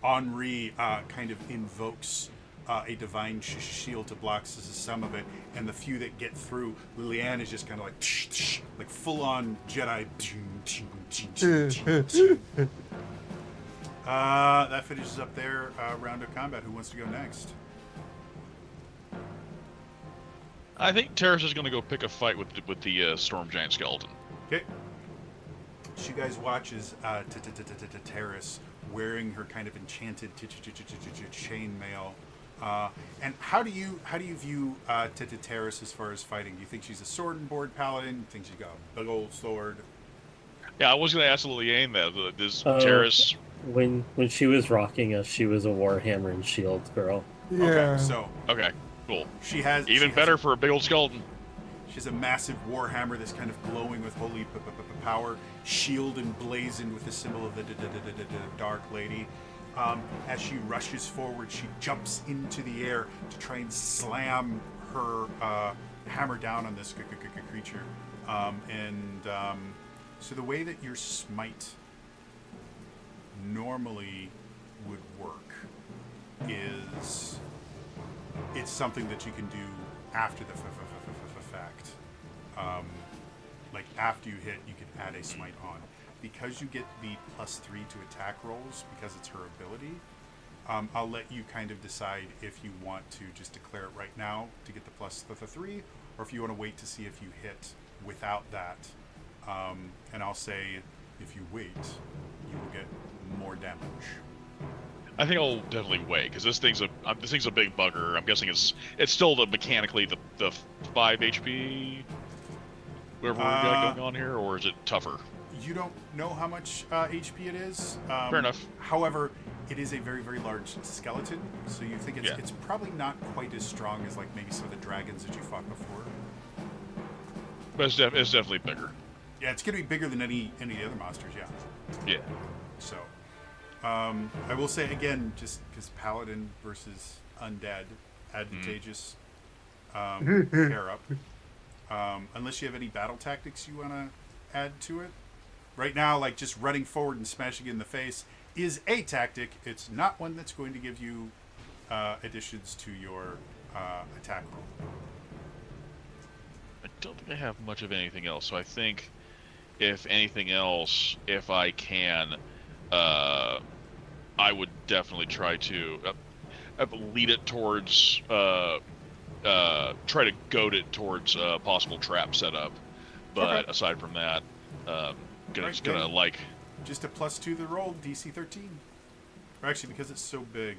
Henri kind of invokes a divine shield to block some of it, and the few that get through, Liliane is just kind of like full-on Jedi. That finishes up their round of combat. Who wants to go next? I think Terrace is going to go pick a fight with the storm giant skeleton. Okay. So you guys watch as Terrace, wearing her kind of enchanted chainmail. And how do you view Terrace as far as fighting? Do you think she's a sword and board paladin? Do you think she's got a big old sword? Yeah, I was going to ask Liliane that. Does Terrace... When she was rocking us, she was a Warhammer and Shield girl. Yeah. Okay, so Okay, cool. she has Better for a big old skeleton. She has a massive warhammer that's kind of glowing with holy power, shield emblazoned with the symbol of the Dark Lady. As she rushes forward, she jumps into the air to try and slam her hammer down on this creature. So the way that your smite normally would work is it's something that you can do after the fact. Like after you hit, you can add a smite on. Because you get the +3 to attack rolls, because it's her ability, I'll let you kind of decide if you want to just declare it right now to get the +3, or if you want to wait to see if you hit without that. And I'll say, if you wait, you will get more damage. I think I'll definitely wait, because this thing's a big bugger. I'm guessing it's still mechanically the 5 HP, whatever we got going on here, or is it tougher? You don't know how much HP it is. Fair enough. However, it is a very, very large skeleton, so you think it's probably not quite as strong as like maybe some of the dragons that you fought before. But it's definitely bigger. Yeah, it's going to be bigger than any of the other monsters, yeah. Yeah. So, I will say again, just because Paladin versus Undead, advantageous pair up. Unless you have any battle tactics you want to add to it. Right now, like just running forward and smashing it in the face is a tactic. It's not one that's going to give you additions to your attack roll. I don't think I have much of anything else, so I think, if anything else, if I can, I would definitely try to lead it towards, try to goad it towards possible trap setup. But aside from that, gonna like... Just a +2 to the roll, DC 13. Or actually, because it's so big.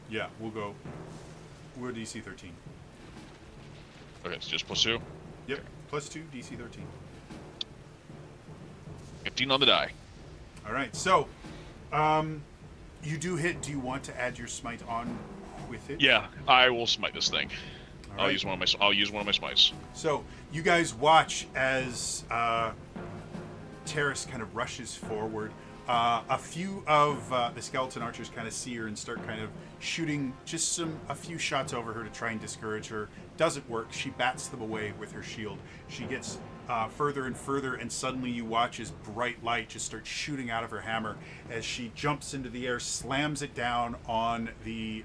Yeah, we'll go We're DC 13. Okay, it's just +2. Yep, +2 DC 13. 15 on the die. All right, so you do hit. Do you want to add your smite on with it? Yeah, I will smite this thing. All I'll right. use one of my smites. So you guys watch as Terrace kind of rushes forward. A few of the skeleton archers kind of see her and start kind of shooting just a few shots over her to try and discourage her. Doesn't work. She bats them away with her shield. She gets further and further, and suddenly you watch as bright light just starts shooting out of her hammer as she jumps into the air, slams it down on the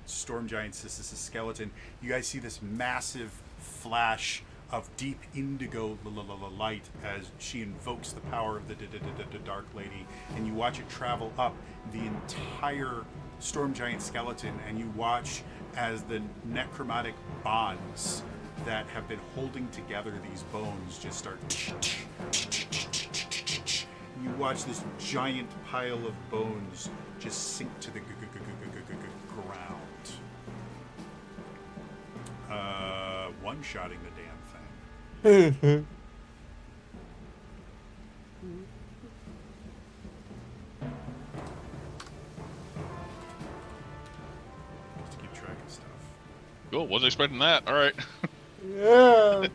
storm giant skeleton. You guys see this massive flash of deep indigo light as she invokes the power of the Dark Lady, and you watch it travel up the entire storm giant skeleton, and you watch as the necromantic bonds that have been holding together these bones just start. You watch this giant pile of bones just sink to the ground. One-shotting the damn thing. Just to keep track of stuff. Cool, wasn't expecting that. All right. Yeah.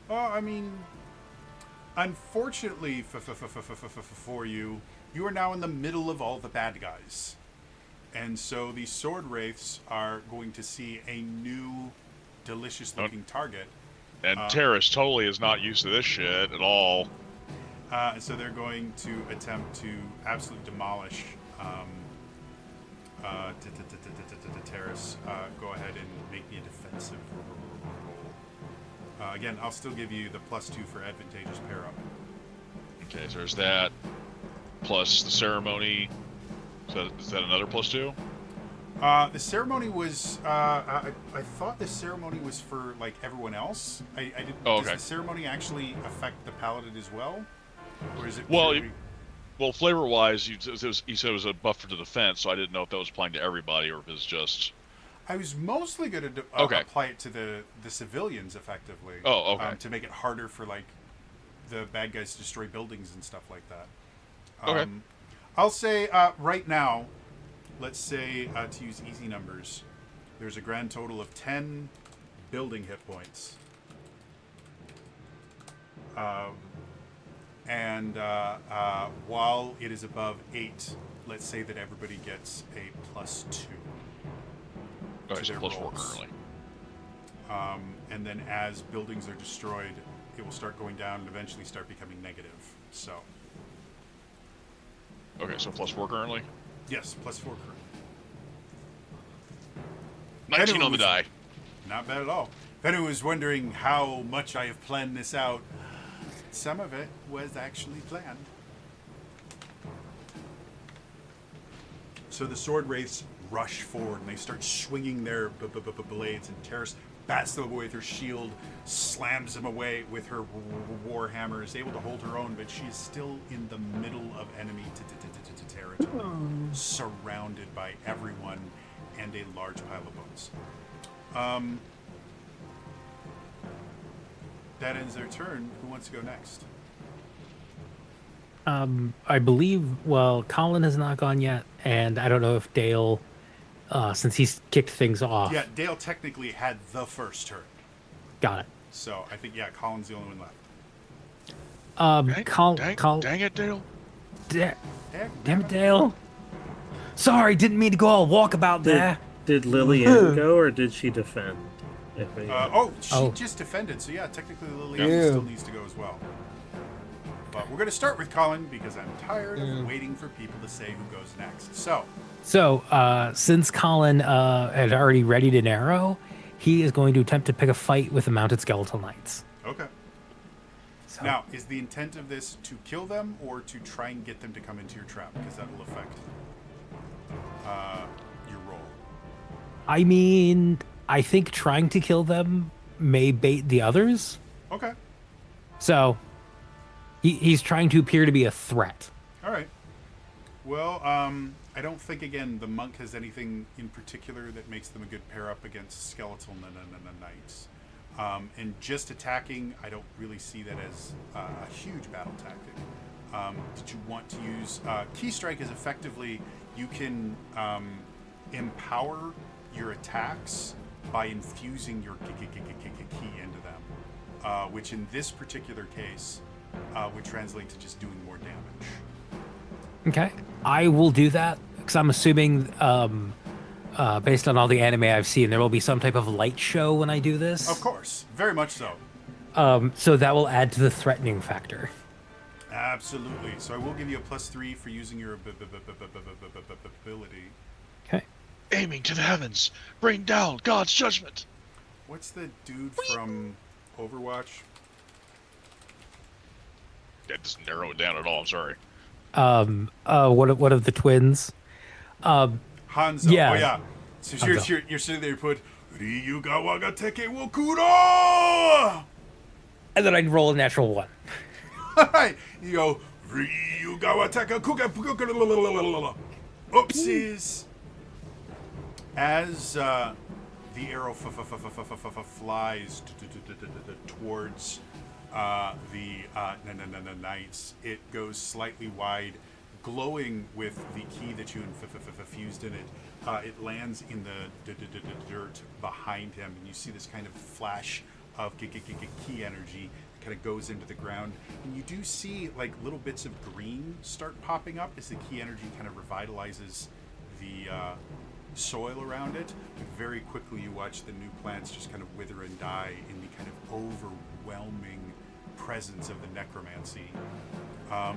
Well, I mean, unfortunately for you, you are now in the middle of all the bad guys. And so the sword wraiths are going to see a new, delicious-looking target. And Terrace totally is not used to this shit at all. So they're going to attempt to absolutely demolish Terrace. Go ahead and make me a defensive roll. Again, I'll still give you the +2 for advantageous pair up. Okay, so there's that. Plus the ceremony. Is that another +2? The ceremony was. I thought the ceremony was for like everyone else. I didn't. Oh, okay. Does the ceremony actually affect the paladin as well, or is it? Well, purely- Well, flavor-wise, you said it was a buff for the defense, so I didn't know if that was applying to everybody or if it's just... I was mostly going to Okay. apply it to the civilians, effectively. Oh, okay. To make it harder for like the bad guys to destroy buildings and stuff like that. Okay. I'll say right now, let's say to use easy numbers, there's a grand total of 10 building hit points. And while it is above 8, let's say that everybody gets a +2. Okay, to so their +4 rolls. currently. And then as buildings are destroyed, it will start going down and eventually start becoming negative. So, Okay, so +4 currently. yes, +4 currently. 19 on the was- die. Not bad at all. If anyone was wondering how much I have planned this out, some of it was actually planned. So the sword wraiths rush forward and they start swinging their blades, and Terrace bats them away with her shield, slams them away with her war hammer, is able to hold her own, but she is still in the middle of enemy territory, surrounded by everyone and a large pile of bones. That ends their turn. Who wants to go next? I believe, well, Colin has not gone yet, and I don't know if Dale, since he's kicked things off. Yeah, Dale technically had the first turn. Got it. So I think, yeah, Colin's the only one left. Dang it, Dale. Damn it, Dale. Sorry, didn't mean to go all walkabout there. Did Lillian go or did she defend? She just defended, so yeah, technically Lillian Yeah. still needs to go as well. But we're going to start with Colin because I'm tired of waiting for people to say who goes next. So, Since Colin had already readied an arrow, he is going to attempt to pick a fight with the mounted skeletal knights. okay. So, Now, is the intent of this to kill them or to try and get them to come into your trap? Because that will affect your roll. I mean, I think trying to kill them may bait the others. Okay. So, he's trying to appear to be a threat. All right. Well, I don't think, again, the monk has anything in particular that makes them a good pair up against skeletal knights. And just attacking, I don't really see that as a huge battle tactic. Did you want to use Key Strike? Is effectively you can empower your attacks by infusing your key into them, which in this particular case would translate to just doing more damage. Okay, I will do that because I'm assuming, based on all the anime I've seen, there will be some type of light show when I do this. Of course, very much so. So that will add to the threatening factor. Absolutely. So I will give you a +3 for using your ability. Okay. Aiming to the heavens, bring down God's judgment. What's the dude from Overwatch? That doesn't narrow it down at all. I'm sorry. What of the twins? Hanzo. Yeah. Oh yeah. So Hanzo. you're sitting there. You put Ryuga ga teke wo kuro. And then I'd roll a natural 1. You go Ryuga wa teke kuka. Oopsies. As the arrow flies towards the knights, it goes slightly wide, glowing with the key that you infused in it. It lands in the dirt behind him, and you see this kind of flash of key energy. It kind of goes into the ground, and you do see like little bits of green start popping up as the key energy kind of revitalizes the soil around it. But very quickly you watch the new plants just kind of wither and die in the kind of overwhelming presence of the necromancy. I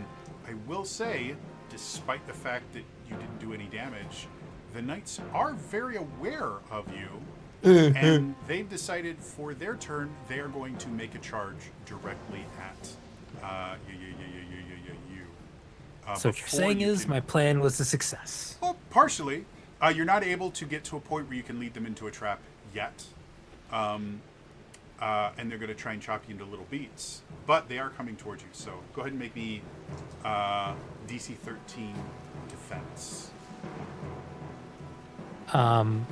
will say, despite the fact that you didn't do any damage, the knights are very aware of you, and they've decided for their turn they are going to make a charge directly at you. So what you're Before saying you is can- my plan was a success. Well, partially. You're not able to get to a point where you can lead them into a trap yet. And they're going to try and chop you into little beats. But they are coming towards you. So go ahead and make me DC 13 defense. I'm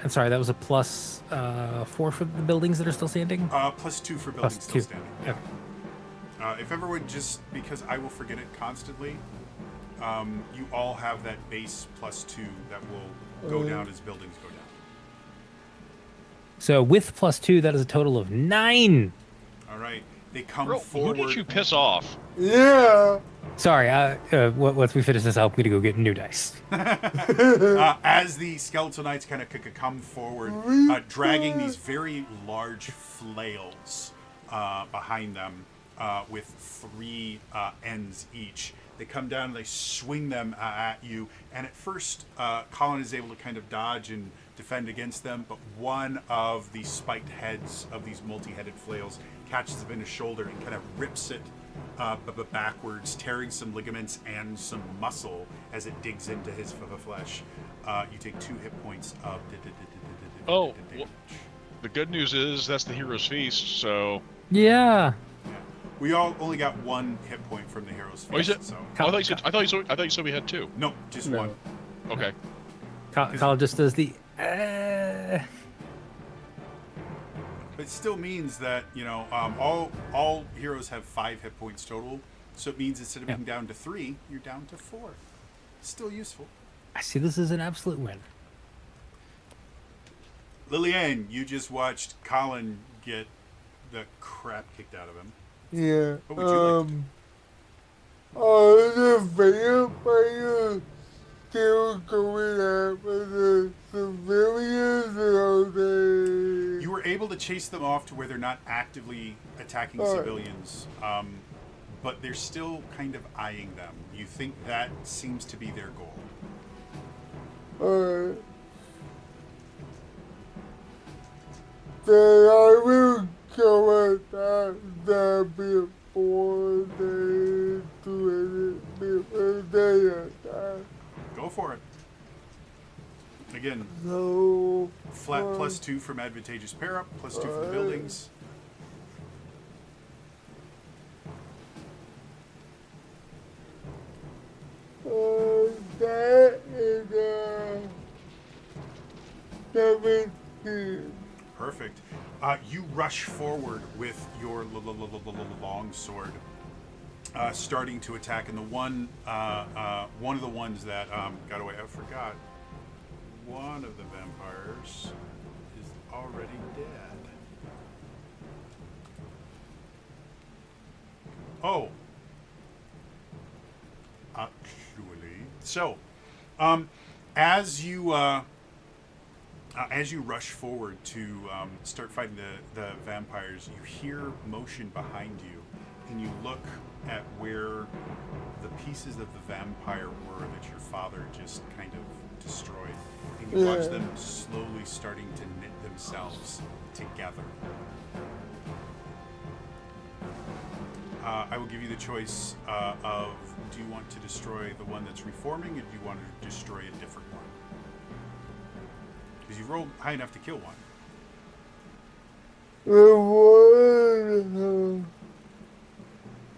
sorry, that was a +4 for the buildings that are still standing? +2 for buildings +2. still standing. Okay. If everyone, just because I will forget it constantly, you all have that base +2 that will go down as buildings go down. So with +2, that is a total of 9. All right. They come Bro, who forward. did you piss off? Yeah. Sorry, once we finish this, I'm going to go get new dice. As the skeletal knights kind of come forward, dragging these very large flails behind them with 3 ends each. They come down and they swing them at you. And at first, Colin is able to kind of dodge and defend against them, but one of the spiked heads of these multi-headed flails catches him in his shoulder and kind of rips it backwards, tearing some ligaments and some muscle as it digs into his flesh. You take 2 hit points of Oh, damage. The good news is that's the hero's feast. So, Yeah. We all only got 1 hit point from the hero's oh, you feast, said, so I thought you said we had 2. no, just No. 1. Okay. Colin just does the. But it still means that all heroes have 5 hit points total. So it means instead of being down to 3, you're down to 4. Still useful. I see this as an absolute win. Lillian, you just watched Colin get the crap kicked out of him. Yeah. What would you like to do? The vampires still going after the civilians, or are they? You were able to chase them off to where they're not actively attacking Alright. civilians, but they're still kind of eyeing them. You think that seems to be their goal. Alright. Then I will go attack them before they do it, before they attack. Go for it. Again, So, flat +2 from advantageous pair up, +2 from the buildings. you rush forward with your long sword, starting to attack, and the one of the ones that got away. I forgot. One of the vampires is already dead. Oh. Actually. So, as you rush forward to start fighting the vampires, you hear motion behind you, and you look at where the pieces of the vampire were that your father just kind of destroyed. And you watch them slowly starting to knit themselves together. I will give you the choice of, do you want to destroy the one that's reforming, or do you want to destroy a different one? Because you rolled high enough to kill one.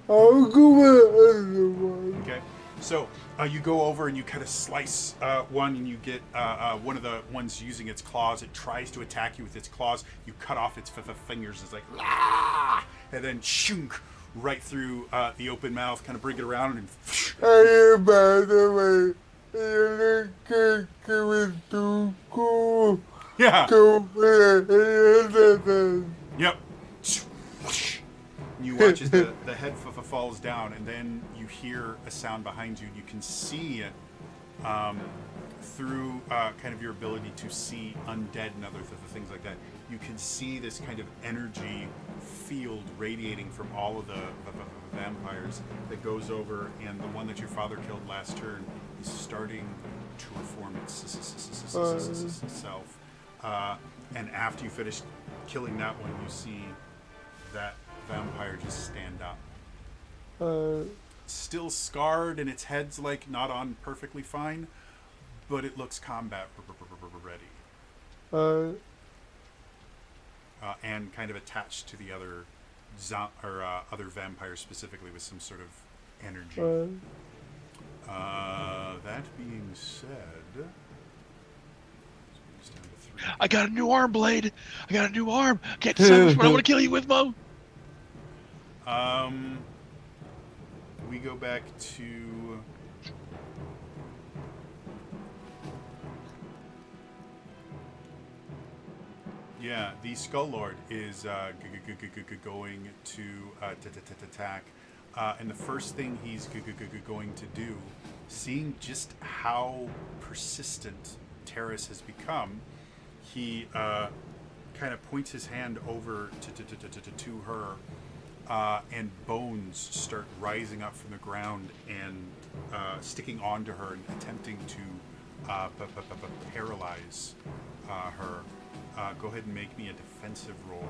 I'll go with the other one. Okay, so you go over and you kind of slice one, and you get one of the ones using its claws. It tries to attack you with its claws. You cut off its fingers. It's like, ah! And then shunk right through the open mouth, kind of bring it around and. Hey, by the way, you look was too cool. Yeah. Go for it. Yep. You watch as the head falls down, and then you hear a sound behind you. You can see it through kind of your ability to see undead and other things like that. You can see this kind of energy field radiating from all of the vampires that goes over, and the one that your father killed last turn is starting to reform itself. And after you finish killing that one, you see that vampire just stand up. Still scarred, and its head's like not on perfectly fine, but it looks combat ready. And kind of attached to the other other vampires, specifically with some sort of energy. That being said, I got a new arm blade. I got a new arm. Can't decide which one I want to kill you with, Mo. We go back to. Yeah, the Skull Lord is going to attack, and the first thing he's going to do, seeing just how persistent Terrace has become, he kind of points his hand over to her, and bones start rising up from the ground and sticking onto her and attempting to paralyze her. Go ahead and make me a defensive roll.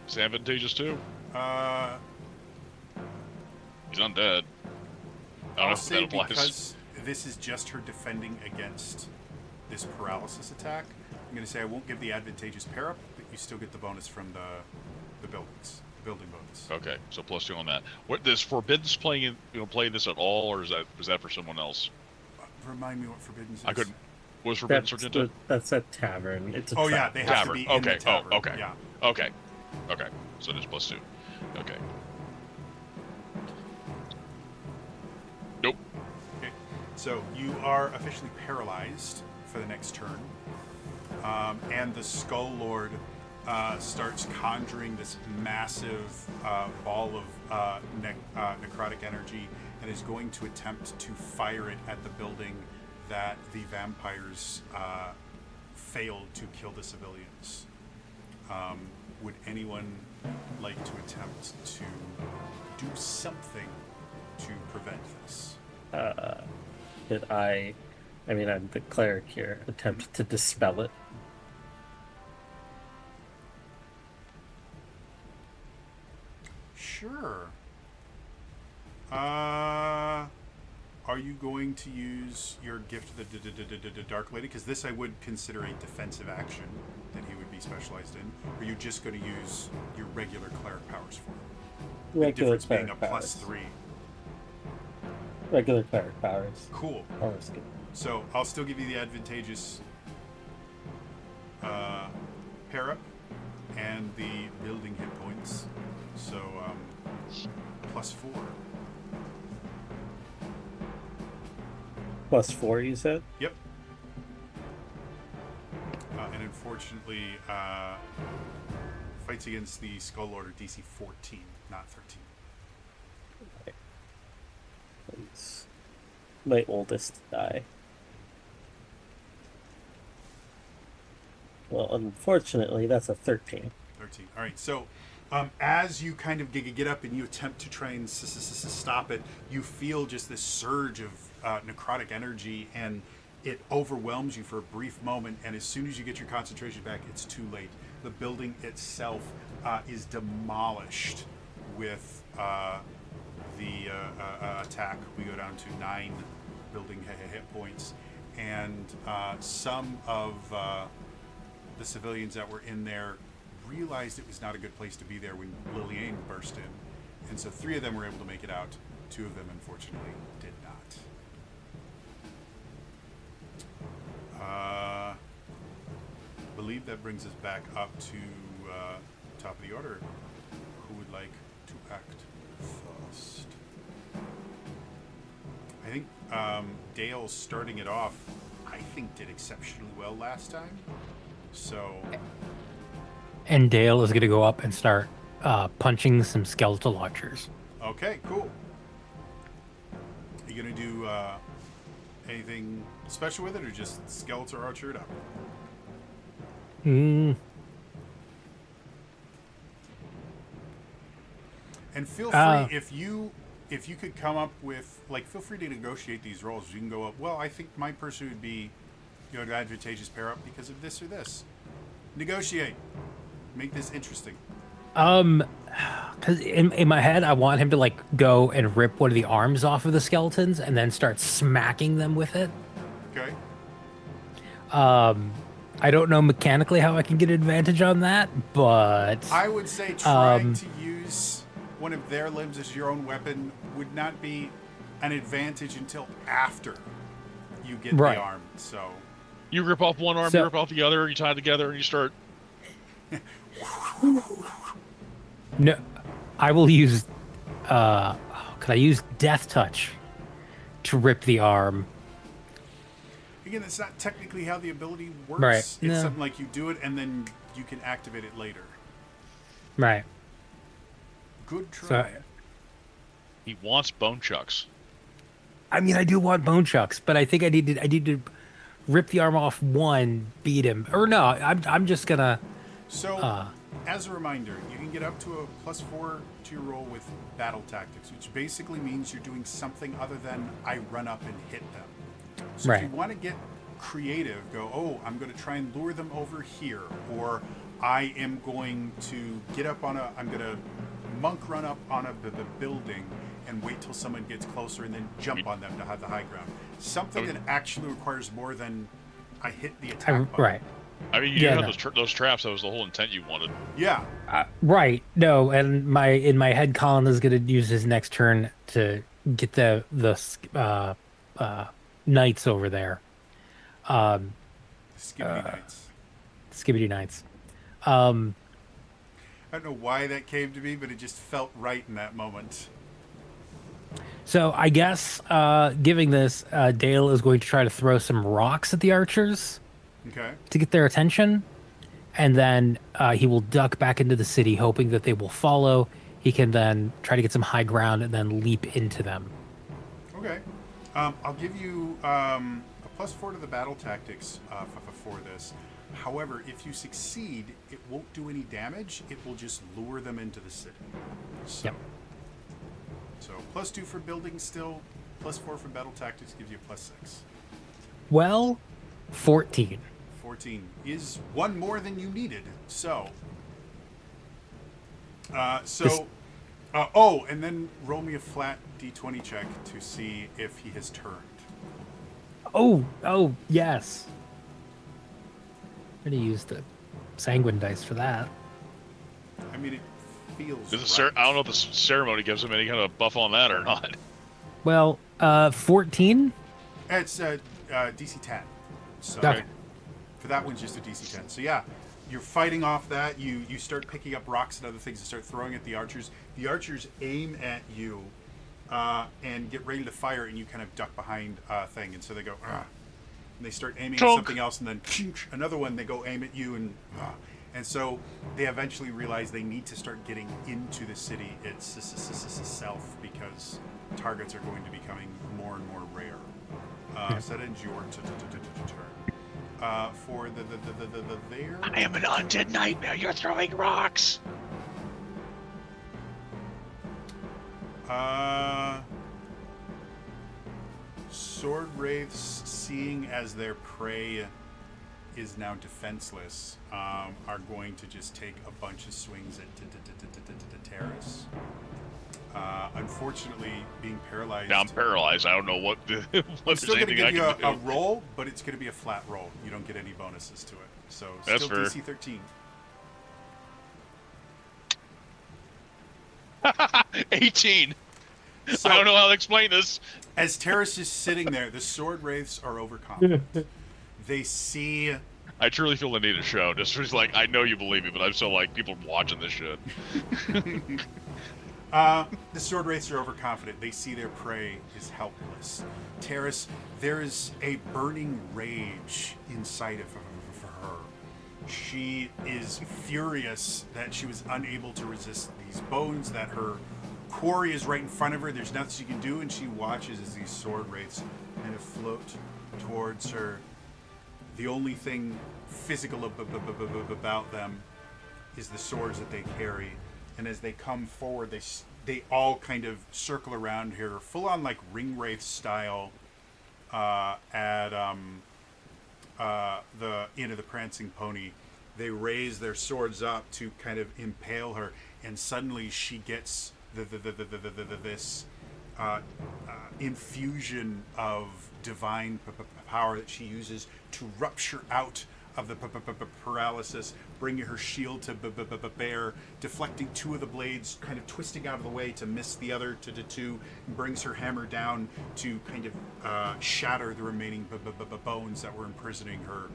It's advantageous too. He's undead. I don't know I'll if say that applies. because this is just her defending against this paralysis attack, I'm going to say I won't give the advantageous pair up, but you still get the bonus from the building bonus. Okay, so +2 on that. What does Forbidden's playing? Play this at all, or is that for someone else? Remind me what Forbidden's is. I couldn't. What was Forbidden Sargento? That's a tavern. It's a Oh yeah, trap. they have Tavern. to be in Okay. the tavern. Oh, okay. Yeah. Okay. So just +2. Okay. Nope. Okay. So you are officially paralyzed for the next turn, and the Skull Lord starts conjuring this massive ball of necrotic energy, and is going to attempt to fire it at the building that the vampires failed to kill the civilians. Would anyone like to attempt to do something to prevent this? Did I mean, I'm the cleric here, attempt to dispel it? Sure. Are you going to use your gift to the Dark Lady? Because this I would consider a defensive action that he would be specialized in. Or are you just going to use your regular cleric powers for it? The Regular difference being a cleric powers. +3. Regular cleric powers. Cool. I'll risk it. So I'll still give you the advantageous +4, you said? Yep. And unfortunately, fights against the Skull Lord are DC 14, not 13. It's my oldest die. Well, unfortunately, that's a 13. 13. All right. So, as you kind of get up and you attempt to try and stop it, you feel just this surge of necrotic energy, and it overwhelms you for a brief moment. And as soon as you get your concentration back, it's too late. The building itself is demolished with the attack. We go down to 9 building hit points, and some of the civilians that were in there realized it was not a good place to be there when Lillian burst in. And so 3 of them were able to make it out. 2 of them, unfortunately, did not. Believe that brings us back up to top of the order. Who would like to act first? I think Dale starting it off, I think, did exceptionally well last time. So, And Dale is going to go up and start punching some skeletal archers. okay, cool. Are you gonna do anything special with it, or just skeletal archer it up? Mm, And feel free if you could come up with, like, feel free to negotiate these roles. You can go up. Well, I think my person would be, an advantageous pair up because of this or this. Negotiate. Make this interesting. because in my head, I want him to like go and rip one of the arms off of the skeletons and then start smacking them with it. Okay. I don't know mechanically how I can get advantage on that, but I would say trying to use one of their limbs as your own weapon would not be an advantage until after you get Right. the arm. So, You rip off one arm, So- you rip off the other, you tie it together, and you start. no, I will use. Could I use Death Touch to rip the arm? again, it's not technically how the ability works. Right. It's No. something like you do it and then you can activate it later. Right. Good try. So, He wants bone chucks. I mean, I do want bone chucks, but I think I need to rip the arm off one, beat him, or no, I'm just gonna. So, as a reminder, you can get up to a +4 to your roll with battle tactics, which basically means you're doing something other than I run up and hit them. So if Right. you want to get creative, go, oh, I'm going to try and lure them over here, or I am going to I'm going to monk run up on the building and wait till someone gets closer and then jump on them to have the high ground. Something that actually requires more than I hit the attack button. Right. I mean, you Yeah, had no. those traps. That was the whole intent you wanted. Yeah. Right. No, and in my head, Colin is going to use his next turn to get the knights over there, Skibbity Knights. Skibbity Knights. I don't know why that came to me, but it just felt right in that moment. So I guess giving this, Dale is going to try to throw some rocks at the archers Okay. to get their attention, and then he will duck back into the city, hoping that they will follow. He can then try to get some high ground and then leap into them. Okay. I'll give you a +4 to the battle tactics for this. However, if you succeed, it won't do any damage. It will just lure them into the city. So, Yep. So +2 for building still, +4 for battle tactics gives you a +6. Well, 14. 14 is one more than you needed. So, and then roll me a flat d20 check to see if he has turned. Oh, yes. I'm going to use the sanguine dice for that. I mean, it feels. I don't know if the ceremony gives him any kind of buff on that or not. Well, 14? It's DC 10. So Okay. for that one's just a DC 10. So yeah, you're fighting off that. You start picking up rocks and other things and start throwing at the archers. The archers aim at you, and get ready to fire, and you kind of duck behind a thing, and so they go, "Ugh," and they start aiming at Chunk. something else, and then another one, they go aim at you, and so they eventually realize they need to start getting into the city itself because targets are going to be becoming more and more rare. So that ends your turn. For the there. I am an undead nightmare. You're throwing rocks. Sword wraiths, seeing as their prey is now defenseless, are going to just take a bunch of swings at Terrace. Unfortunately, being paralyzed. Now I'm paralyzed. I don't know what I'm what still there's going to anything give I you can a do. roll, but it's going to be a flat roll. You don't get any bonuses to it. So That's still fair. DC 13. 18. So I don't know how to explain this. as Terrace is sitting there, the sword wraiths are overconfident. They see I truly feel the need to show. Just like, I know you believe me, but I'm still like, people watching this shit. the sword wraiths are overconfident. They see their prey is helpless. Terrace, there is a burning rage inside of her. She is furious that she was unable to resist these bones, that her quarry is right in front of her. There's nothing she can do, and she watches as these sword wraiths kind of float towards her. The only thing physical about them is the swords that they carry. And as they come forward, they all kind of circle around here, full on like ring wraith style, at the Inn of the Prancing Pony. They raise their swords up to kind of impale her, and suddenly she gets this infusion of divine power that she uses to rupture out of the paralysis, bringing her shield to bear, deflecting two of the blades, kind of twisting out of the way to miss the other to two, and brings her hammer down to kind of shatter the remaining bones that were imprisoning her,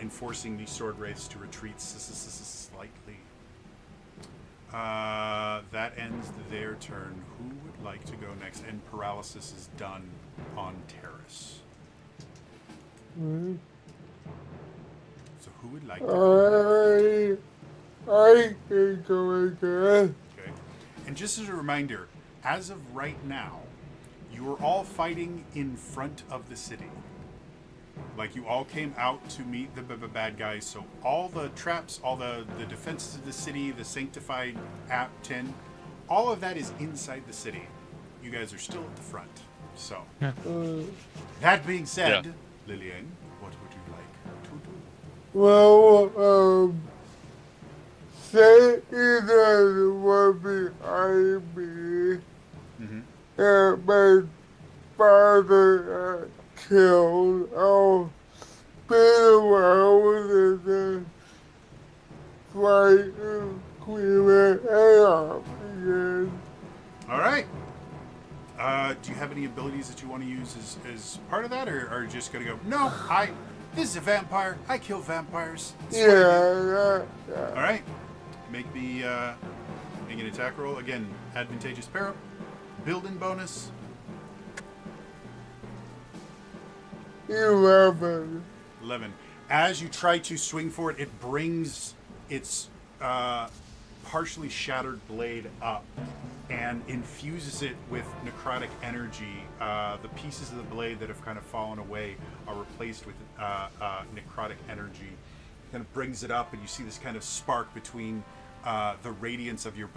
enforcing these sword wraiths to retreat slightly. That ends their turn. Who would like to go next? And paralysis is done on Terrace. So who would like to I can go again. Okay. And just as a reminder, as of right now, you are all fighting in front of the city. Like, you all came out to meet the bad guys, so all the traps, all the defenses of the city, the sanctified app 10, all of that is inside the city. You guys are still at the front. So, that being said, Lillian, what would you like to do? Well, say either one behind me and my father killed. I'll spin around and then fight and clean it off again. All right. Do you have any abilities that you want to use as part of that, or are you just going to go, no, this is a vampire. I kill vampires. Yeah. All right. Make an attack roll. Again, advantageous para. Build-in bonus. 11. 11. As you try to swing for it, it brings its partially shattered blade up and infuses it with necrotic energy. The pieces of the blade that have kind of fallen away are replaced with necrotic energy. Kind of brings it up, and you see this kind of spark between the radiance of your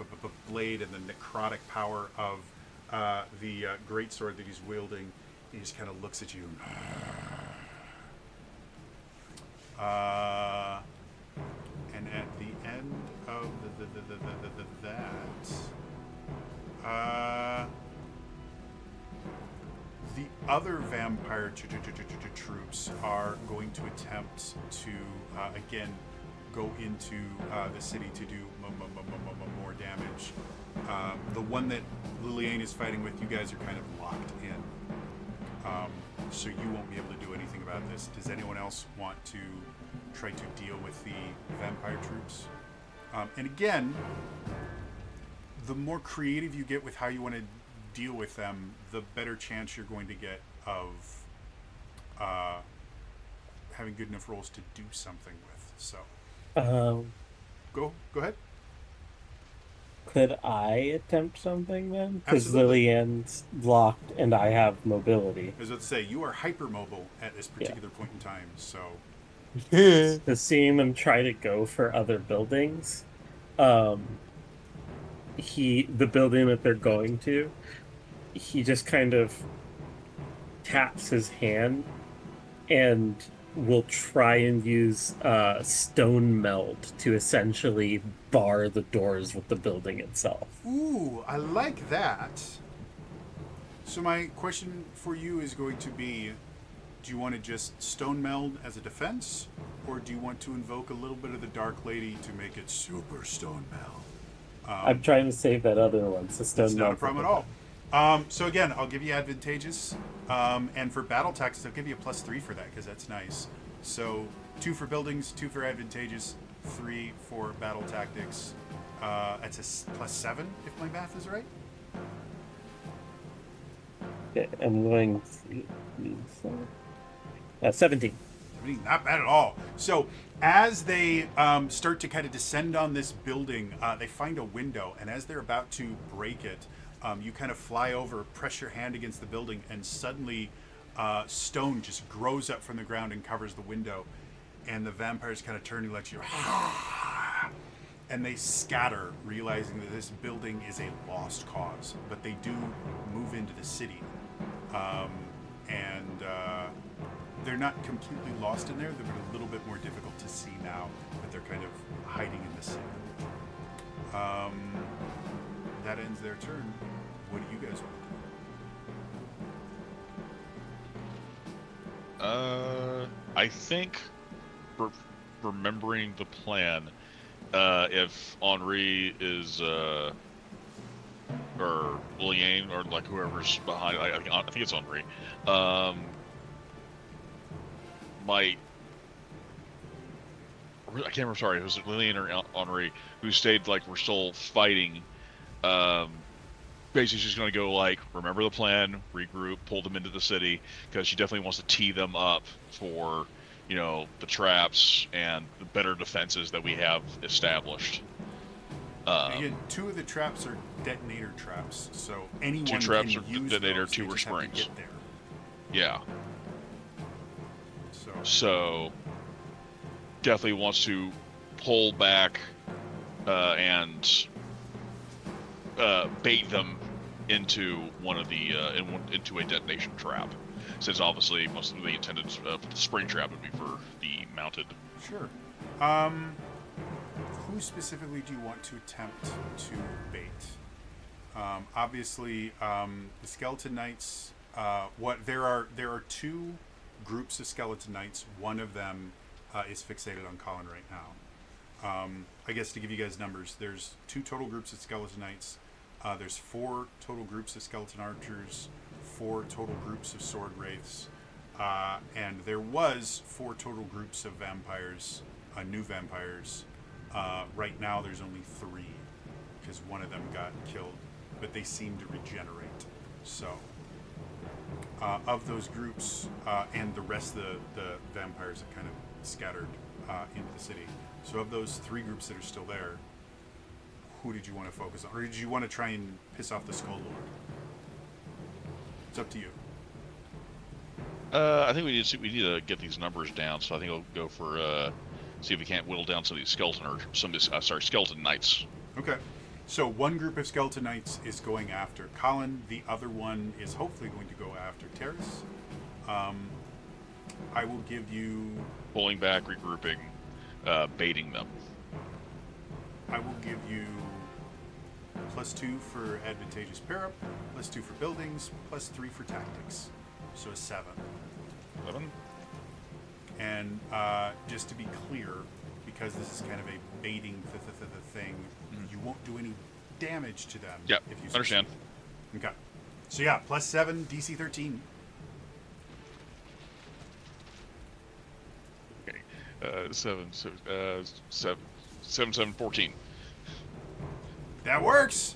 blade and the necrotic power of the greatsword that he's wielding. He just kind of looks at you. And at the end of the other vampire troops are going to attempt to again go into the city to do more damage. The one that Lillian is fighting with, you guys are kind of locked in. So you won't be able to do anything about this. Does anyone else want to try to deal with the vampire troops? And again, the more creative you get with how you want to deal with them, the better chance you're going to get of having good enough rolls to do something with. So Um, go ahead. could I attempt something then? Because Absolutely. Lillian's blocked and I have mobility. I was about to say, you are hypermobile at this Yeah. particular point in time, so To seeing them try to go for other buildings, um, the building that they're going to, he just kind of taps his hand and will try and use stone meld to essentially bar the doors with the building itself. ooh, I like that. So my question for you is going to be, do you want to just stone meld as a defense, or do you want to invoke a little bit of the Dark Lady to make it super stone meld? I'm trying to save that other one, so stone It's not a melt. problem at all. So again, I'll give you advantageous, and for battle tactics, I'll give you a +3 for that because that's nice. So 2 for buildings, 2 for advantageous, 3 for battle tactics. That's a +7 if my math is right. Okay, I'm going 17. I mean, not bad at all. So as they start to kind of descend on this building, they find a window, and as they're about to break it, you kind of fly over, press your hand against the building, and suddenly stone just grows up from the ground and covers the window. And the vampires kind of turn and let you, and they scatter, realizing that this building is a lost cause. But they do move into the city, and they're not completely lost in there. They're a little bit more difficult to see now, but they're kind of hiding in the city. That ends their turn. What do you guys want to do? I think, remembering the plan, if Henri is, or Lillian, or like whoever's behind, I think it's Henri, might. I can't remember. Sorry, it was Lillian or Henri who stayed. Like we're still fighting. Basically, she's going to go like, remember the plan, regroup, pull them into the city, because she definitely wants to tee them up for, the traps and the better defenses that we have established. Again, 2 of the traps are detonator traps, so anyone 2 traps can are use detonator, those. 2 They were just have to springs. get there. Yeah. So Definitely wants to pull back and bait them into one of the into a detonation trap, since obviously most of the intended spring trap would be for the mounted. sure. Who specifically do you want to attempt to bait? Obviously, the Skeleton Knights. There are 2 groups of Skeleton Knights. One of them is fixated on Colin right now. I guess to give you guys numbers, there's 2 total groups of Skeleton Knights. There's 4 total groups of Skeleton Archers, 4 total groups of Sword Wraiths, and there was 4 total groups of vampires, new vampires. Right now there's only 3, because one of them got killed, but they seem to regenerate. So, of those groups, and the rest of the vampires have kind of scattered into the city. So of those 3 groups that are still there, who did you want to focus on? Or did you want to try and piss off the Skull Lord? It's up to you. I think we need to get these numbers down. So I think I'll go for see if we can't whittle down some of these skeleton knights. Okay. So one group of Skeleton Knights is going after Colin. The other one is hopefully going to go after Terrace. I will give you... Pulling back, regrouping, baiting them. I will give you +2 for advantageous pair-up, +2 for buildings, +3 for tactics. So a 7. 7? And just to be clear, because this is kind of a baiting thing, you won't do any damage to them. Yep, if you understand. Succeed. Okay. So yeah, +7, DC 13. Okay. 7, 14. That works.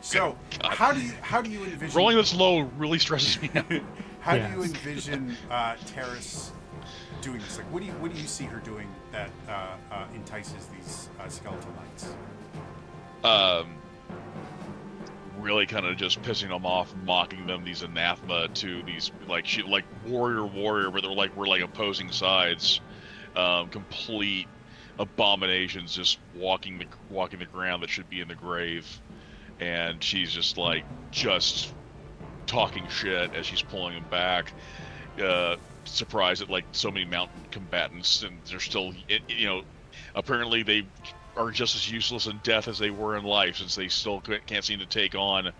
So God. how do you envision Rolling this low really stresses me out. how do you Yes. envision Terrace doing this? Like, what do you see her doing that entices these skeletal knights? Really kind of just pissing them off, mocking them, these anathema to these like warrior, but we're like opposing sides, complete abominations, just walking the ground that should be in the grave, and she's just talking shit as she's pulling them back. Surprised at like so many mountain combatants, and they're still, apparently they are just as useless in death as they were in life, since they still can't seem to take on.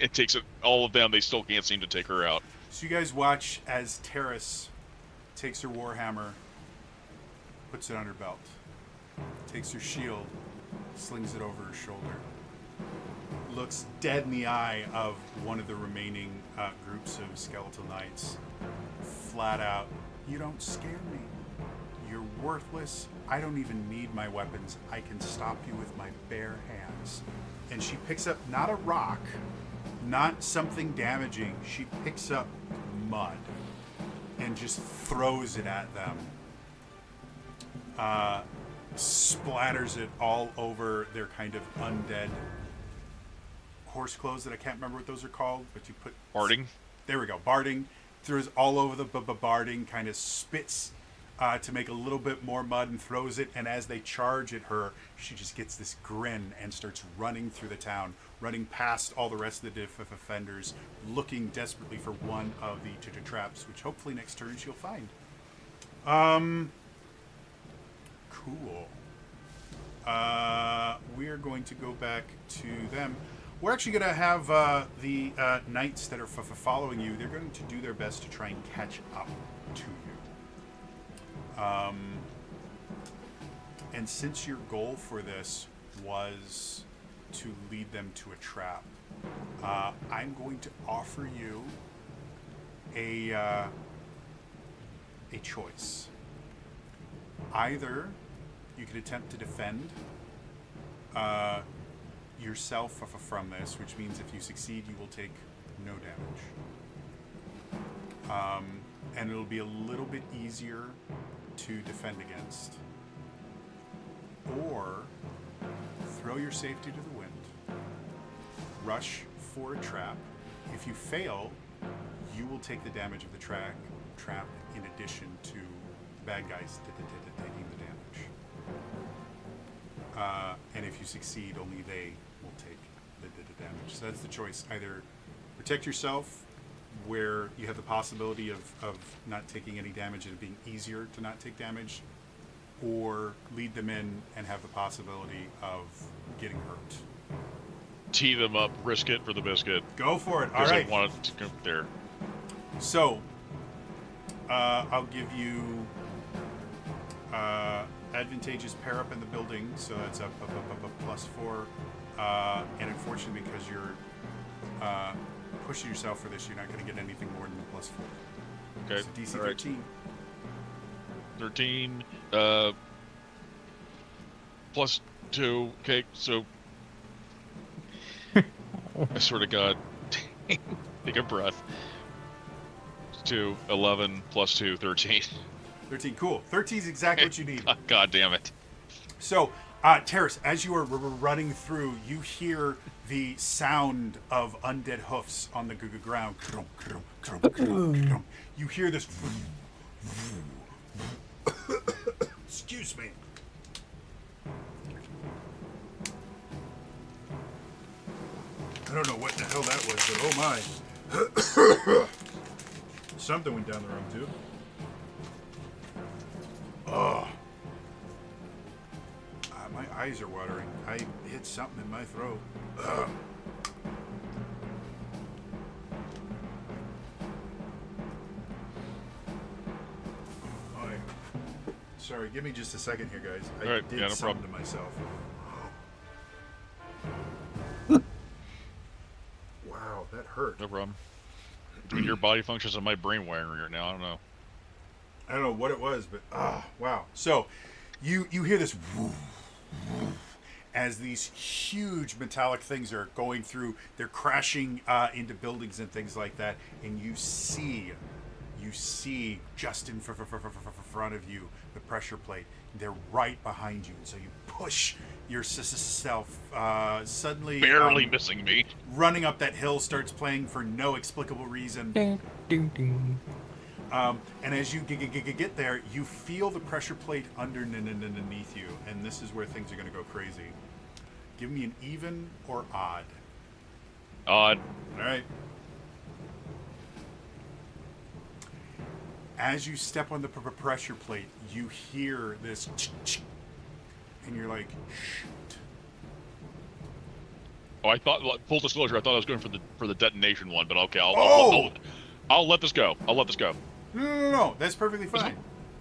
It takes all of them. They still can't seem to take her out. So you guys watch as Terrace takes her warhammer, puts it on her belt, takes her shield, slings it over her shoulder, looks dead in the eye of one of the remaining groups of skeletal knights, flat out, "You don't scare me. You're worthless. I don't even need my weapons. I can stop you with my bare hands." And she picks up not a rock, not something damaging. She picks up mud and just throws it at them. Splatters it all over their kind of undead horse clothes that I can't remember what those are called, but you put... Barding? There we go. Barding. Throws all over the barding, kind of spits to make a little bit more mud and throws it, and as they charge at her, she just gets this grin and starts running through the town, running past all the rest of the offenders, looking desperately for one of the traps, which hopefully next turn she'll find. Cool. We're going to go back to them. We're actually going to have the knights that are following you. They're going to do their best to try and catch up to you. And since your goal for this was to lead them to a trap, I'm going to offer you a choice. Either you could attempt to defend yourself from this, which means if you succeed, you will take no damage. And it'll be a little bit easier to defend against. Or throw your safety to the wind, rush for a trap. If you fail, you will take the damage of the trap in addition to bad guys taking the damage. And if you succeed, only they will take the damage. So that's the choice. Either protect yourself, where you have the possibility of not taking any damage and it being easier to not take damage, or lead them in and have the possibility of getting hurt. Tee them up, risk it for the biscuit. Go for it. All Because right. I want it to go there. So, I'll give you advantageous pair up in the building, so that's up +4. And unfortunately, because you're pushing yourself for this, you're not going to get anything more than the +4. Okay. So DC all right. 13. 13 plus 2. Okay, so I swear to God, take a breath. 2, 11 plus 2, 13. 13, cool. 13 is exactly what you need. God damn it. So, Terrace, as you are running through, you hear the sound of undead hoofs on the ground. You hear this. Excuse me. I don't know what the hell that was, but oh my. Something went down the wrong tube. Oh. My eyes are watering. I hit something in my throat. Ugh. Oh, sorry, give me just a second here, guys. I Alright, did yeah, no something problem. to myself. Wow, that hurt. No problem. Between your body functions and my brain wiring right now, I don't know. I don't know what it was, but wow. So, you hear this, woo, woo, as these huge metallic things are going through. They're crashing into buildings and things like that, and you see just in front of you the pressure plate. They're right behind you, and so you push yourself. Suddenly, Barely missing me. Running up that hill starts playing for no explicable reason. Ding, ding, ding. And as you get there, you feel the pressure plate underneath you, and this is where things are going to go crazy. Give me an even or odd. Odd. All right. As you step on the pressure plate, you hear this, and you're like, shoot. Oh, I thought, full disclosure, I thought I was going for the detonation one, but okay, Oh! I'll let this go. I'll let this go. No, that's perfectly fine.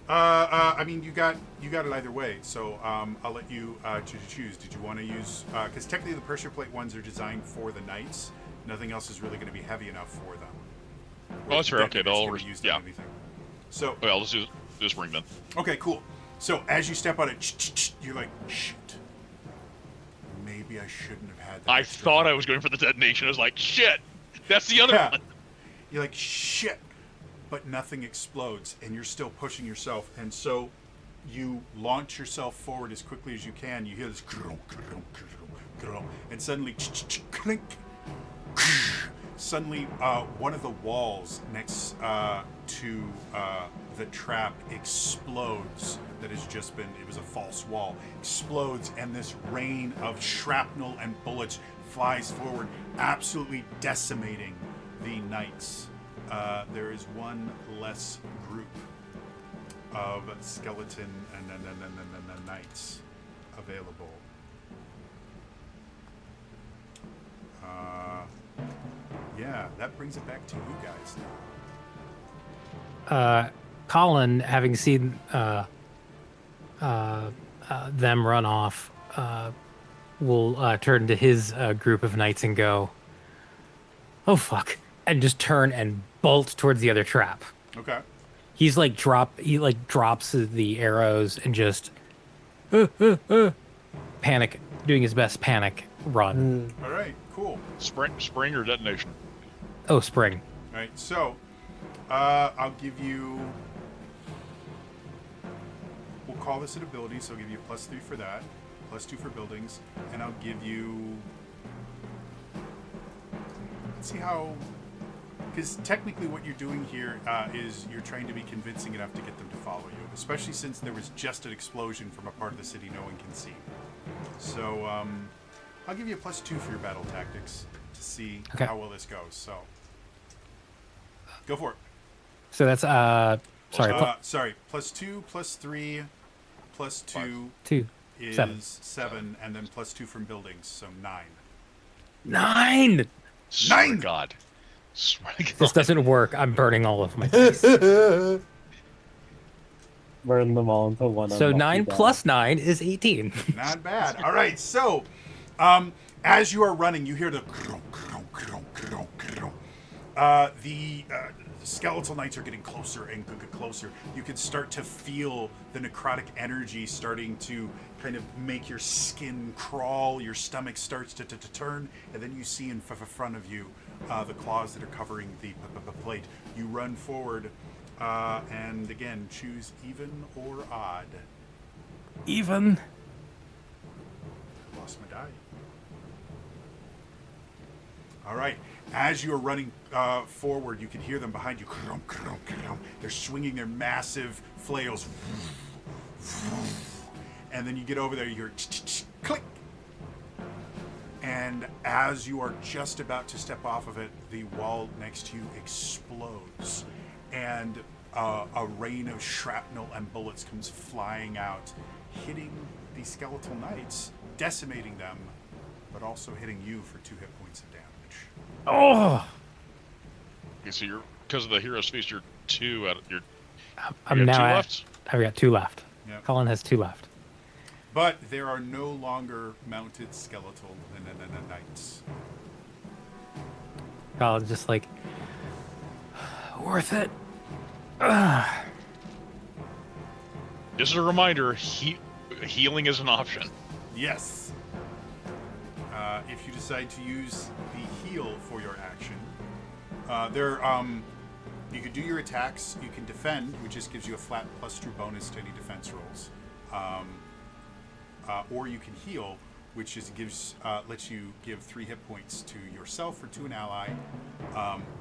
I mean, you got it either way. So I'll let you choose. Did you want to use? Because technically, the pressure plate ones are designed for the knights. Nothing else is really going to be heavy enough for them. Oh, that's fair. Okay, they'll use anything. So okay, I'll just use this ring then. Okay, cool. So as you step on it, you're like, shit. Maybe I shouldn't have had that. I thought I was going for the detonation. I was like, shit. That's the other one. You're like, shit. But nothing explodes, and you're still pushing yourself. And so you launch yourself forward as quickly as you can. You hear this, and suddenly, clink. Suddenly, one of the walls next to the trap explodes. That has just been, it was a false wall, explodes, and this rain of shrapnel and bullets flies forward, absolutely decimating the knights. There is one less group of skeleton and knights available. Yeah, that brings it back to you guys now. Colin, having seen them run off, will turn to his group of knights and go, "Oh fuck!" and just turn and bolt towards the other trap. Okay. He drops the arrows and just panic, doing his best panic run. All right, cool. Spring or detonation? Oh, spring. All right, so I'll give you. We'll call this an ability, so I'll give you +3 for that, +2 for buildings, and I'll give you. Let's see how. Because technically, what you're doing here is you're trying to be convincing enough to get them to follow you, especially since there was just an explosion from a part of the city no one can see. So I'll give you a +2 for your battle tactics to see how well this goes. So go for it. So that's sorry, +2, +3, +2 2 is 7. 7, and then +2 from buildings, so 9. 9. Swear to God. Swear to God. This doesn't work. I'm burning all of my dice. Burn them all into one. So unlucky 9 die. plus 9 is 18. Not bad. All right, so as you are running, you hear the skeletal knights are getting closer and closer. You can start to feel the necrotic energy starting to kind of make your skin crawl, your stomach starts to turn, and then you see in front of you the claws that are covering the plate. You run forward, and again, choose even or odd. Even. Lost my die. All right. As you are running forward, you can hear them behind you. They're swinging their massive flails. And then you get over there, you hear click. And as you are just about to step off of it, the wall next to you explodes. And a rain of shrapnel and bullets comes flying out, hitting the skeletal knights, decimating them, but also hitting you for 2 hit points of damage. Oh. Okay, so you're, because of the Hero's Feast, you're 2 out of your. I'm you have now 2 at. left? I've got 2 left. Yep. Colin has 2 left. But there are no longer mounted skeletal knights. Colin's just like, worth it. Just a reminder, healing is an option. Yes. If you decide to use the heal for your action, you could do your attacks. You can defend, which just gives you a flat +2 bonus to any defense rolls, or you can heal, which just lets you give 3 hit points to yourself or to an ally,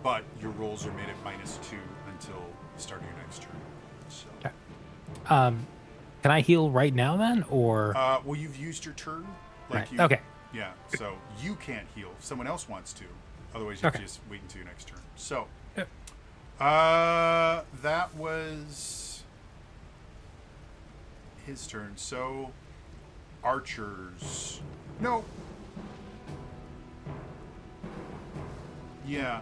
but your rolls are made at -2 until the start of your next turn. So, Okay. Can I heal right now then, or? well, you've used your turn. Right. Okay. Yeah, so you can't heal. If someone else wants to. Otherwise, you have to just wait until your next turn. So, Yep. that was his turn. So, archers. No. Yeah.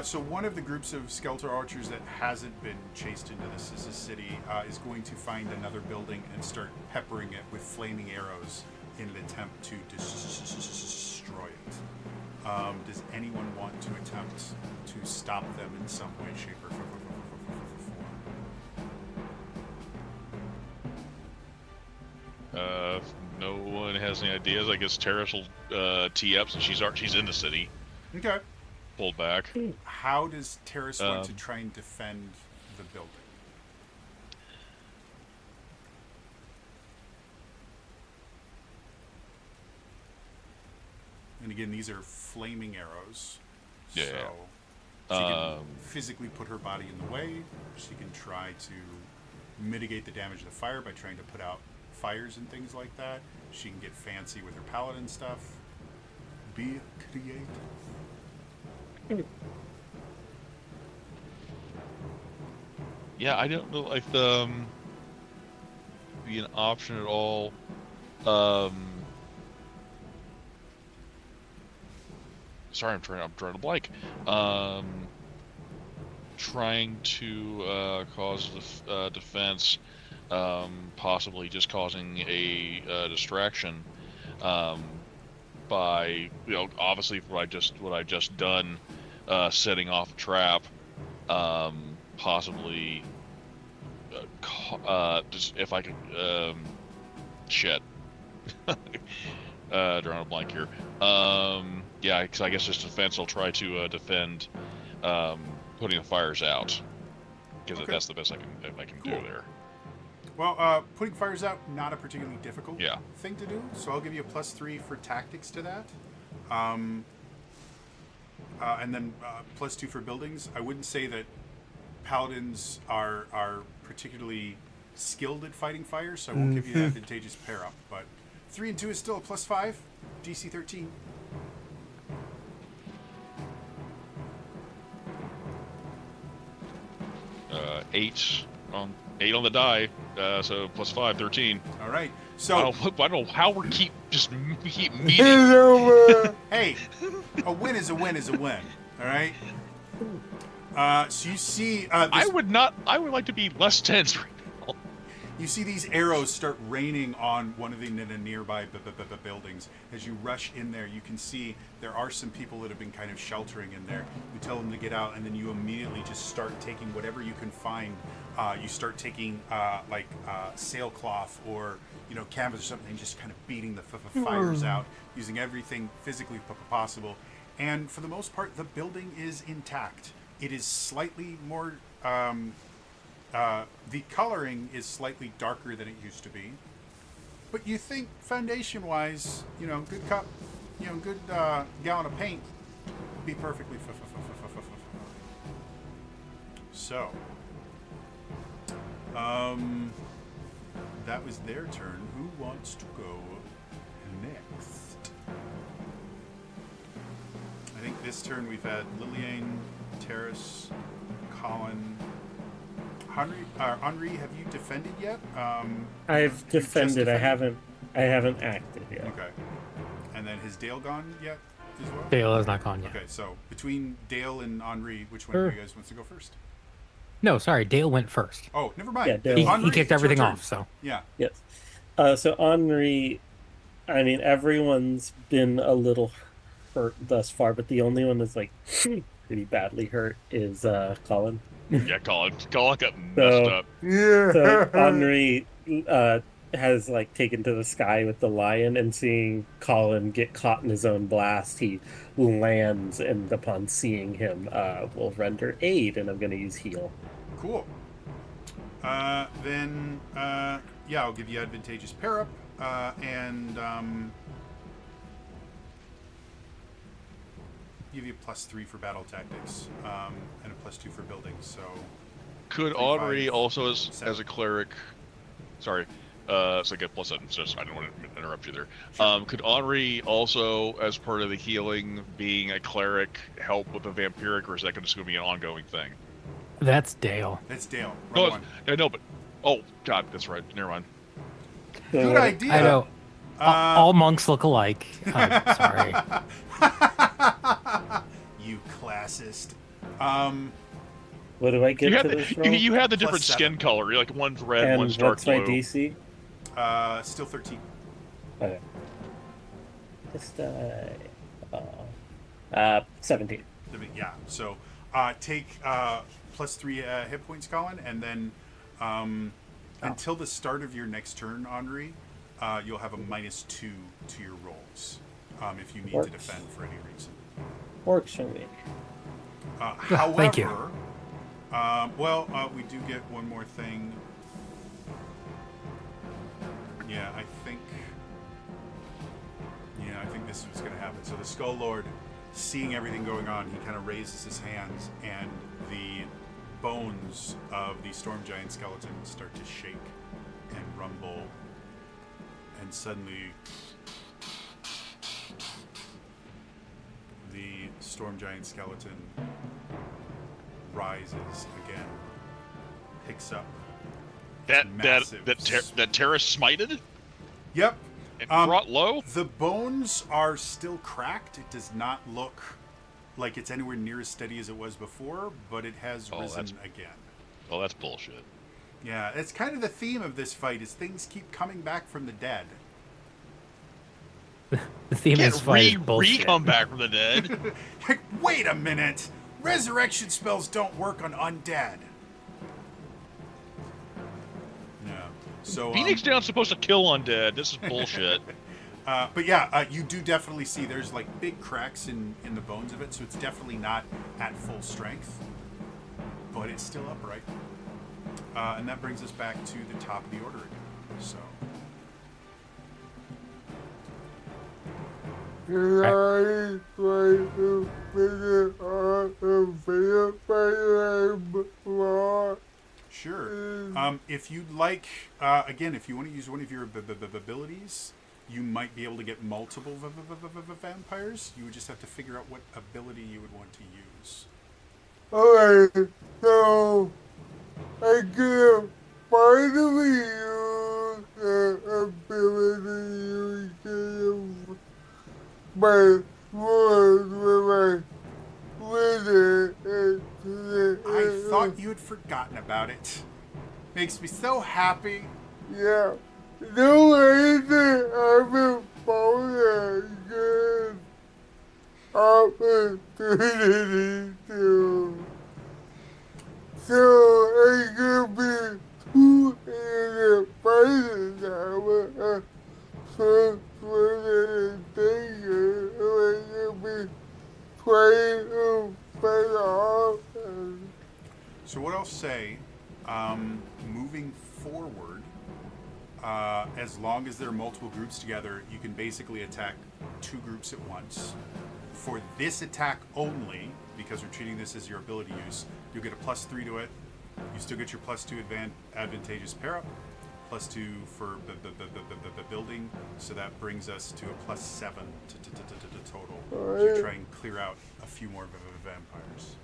So one of the groups of Skeletor archers that hasn't been chased into the city is going to find another building and start peppering it with flaming arrows in an attempt to destroy it. Does anyone want to attempt to stop them in some way, shape, or form? If no one has any ideas, I guess Terrace will tee up since she's in the city. Okay. Pulled back. How does Terrace want to try and defend the building? And again, these are flaming arrows. Yeah. So she can physically put her body in the way. She can try to mitigate the damage of the fire by trying to put out fires and things like that. She can get fancy with her paladin stuff. Be creative. Yeah, I don't know if be an option at all. Sorry, I'm trying to blank. Trying to cause defense, possibly just causing a distraction, by obviously what I've just done, setting off a trap, possibly just if I could shit. Drawing a blank here. Yeah, because I guess just defense. I'll try to defend, putting the fires out, because that's the best I can do there. Well, putting fires out, not a particularly difficult Yeah. thing to do, so I'll give you a +3 for tactics to that. And then +2 for buildings. I wouldn't say that paladins are particularly skilled at fighting fire, so I won't give you an advantageous pair up, but 3 and 2 is still a +5, DC 13. Eight on the die, so +5, 13. All right. So I don't know how we keep meeting. hey, a win is a win is a win. All right. So you see, I would like to be less tense right now. You see these arrows start raining on one of the nearby buildings. As you rush in there, you can see there are some people that have been kind of sheltering in there. You tell them to get out, and then you immediately just start taking whatever you can find. You start taking sailcloth or canvas or something, and just kind of beating the fires out, using everything physically possible. And for the most part, the building is intact. It is slightly more. The coloring is slightly darker than it used to be, but you think foundation-wise, good cup, good gallon of paint would be perfectly So, that was their turn. Who wants to go next? I think this turn we've had Lillian, Terrace, Colin. Henri, have you defended yet? I've defended. I haven't acted yet. Okay. And then has Dale gone yet as well? Dale has not gone yet. Okay, so between Dale and Henri, which one of you guys wants to go first? No, sorry, Dale went first. Oh, never mind. Yeah, Dale. He kicked everything off, so. Yeah. Yes. So Henri, I mean, everyone's been a little hurt thus far, but the only one that's pretty badly hurt is Colin. Yeah, Colin got messed up. Yeah. So Henri has like taken to the sky with the lion, and seeing Colin get caught in his own blast, he lands, and upon seeing him, will render aid, and I'm going to use heal. Cool. Then, yeah, I'll give you advantageous pair up, and give you +3 for battle tactics, and a +2 for building. So Could 3, Henri 5, also, as 7. a clearic, sorry, so I get +7. Just I don't want to interrupt you there. Sure. Could Henri also, as part of the healing, being a cleric, help with a vampiric, or is that just going to be an ongoing thing? That's Dale. That's Dale. No, Wrong one. I know, but God, that's right. Never mind. Good idea. I know. All monks look alike. I'm sorry. You classist. What do I get You to had this the, roll? you had the Plus different 7. skin color. You're like one's red, And one's dark what's my blue. DC? Still 13. Okay. Just 17. Yeah. So take +3 hit points, Colin, and then until the start of your next turn, Henri, you'll have a -2 to your rolls if you need Works. to defend for any reason. Works for me. However, Thank you. We do get one more thing. Yeah, I think this is what's going to happen. So the Skull Lord, seeing everything going on, he kind of raises his hands, and the bones of the Storm Giant skeleton start to shake and rumble, and suddenly the Storm Giant skeleton rises again, picks up. That massive Terrace smited Yep. and brought low. The bones are still cracked. It does not look like it's anywhere near as steady as it was before, but it has risen again. Oh, that's bullshit. Yeah, it's kind of the theme of this fight is things keep coming back from the dead. The theme is fight is bullshit. come back from the dead. Like, wait a minute! Resurrection spells don't work on undead. Yeah. So Phoenix Down's supposed to kill undead. This is bullshit. but yeah, you do definitely see there's like big cracks in the bones of it, so it's definitely not at full strength, but it's still upright. And that brings us back to the top of the order again. So. Can I try to figure out a vampire more? Sure. If you'd like, again, if you want to use one of your abilities, you might be able to get multiple vampires. You would just have to figure out what ability you would want to use. Alright, so I can finally use the ability you gave my sword with my wizard. I thought you had forgotten about it. Makes me so happy. Yeah. No reason I've been following a good opportunity to. So I could be two independent now. First one and thinking I could be trying to fight off and So what I'll say, moving forward, as long as there are multiple groups together, you can basically attack 2 groups at once. For this attack only, because we're treating this as your ability use, you'll get a +3 to it. You still get your +2 advantageous pair up, +2 for the building, so that brings us to a +7 to total. So you try and clear out a few more vampires.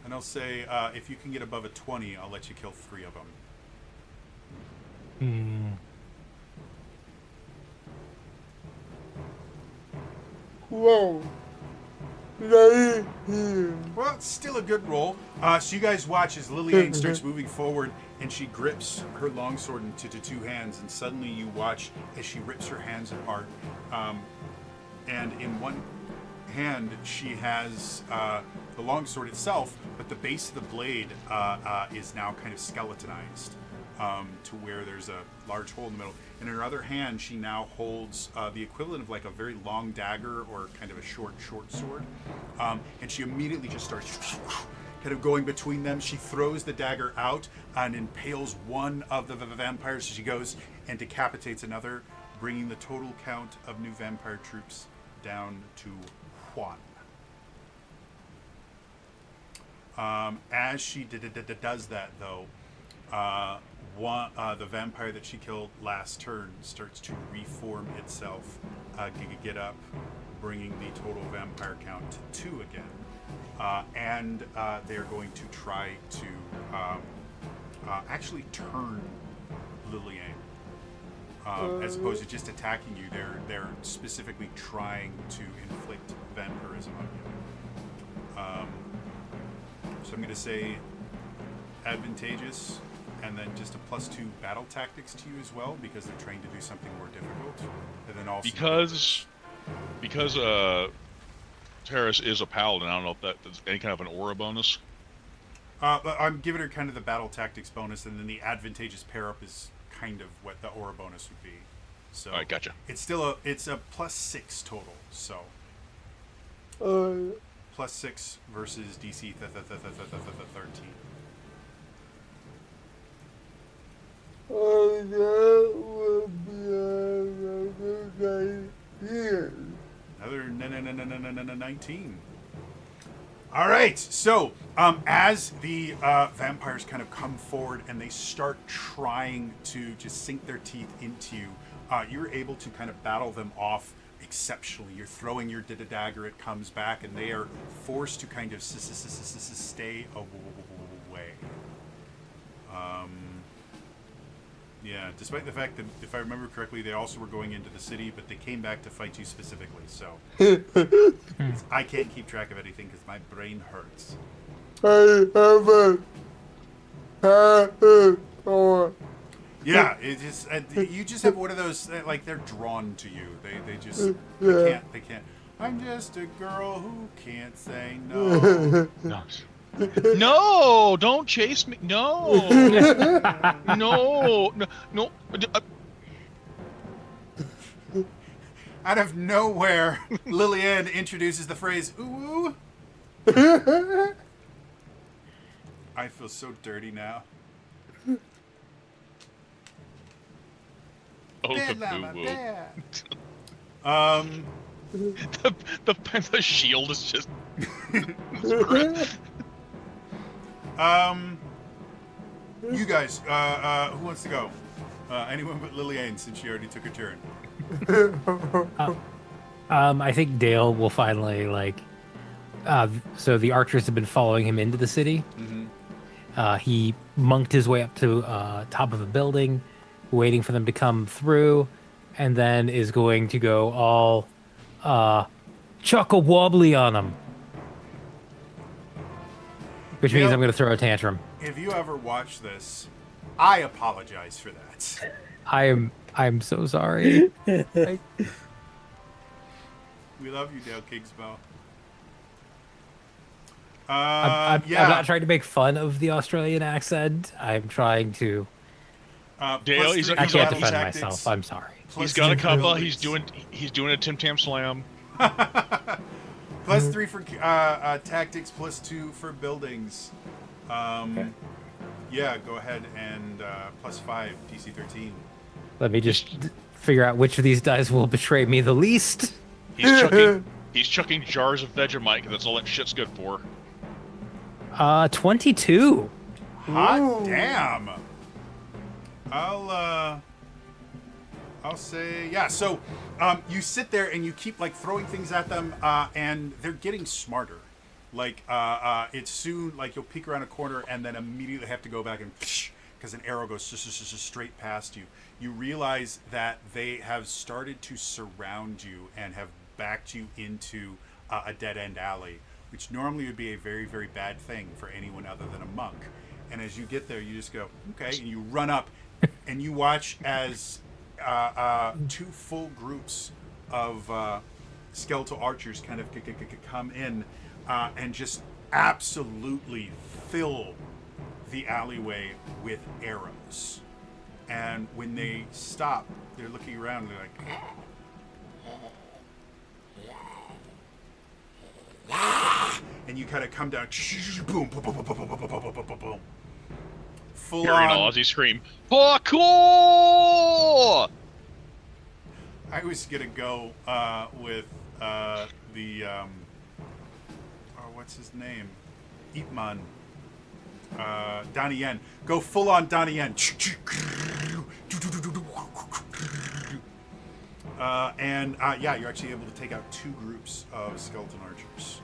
And I'll say, if you can get above a 20, I'll let you kill 3 of them. whoa. Right here. Well, it's still a good roll. So you guys watch as Liliane starts moving forward, and she grips her longsword into 2 hands, and suddenly you watch as she rips her hands apart. And in one hand, she has the longsword itself, but the base of the blade is now kind of skeletonized. to where there's a large hole in the middle. And in her other hand, she now holds the equivalent of like a very long dagger or kind of a short sword. And she immediately just starts kind of going between them. She throws the dagger out and impales one of the vampires. She goes and decapitates another, bringing the total count of new vampire troops down to one. As she does that, though, the vampire that she killed last turn starts to reform itself, get up, bringing the total vampire count to 2 again. And they're going to try to actually turn Lillian. As opposed to just attacking you, they're specifically trying to inflict vampirism on you. So I'm going to say advantageous, and then just a +2 battle tactics to you as well, because they're trying to do something more difficult. And then also because Terrace is a paladin, I don't know if that's any kind of an aura bonus. But I'm giving her kind of the battle tactics bonus, and then the advantageous pair up is kind of what the aura bonus would be. So All right, gotcha. It's still it's a +6 total. So +6 versus DC 13. That would be another here. Another 19. All right. So as the vampires kind of come forward and they start trying to just sink their teeth into you, you're able to kind of battle them off exceptionally. You're throwing your dagger, it comes back, and they are forced to kind of stay away. Yeah, despite the fact that, if I remember correctly, they also were going into the city, but they came back to fight you specifically, so I can't keep track of anything because my brain hurts. I have a habit or Yeah, it just you just have one of those like they're drawn to you. They just they can't. I'm just a girl who can't say no. No. No, don't chase me. No. No. Out of nowhere, Lillian introduces the phrase "ooh." I feel so dirty now. Oh, Bad the llama, boo-boo. bad. The shield is just. You guys, who wants to go? Anyone but Lillian, since she already took her turn. I think Dale will finally so the archers have been following him into the city. He monked his way up to top of a building, waiting for them to come through, and then is going to go all chuckle wobbly on them. Which means I'm going to throw a tantrum. If you ever watch this, I apologize for that. I'm so sorry. We love you, Dale Kingsbow. I'm not trying to make fun of the Australian accent. I'm trying to. Dale, +3 I can't battle defend tactics, myself. I'm sorry. He's got a +2 kappa. buildings. He's doing a Tim Tam slam. +3 for tactics, +2 for buildings. Okay. Yeah, go ahead and +5 DC 13. Let me just figure out which of these dice will betray me the least. He's chucking jars of Vegemite because that's all that shit's good for. 22. Hot Ooh. damn. I'll say yeah. So you sit there and you keep like throwing things at them, and they're getting smarter. Like it's soon like you'll peek around a corner and then immediately have to go back and because an arrow goes just straight past you. You realize that they have started to surround you and have backed you into a dead-end alley, which normally would be a very, very bad thing for anyone other than a monk. And as you get there, you just go, okay, and you run up, and you watch as 2 full groups of skeletal archers kind of come in and just absolutely fill the alleyway with arrows. And when they stop, they're looking around and they're like, and you kind of come down, boom, boom, boom, boom, boom, boom, boom, boom, boom, boom, boom. Full Hearing on. Ozzy scream, "Parkour!" I was gonna go with the what's his name? Ipman. Donnie Yen. Go full on Donnie Yen. Yeah, you're actually able to take out 2 groups of skeleton archers.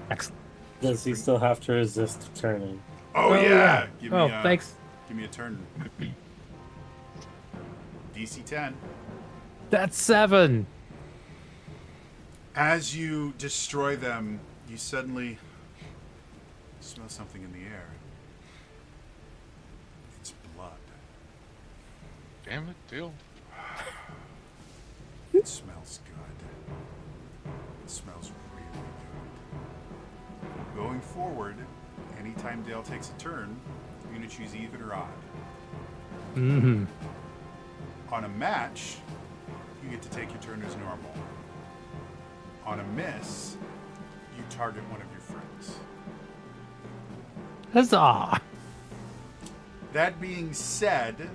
Excellent. Does he still have to resist turning? Oh, yeah. Give me, thanks. Give me a turn. DC 10. That's 7. As you destroy them, you suddenly smell something in the air. It's blood. Damn it, Dale. It smells good. It smells really good. Going forward, anytime Dale takes a turn, you're going to choose even or odd. Mm-hmm. On a match, you get to take your turn as normal. On a miss, you target one of your friends. Huzzah! That being said,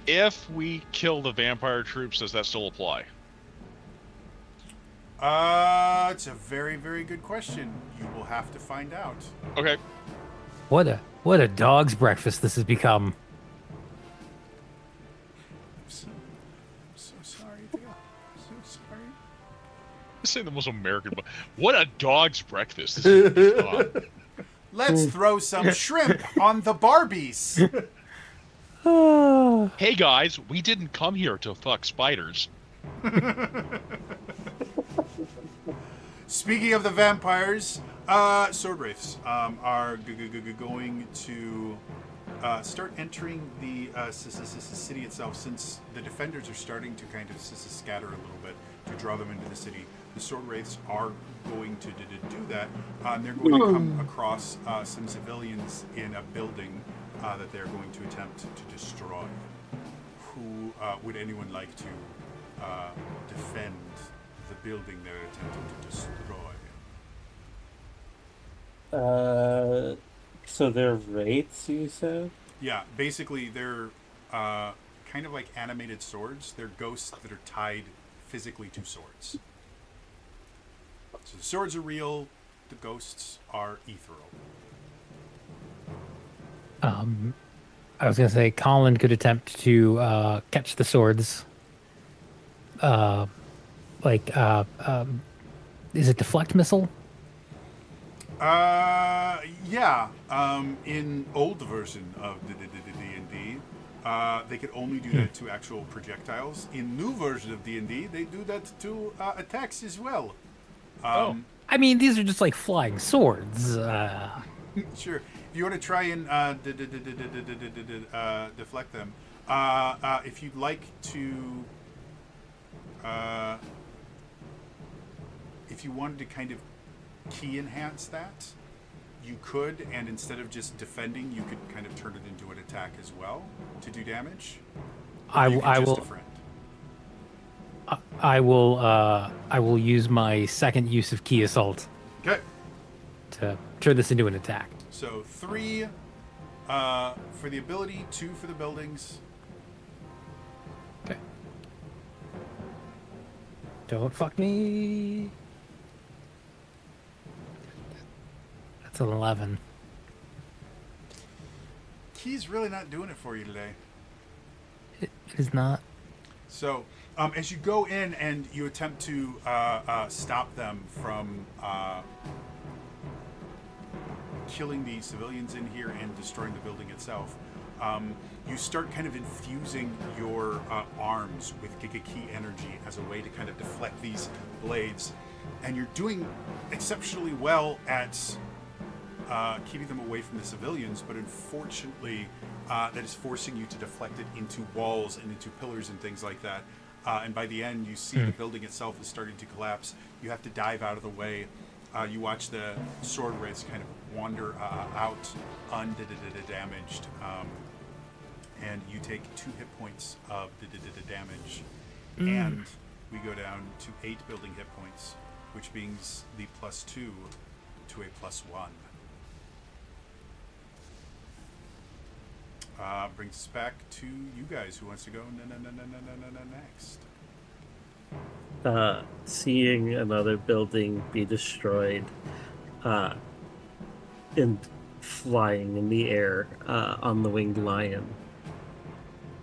If we kill the vampire troops, does that still apply? it's a very, very good question. You will have to find out. Okay. What a dog's breakfast this has become. I'm so sorry, Dale. I'm so sorry. This ain't the most American. What a dog's breakfast. This is become. Let's throw some shrimp on the Barbies. Hey guys, we didn't come here to fuck spiders. Speaking of the vampires, sword wraiths are going to start entering the city itself, since the defenders are starting to kind of scatter a little bit to draw them into the city. The sword wraiths are going to do that. They're going to come across some civilians in a building that they're going to attempt to destroy. Who would anyone like to defend the building they're attempting to destroy? So they're wraiths, you said? Yeah, basically they're kind of like animated swords. They're ghosts that are tied physically to swords. So the swords are real, the ghosts are ethereal. I was gonna say Colin could attempt to catch the swords. Is it deflect missile? Yeah. In old version of the D&D, they could only do that to actual projectiles. In new version of D&D, they do that to attacks as well. I mean, these are just like flying swords. Sure. If you want to try and deflect them, if you'd like to, if you wanted to kind of key enhance that, you could, and instead of just defending, you could kind of turn it into an attack as well to do damage. I will use my second use of key assault Okay. to turn this into an attack. So 3 for the ability, 2 for the buildings. Okay. Don't fuck me. That's an 11. Key's really not doing it for you today. It is not. So, as you go in and you attempt to stop them from killing the civilians in here and destroying the building itself, you start kind of infusing your arms with Giga Key energy as a way to kind of deflect these blades. And you're doing exceptionally well at keeping them away from the civilians, but unfortunately, that is forcing you to deflect it into walls and into pillars and things like that. And by the end, you see the building itself is starting to collapse. You have to dive out of the way. You watch the sword wraiths kind of wander out undamaged. and you take 2 hit points of the damage, and we go down to 8 building hit points, which brings the +2 to a +1. Brings us back to you guys. Who wants to go next? Seeing another building be destroyed, and flying in the air on the winged lion.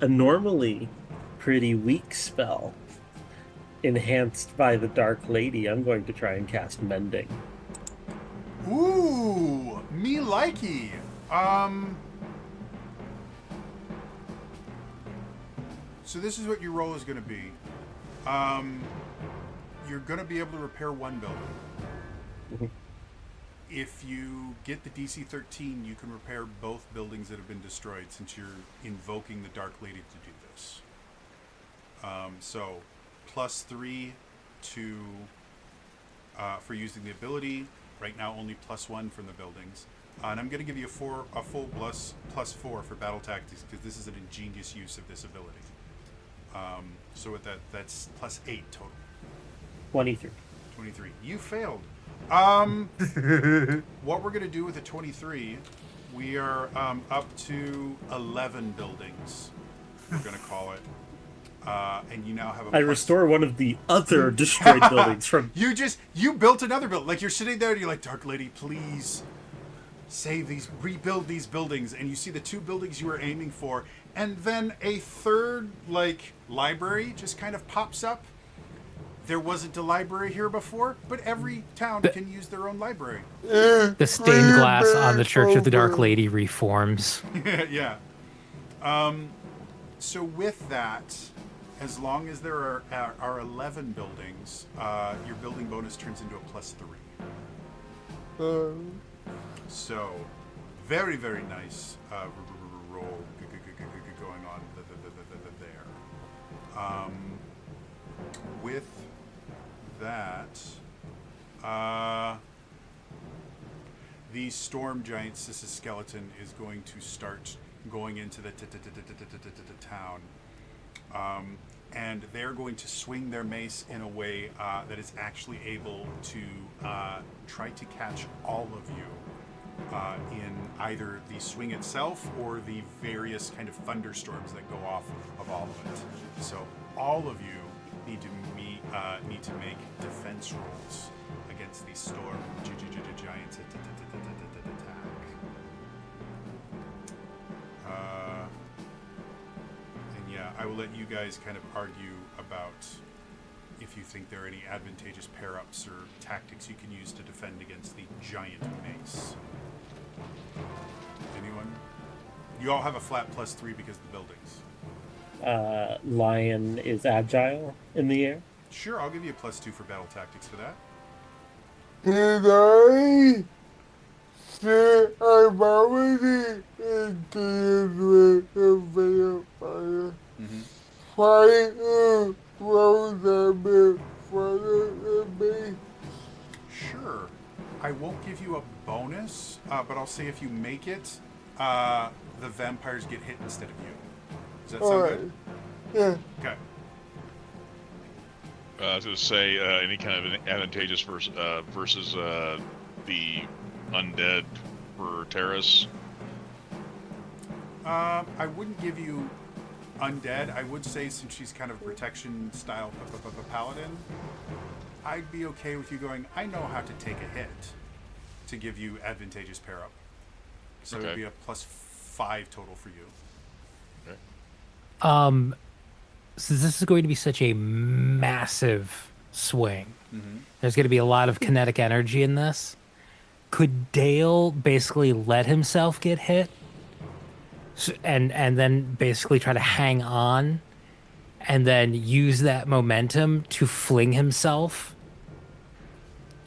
A normally pretty weak spell, enhanced by the Dark Lady. I'm going to try and cast Mending. Ooh, me likey. So this is what your roll is going to be. You're going to be able to repair 1 building. If you get the DC 13, you can repair both buildings that have been destroyed, since you're invoking the Dark Lady to do this. So, +3 to for using the ability. Right now, only +1 from the buildings. And I'm going to give you a full +4 for battle tactics, because this is an ingenious use of this ability. So with that, that's +8 total. 23. 23. You failed. What we're going to do with the 23, we are up to 11 buildings, we're going to call it. And you now have a I restore one of the other destroyed buildings from... You built another building. Like, you're sitting there and you're like, Dark Lady, please save these, rebuild these buildings. And you see the 2 buildings you were aiming for. And then a third, library just kind of pops up. There wasn't a library here before, but every town can use their own library. The stained glass on the Church of the Dark Lady reforms. Yeah. So with that, as long as there are 11 buildings, your building bonus turns into a +3. So, very, very nice roll going on there. With that, the storm giant Sissus skeleton is going to start going into the town. And they're going to swing their mace in a way that is actually able to try to catch all of you in either the swing itself or the various kind of thunderstorms that go off of all of it. So all of you need to make defense rolls against the storm giants attack. I will let you guys kind of argue about if you think there are any advantageous pair-ups or tactics you can use to defend against the giant mace. Anyone? You all have a flat +3 because of the buildings. Lion is agile in the air. Sure, I'll give you a +2 for battle tactics for that. Did I say I'm already into the vampire? Fire throws a bit further than me. Sure. I won't give you a bonus, but I'll say if you make it, the vampires get hit instead of you. Does that sound good? Yeah. Okay. I was going to say any kind of advantageous versus the undead for Terrace. I wouldn't give you undead. I would say, since she's kind of protection style paladin, I'd be okay with you going, I know how to take a hit, to give you advantageous pair up. So Okay. it'd be a +5 total for you. Okay. So this is going to be such a massive swing. Mm-hmm. There's going to be a lot of kinetic energy in this. Could Dale basically let himself get hit, and then basically try to hang on, and then use that momentum to fling himself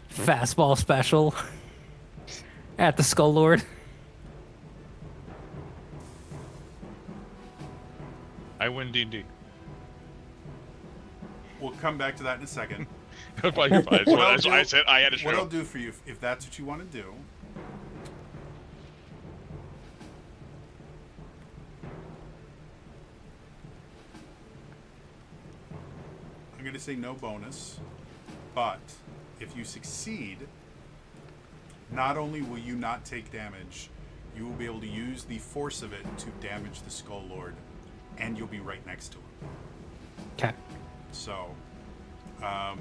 fastball special at the Skull Lord? I win D&D. We'll come back to that in a second. Fine, you're fine. That's what I said I had to What show. I'll do for you, if that's what you want to do, going to say no bonus, but if you succeed, not only will you not take damage, you will be able to use the force of it to damage the Skull Lord, and you'll be right next to him. Okay. So,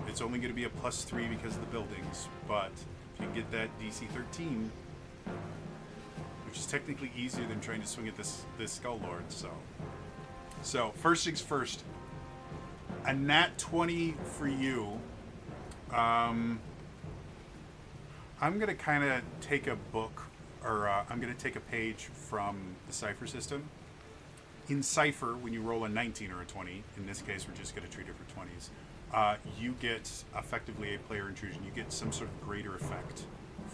it's only going to be a +3 because of the buildings, but if you get that DC 13, which is technically easier than trying to swing at this Skull Lord, so first things first, a nat 20 for you. I'm going to kind of take a book, or I'm going to take a page from the Cypher system. In Cypher, when you roll a 19 or a 20, in this case we're just going to treat it for 20s, you get effectively a player intrusion. You get some sort of greater effect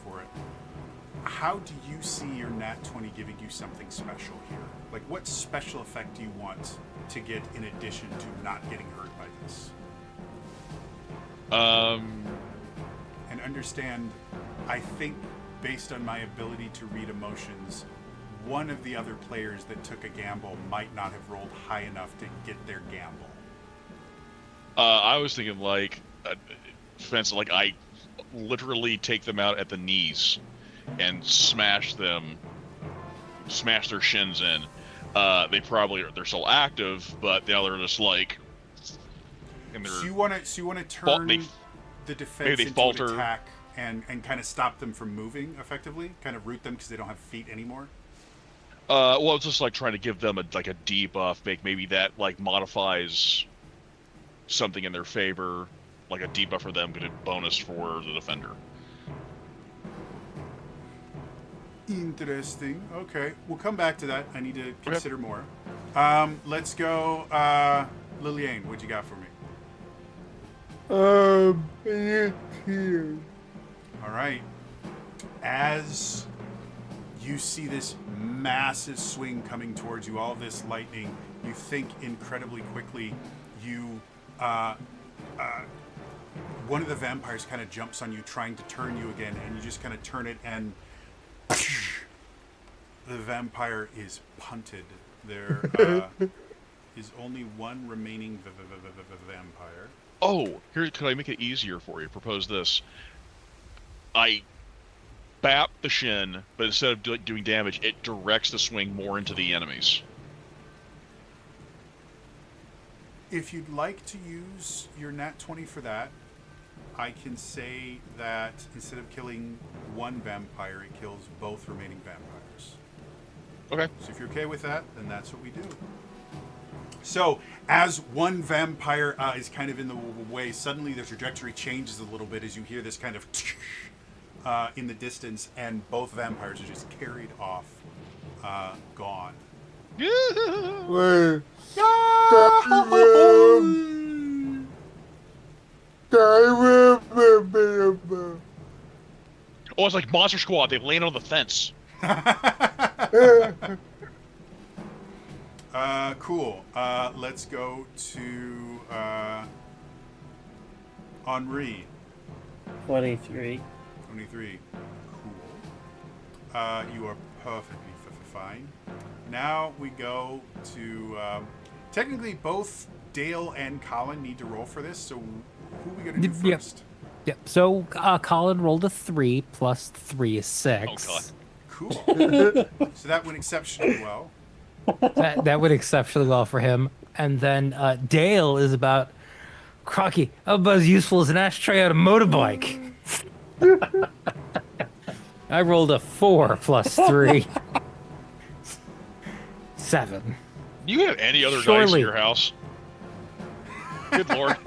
for it. How do you see your nat 20 giving you something special here? Like, what special effect do you want to get in addition to not getting hurt by this? And understand, I think, based on my ability to read emotions, one of the other players that took a gamble might not have rolled high enough to get their gamble. I was thinking like, defense, like I literally take them out at the knees and smash their shins in. They're still active, but now they're just like. So you want to turn the defense into an attack and kind of stop them from moving effectively, kind of root them because they don't have feet anymore. Well, it's just like trying to give them a debuff, maybe that like modifies something in their favor, like a debuff for them, but a bonus for the defender. Interesting. Okay, we'll come back to that. I need to consider more. Let's go, Lillian. What you got for me? Here. All right. As you see this massive swing coming towards you, all this lightning, you think incredibly quickly. You, one of the vampires kind of jumps on you, trying to turn you again, and you just kind of turn it, and the vampire is punted. There is only one remaining vampire. Oh, could I make it easier for you? Propose this. I bap the shin, but instead of doing damage, it directs the swing more into the enemies. If you'd like to use your nat 20 for that, I can say that instead of killing one vampire, it kills both remaining vampires. Okay. So if you're okay with that, then that's what we do. So as one vampire is kind of in the way, suddenly the trajectory changes a little bit as you hear this kind of in the distance, and both vampires are just carried off, gone. Wait. Oh, it's like Monster Squad. They land on the fence. Cool. Let's go to Henri. 23. 23. Cool. You are perfectly fine. Now we go to... technically, both Dale and Colin need to roll for this, so who are we going to do first? Yep. So Colin rolled a 3 plus 3 is 6. Oh, God. Cool. So that went exceptionally well. That went exceptionally well for him. And then Dale is about, crocky, about as useful as an ashtray on a motorbike. I rolled a 4 plus 3. 7. Do you have any other dice Surely. in your house? Good lord.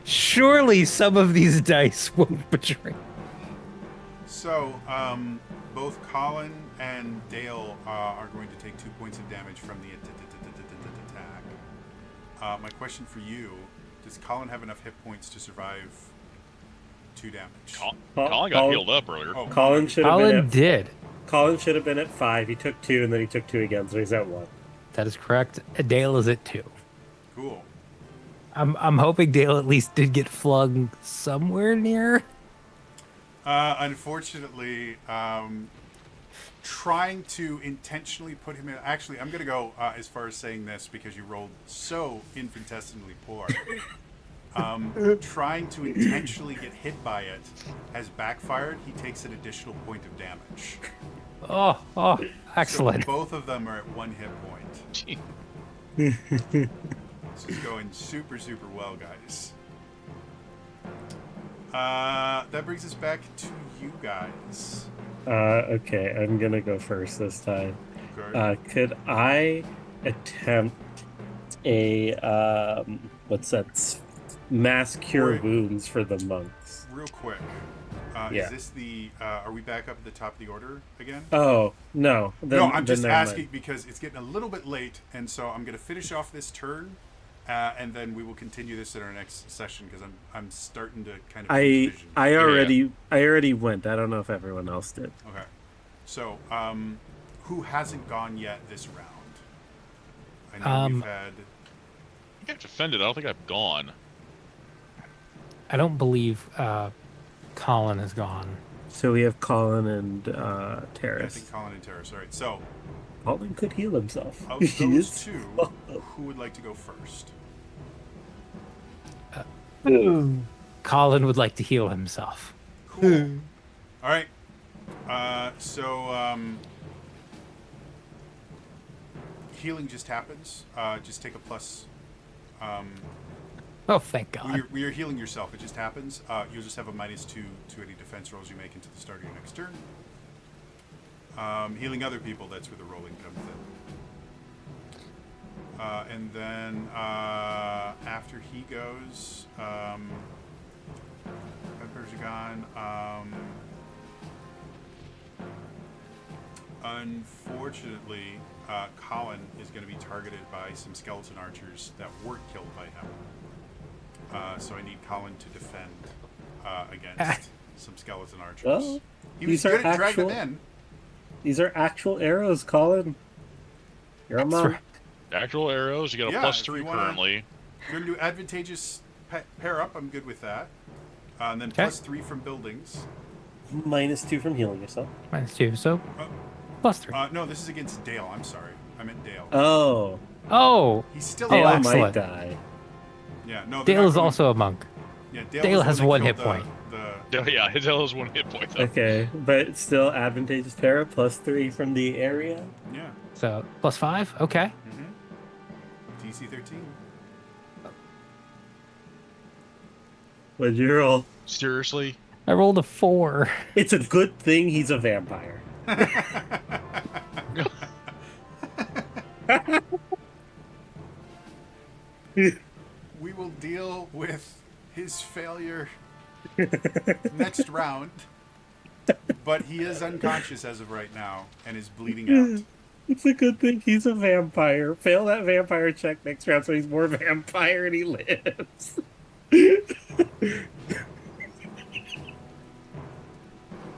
Surely some of these dice won't betray. So, both Colin and Dale are going to take 2 points of damage from the attack. My question for you, does Colin have enough hit points to survive 2 damage? Colin got healed up earlier. Oh, Colin should have been Colin at, did. Colin should have been at 5. He took 2, and then he took 2 again, so he's at 1. That is correct. Dale is at 2. Cool. I'm hoping Dale at least did get flung somewhere near. Unfortunately, trying to intentionally put him in. Actually, I'm going to go as far as saying this because you rolled so infinitesimally poor. Trying to intentionally get hit by it has backfired. He takes an additional point of damage. Oh, excellent. So both of them are at 1 hit point. This is going super, super well, guys. That brings us back to you guys. Okay, I'm gonna go first this time. Okay. Could I attempt a what's that? Mass cure Wait. wounds for the monks. Real quick. Yeah. Is this the? Are we back up at the top of the order again? Oh no! No, I'm just never mind. asking because it's getting a little bit late, and so I'm going to finish off this turn, and then we will continue this in our next session because I'm starting to kind of lose vision. I already went. I don't know if everyone else did. Okay. So, who hasn't gone yet this round? I know we've had. I think I've defended. I don't think I've gone. I don't believe Colin has gone. So we have Colin and Yeah, I Terrace. think Colin and Terrace. All right. So, Colin could heal himself. of He those is- two, who would like to go first? Colin would like to heal himself. Cool. All right. Healing just happens. Just take a plus. Oh, thank When God. you're healing yourself, it just happens. You'll just have a -2 to any defense rolls you make into the start of your next turn. Healing other people, that's where the rolling comes in. And then after he goes, Peppers are gone. Unfortunately, Colin is going to be targeted by some skeleton archers that weren't killed by him. So I need Colin to defend against some skeleton archers. Well, He was these are good at dragging them actual- in. These are actual arrows, Colin. You're a That's monk. right. Actual arrows. You got a Yeah, +3 if you wanna- currently. If you're going to do advantageous pair up, I'm good with that. And then Okay. +3 from buildings. -2 from healing yourself. -2, so Uh, +3. No, this is against Dale. I'm sorry. I meant Dale. Oh, Oh, He's still Oh, Dale alive. might excellent. die. Yeah, no. they're Dale not is gonna- also a monk. Yeah, Dale was has the that one killed hit point. Yeah, his health is 1 hit point though. Okay, but still advantageous para +3 from the area. Yeah. So +5. Okay. DC 13. What'd you roll? Seriously? I rolled a 4. It's a good thing he's a vampire. We will deal with his failure next round. But he is unconscious as of right now and is bleeding out. It's a good thing he's a vampire. Fail that vampire check next round so he's more vampire and he lives.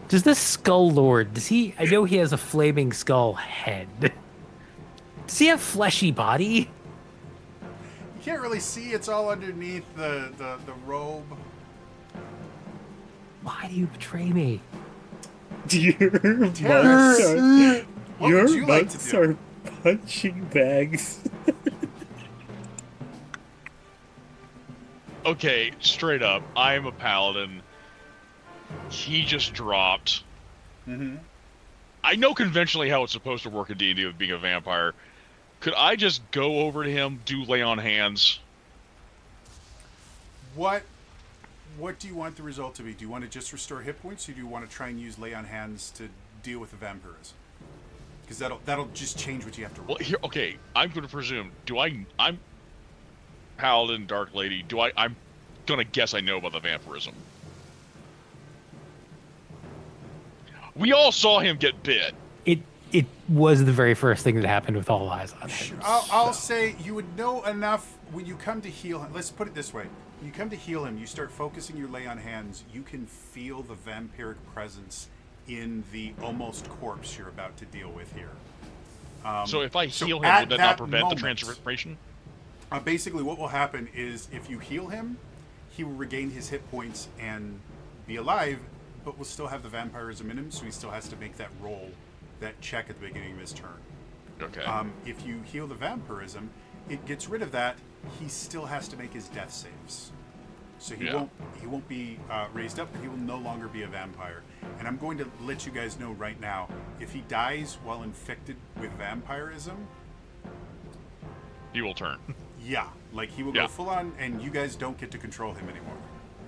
Does this Skull Lord, does he, I know he has a flaming skull head. Does he have fleshy body? You can't really see, it's all underneath the robe. Why do you betray me? Your Terrace, monks are, what your would you like to monks do? are punching bags. Okay, straight up. I am a paladin. He just dropped. Mm-hmm. I know conventionally how it's supposed to work in D&D with being a vampire. Could I just go over to him, do lay on hands? What do you want the result to be? Do you want to just restore hit points, or do you want to try and use lay on hands to deal with the vampirism? Because that'll just change what you have to roll. Well, here, okay. I'm going to presume. I'm paladin, dark lady. I'm going to guess I know about the vampirism. We all saw him get bit. It was the very first thing that happened with All Eyes on Him. I'll say you would know enough when you come to heal him. Let's put it this way. When you come to heal him, you start focusing your lay on hands. You can feel the vampiric presence in the almost corpse you're about to deal with here. So if I so heal him, at would that that not prevent moment- the transformation? Basically, what will happen is if you heal him, he will regain his hit points and be alive, but will still have the vampirism in him, so he still has to make that roll that check at the beginning of his turn. Okay. If you heal the vampirism, it gets rid of that. He still has to make his death saves, so he won't be raised up, but he will no longer be a vampire. And I'm going to let you guys know right now, if he dies while infected with vampirism, he will turn. yeah, like he will go full on, and you guys don't get to control him anymore.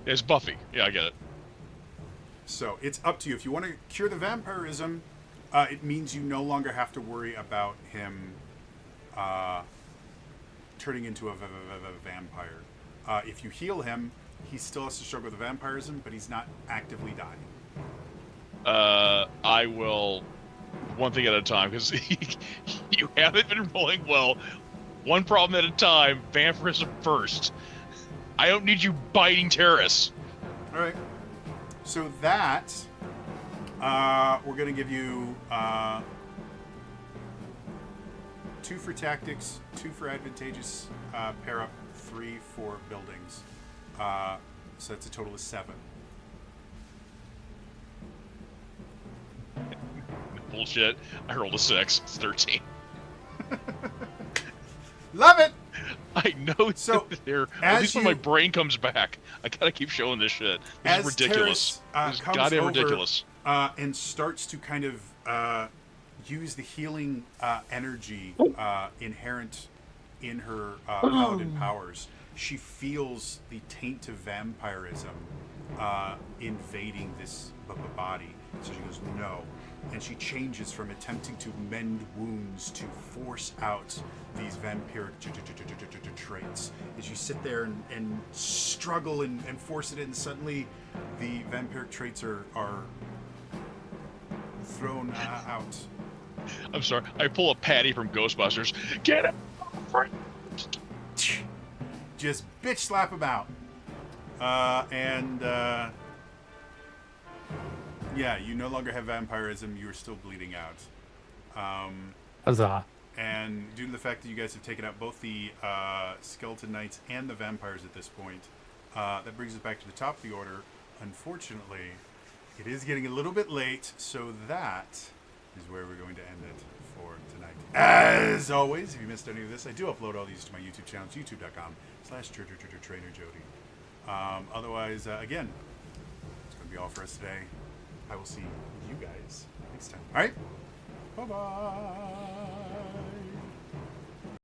It's Buffy. Yeah, I get it. So it's up to you. If you want to cure the vampirism, it means you no longer have to worry about him turning into a vampire. If you heal him, he still has to struggle with the vampirism, but he's not actively dying. I will one thing at a time, because you haven't been rolling well. One problem at a time. Vampirism first. I don't need you biting terrorists. All right. So that we're going to give you 2 for tactics, 2 for advantageous pair up, 3 for buildings. So that's a total of 7. Bullshit. I rolled a 6. It's 13. Love it. I know. So there. At least when my brain comes back, I gotta keep showing this shit. This is ridiculous. This is goddamn ridiculous. And starts to kind of use the healing energy inherent in her paladin powers. She feels the taint of vampirism invading this body. So she goes, no. And she changes from attempting to mend wounds to force out these vampiric traits. As you sit there and struggle and force it in, suddenly the vampiric traits are thrown out. I'm sorry. I pull a Patty from Ghostbusters. Get it! Just bitch slap him out. Yeah, you no longer have vampirism. You are still bleeding out. Huzzah. And due to the fact that you guys have taken out both the skeleton knights and the vampires at this point, that brings us back to the top of the order. Unfortunately, it is getting a little bit late, so that is where we're going to end it for tonight. As always, if you missed any of this, I do upload all these to my YouTube channel, youtube.com/TrainerJody. Otherwise, again, it's going to be all for us today. I will see you guys next time. All right? Bye-bye.